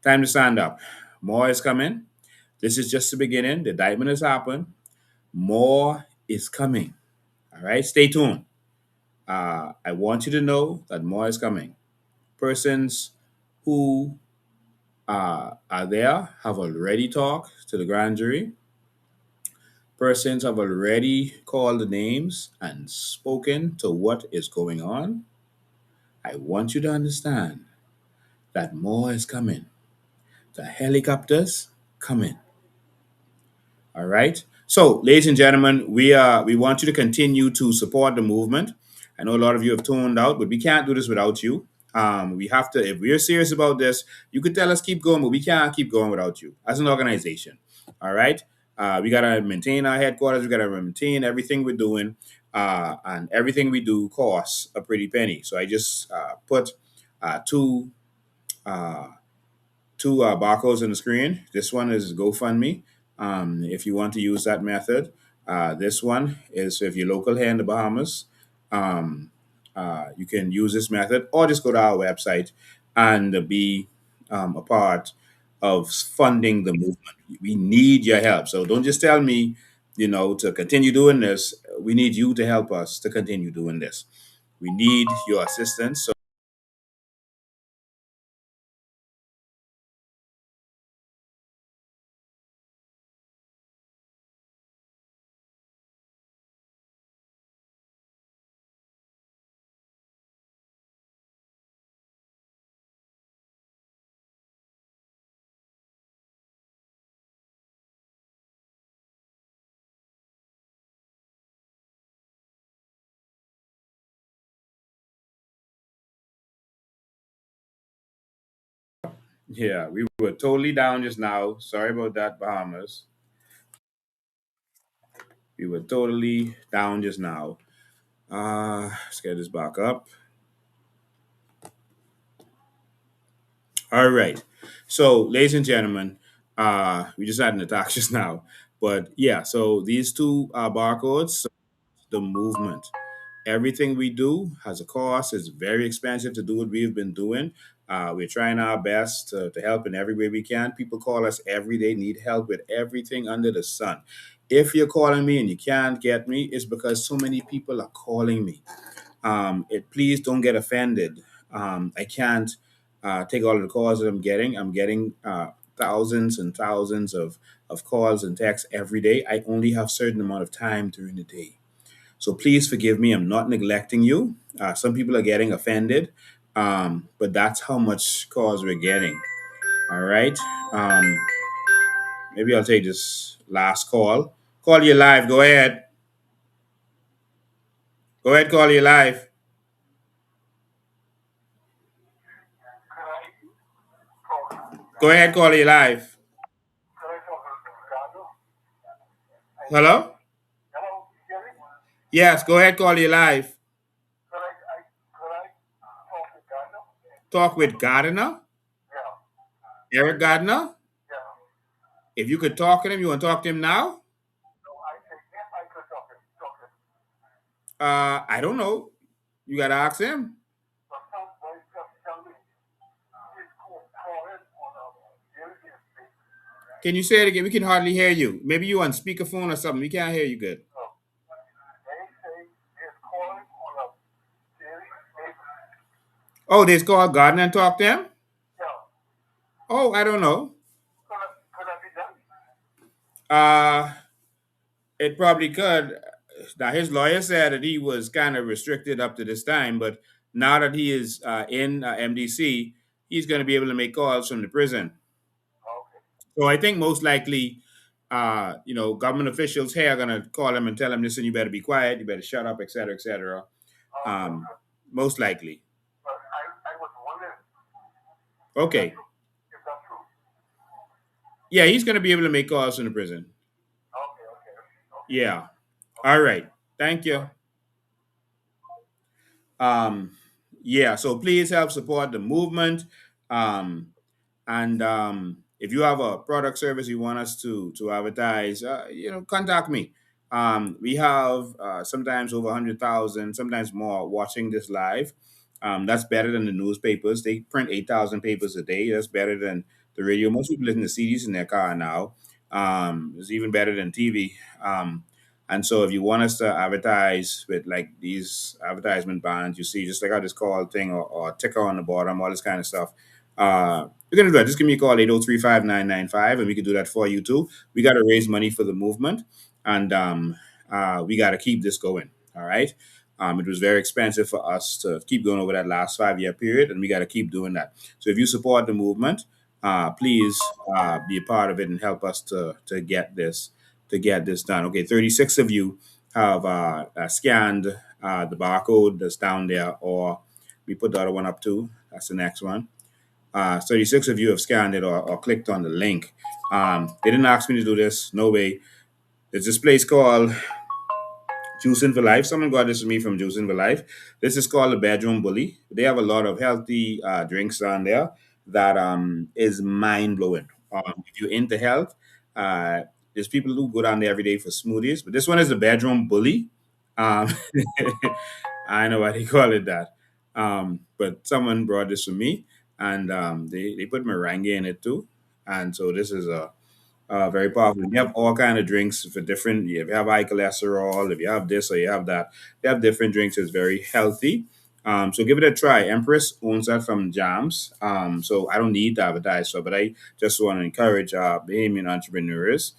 Time to stand up. More is coming. This is just the beginning. The indictment has happened. More is coming. All right, stay tuned. I want you to know that more is coming. Persons who are there have already talked to the grand jury. Persons have already called the names and spoken to what is going on. I want you to understand that more is coming. The helicopters coming. All right. So, ladies and gentlemen, we want you to continue to support the movement. I know a lot of you have tuned out, but we can't do this without you. We have to, if we're serious about this, you could tell us keep going, but we can't keep going without you as an organization. All right. We gotta maintain our headquarters. We gotta maintain everything we're doing, and everything we do costs a pretty penny. So I just put two uh, two barcodes on the screen. This one is GoFundMe. If you want to use that method, this one is if you're local here in the Bahamas. You can use this method, or just go to our website and be a part of funding the movement. We need your help. So don't just tell me, to continue doing this. We need you to help us to continue doing this. We need your assistance. So yeah, we were totally down just now. Sorry about that, Bahamas. We were totally down just now. Let's get this back up. All right. So, ladies and gentlemen, we just had an attack just now. But yeah, so these two barcodes, the movement. Everything we do has a cost. It's very expensive to do what we've been doing. We're trying our best to help in every way we can. People call us every day, need help with everything under the sun. If you're calling me and you can't get me, it's because so many people are calling me. Please don't get offended. I can't take all of the calls that I'm getting. I'm getting thousands and thousands of calls and texts every day. I only have certain amount of time during the day. So please forgive me. I'm not neglecting you. Some people are getting offended, but that's how much calls we're getting. All right. Um, Maybe I'll take this last call. Call you live. Go ahead. Go ahead. Call you live. Go ahead. Call you live. Hello. Yes. Go ahead. Call you live. Talk with Gardiner. Eric Gardner? Yeah. If you could talk to him, you want to talk to him now? So I say, if I could talk to I don't know. You got to ask him. but some boy just tell me he's calling on a daily basis. Can you say it again? We can hardly hear you. Maybe you on speakerphone or something. We can't hear you good. So they say he's calling on a daily basis. Oh, they call Gardner and talk to him? Yeah. Oh, I don't know. Could that be done? Uh, it probably could. Now, his lawyer said that he was kind of restricted up to this time, but now that he is in MDC, he's going to be able to make calls from the prison. Okay. So I think most likely, government officials here are going to call him and tell him, listen, you better be quiet, you better shut up, et cetera, et cetera. Most likely. But I was wondering Okay. if that's true. Yeah, he's going to be able to make calls from the prison. Okay. Yeah. All right. Thank you. Um, yeah, so please help support the movement. Um, and if you have a product service you want us to advertise, contact me. We have sometimes over 100,000, sometimes more, watching this live. That's better than the newspapers. They print 8,000 papers a day. That's better than the radio. Most people listen to CDs in their car now. It's even better than TV. And so if you want us to advertise with like these advertisement bands, you see, just like how this call thing or ticker on the bottom, all this kind of stuff, you're going to do that. Just give me a call, 803-5995, and we can do that for you too. We got to raise money for the movement, and we got to keep this going. All right. It was very expensive for us to keep going over that last 5-year period, and we got to keep doing that. So if you support the movement, please be a part of it and help us to get this done. Okay, 36 of you have scanned the barcode that's down there, or we put the other one up too. That's the next one. 36 of you have scanned it or clicked on the link. They didn't ask me to do this. No way. There's this place called Juicing for Life. Someone got this to me from Juicing for Life. This is called the Bedroom Bully. They have a lot of healthy drinks on there that is mind blowing. If you're into health, uh, there's people who go down there every day for smoothies, but this one is the Bedroom Bully. Um, I know why they call it that. But someone brought this to me, and they put meringue in it too. And so this is a very powerful. You have all kind of drinks for different. If you have high cholesterol, if you have this or you have that, they have different drinks. It's very healthy. So give it a try. Empress owns that from Jams. So I don't need to advertise for, but I just want to encourage Bahamian entrepreneurs.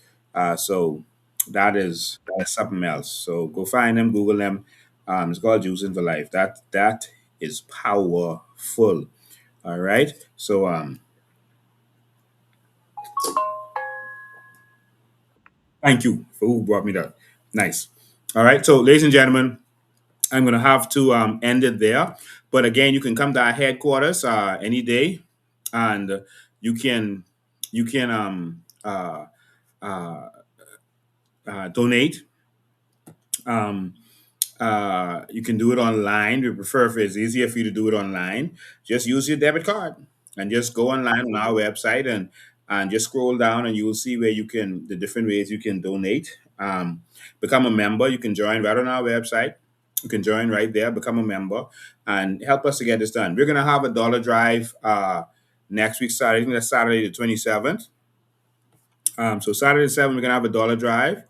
So that is something else. So go find them, Google them. It's called Juicing for Life. That is powerful. All right. So thank you for who brought me that. Nice. All right. So, ladies and gentlemen, I'm going to have to end it there. But again, you can come to our headquarters any day, and you can uh, donate. Um, you can do it online. We prefer if it's easier for you to do it online. Just use your debit card and just go online on our website and just scroll down and you will see where you can the different ways you can donate. Become a member. You can join right on our website. You can join right there. Become a member and help us to get this done. We're gonna have a dollar drive next week Saturday. I think that's Saturday the 27th. So Saturday the 7th, we're gonna have a dollar drive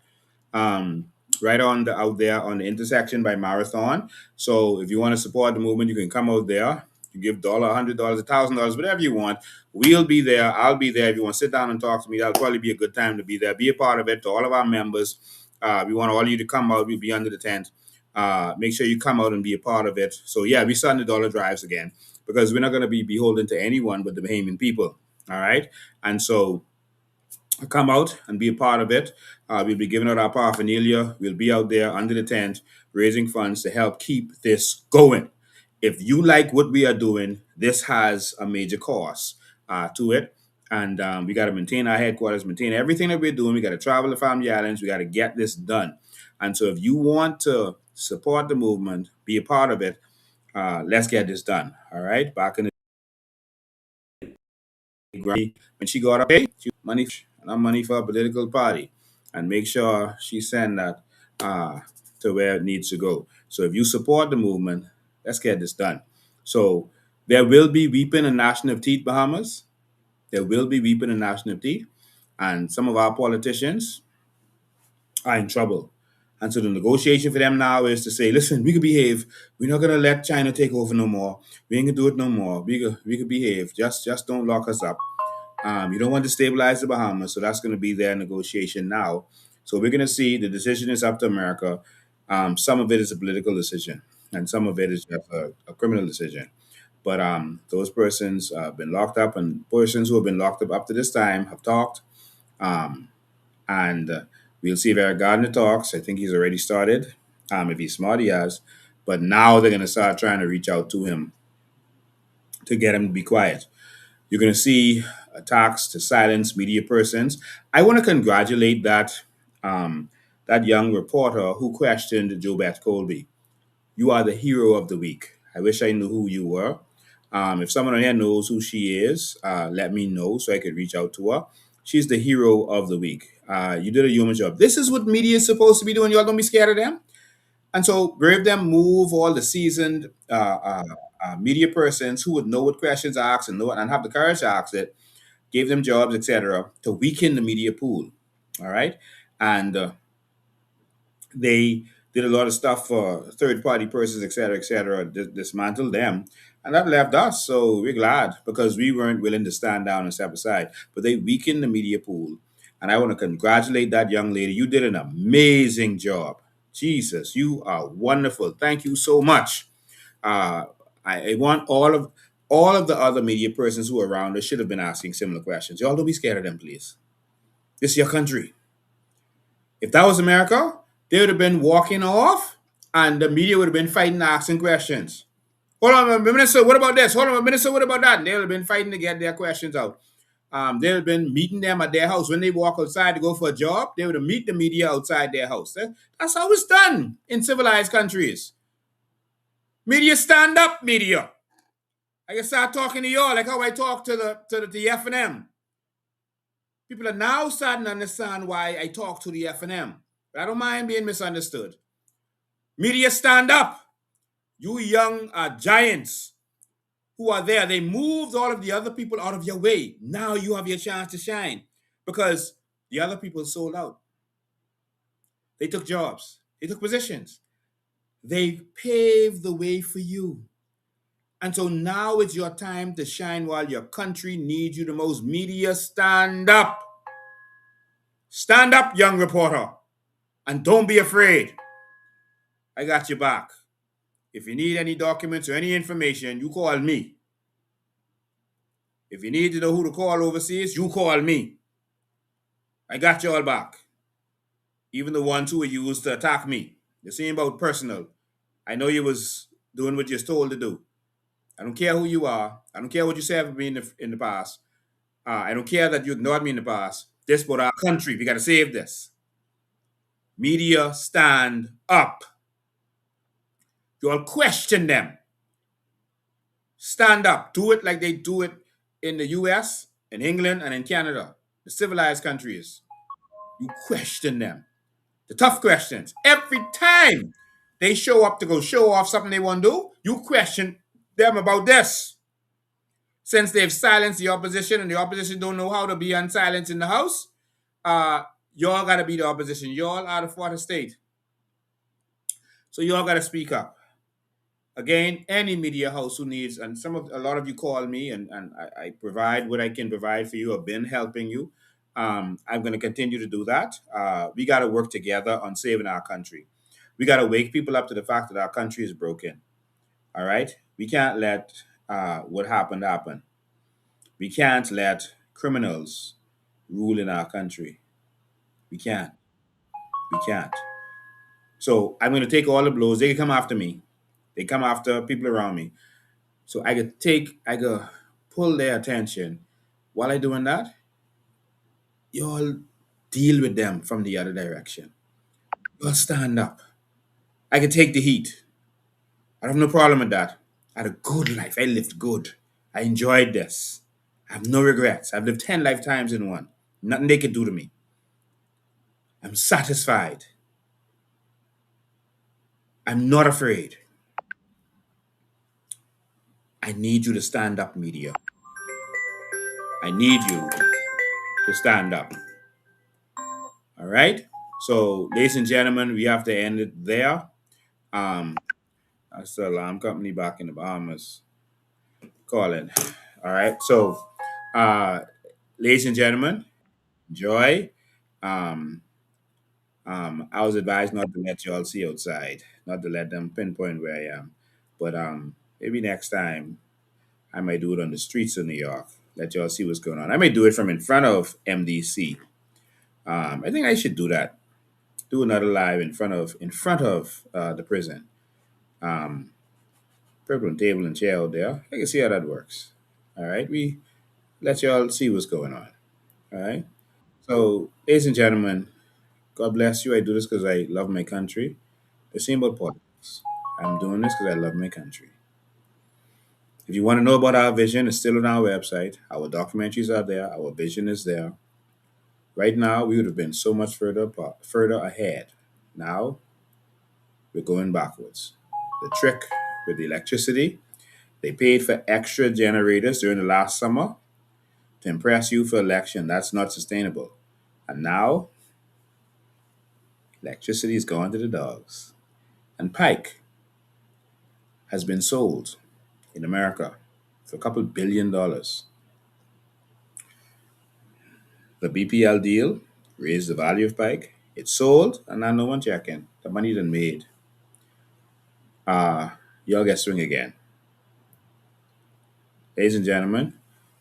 um, right on out there on the intersection by Marathon. So if you want to support the movement, you can come out there. You give $1, $100, $1,000, whatever you want. We'll be there. I'll be there. If you want to sit down and talk to me, that'll probably be a good time to be there. Be a part of it. To all of our members, we want all of you to come out. We'll be under the tent. Make sure you come out and be a part of it. So yeah, we're starting the dollar drives again because we're not going to be beholden to anyone but the Bahamian people. All right, and so come out and be a part of it. We'll be giving out our paraphernalia. We'll be out there under the tent raising funds to help keep this going. If you like what we are doing, this has a major cost to it. And we got to maintain our headquarters, maintain everything that we're doing. We got to travel to Family Islands. We got to get this done. And so if you want to support the movement, be a part of it, let's get this done. All right. Back in the when she got up, hey, money, not money for a political party, and make sure she send that to where it needs to go. So if you support the movement, let's get this done. So there will be weeping and gnashing of teeth, Bahamas. There will be weeping and gnashing of teeth, and some of our politicians are in trouble. And so the negotiation for them now is to say, listen, we could behave. We're not gonna let China take over no more. We ain't gonna do it no more. We could behave. Just don't lock us up. You don't want to stabilize the Bahamas, so that's gonna be their negotiation now. So we're gonna see the decision is up to America. Some of it is a political decision, and some of it is just a criminal decision. But those persons have been locked up, and persons who have been locked up to this time have talked. Um, and we'll see if Eric Gardner talks. I think he's already started. If he's smart, he has. But now they're going to start trying to reach out to him to get him to be quiet. You're going to see attacks to silence media persons. I want to congratulate that young reporter who questioned Jobette Colby. You are the hero of the week. I wish I knew who you were. If someone on here knows who she is, let me know so I could reach out to her. She's the hero of the week. You did a human job. This is what media is supposed to be doing. Y'all don't be scared of them. And so brave them move all the seasoned media persons who would know what questions to ask and know and have the courage to ask it, gave them jobs, etc., to weaken the media pool. All right. And they did a lot of stuff for third party persons, et cetera, dismantled them. And that left us. So we're glad because we weren't willing to stand down and step aside. But they weakened the media pool. And I want to congratulate that young lady. You did an amazing job. Jesus, you are wonderful. Thank you so much. Uh, I want all of the other media persons who are around us should have been asking similar questions. Y'all don't be scared of them, please. This is your country. If that was America, they would have been walking off and the media would have been fighting, asking questions. Hold on, Minister, what about this? Hold on, Minister, what about that? And they would have been fighting to get their questions out. They would have been meeting them at their house. When they walk outside to go for a job, they would have meet the media outside their house. That's how it's done in civilized countries. Media stand up, media. I can start talking to y'all like how I talk to the F&M. People are now starting to understand why I talk to the F&M. But I don't mind being misunderstood. Media stand up. You young giants who are there, they moved all of the other people out of your way. Now you have your chance to shine because the other people sold out. They took jobs. They took positions. They paved the way for you. And so now it's your time to shine while your country needs you the most. Media, stand up. Stand up, young reporter. And don't be afraid. I got your back. If you need any documents or any information, you call me. If you need to know who to call overseas, you call me. I got you all back. Even the ones who were used to attack me. This ain't about personal. I know you was doing what you're told to do. I don't care who you are. I don't care what you said of me in the past. I don't care that you ignored me in the past. This about our country. We got to save this. Media, stand up. You all question them. Stand up. Do it like they do it in the US, in England, and in Canada. The civilized countries. You question them. The tough questions. Every time they show up to go show off something they want to do, you question them about this. Since they've silenced the opposition and the opposition don't know how to be unsilenced in the House, y'all got to be the opposition. Y'all are the fourth estate. So y'all got to speak up. Again, any media house who needs, and a lot of you call me and I provide what I can provide for you. I've been helping you. I'm going to continue to do that. We got to work together on saving our country. We got to wake people up to the fact that our country is broken. All right? We can't let what happened happen. We can't let criminals rule in our country. We can't. We can't. So I'm going to take all the blows. They can come after me. They come after people around me. So I could pull their attention. While I doing that, y'all deal with them from the other direction. Y'all stand up. I could take the heat. I have no problem with that. I had a good life. I lived good. I enjoyed this. I have no regrets. I've lived 10 lifetimes in one. Nothing they can do to me. I'm satisfied. I'm not afraid. I need you to stand up, media. I need you to stand up. All right? So, ladies and gentlemen, we have to end it there. That's the alarm company back in the Bahamas calling. All right. So, uh, ladies and gentlemen, enjoy. Um, I was advised not to let y'all see outside, not to let them pinpoint where I am. But maybe next time I might do it on the streets of New York. Let y'all see what's going on. I may do it from in front of MDC. I think I should do that. Do another live in front of the prison. Purple and table and chair out there. I can see how that works. All right. We let y'all see what's going on. All right. So, ladies and gentlemen, God bless you. I do this because I love my country. The same about politics. I'm doing this because I love my country. If you want to know about our vision, it's still on our website. Our documentaries are there. Our vision is there. Right now, we would have been so much further ahead. Now, we're going backwards. The trick with the electricity, they paid for extra generators during the last summer to impress you for election. That's not sustainable. And now, electricity is going to the dogs. And Pike has been sold in America for a couple $1 billion. The BPL deal raised the value of Pike. It sold, and now no one checking. The money done made. Y'all get swing again. Ladies and gentlemen,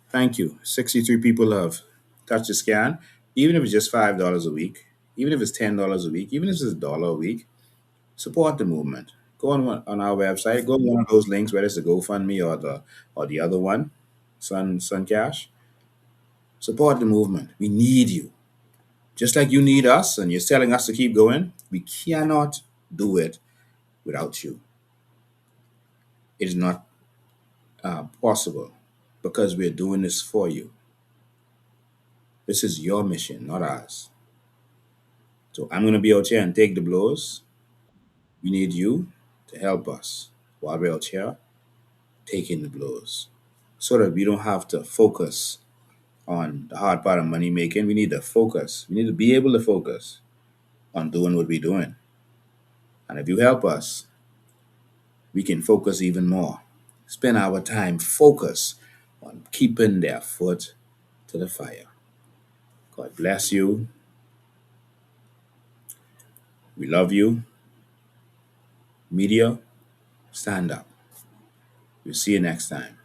thank you. 63 people have touched the scan. Even if it's just $5 a week, even if it's $10 a week, even if it's $1 a week, support the movement. Go on our website. Go on one of those links, whether it's the GoFundMe or the other one, Sun Cash. Support the movement. We need you. Just like you need us and you're telling us to keep going, we cannot do it without you. It is not possible because we're doing this for you. This is your mission, not ours. So I'm going to be out here and take the blows. We need you to help us while we're out here taking the blows so that we don't have to focus on the hard part of money making. We need to focus. We need to be able to focus on doing what we're doing. And if you help us, we can focus even more. Spend our time focus on keeping their foot to the fire. God bless you. We love you. Media, stand up. We'll see you next time.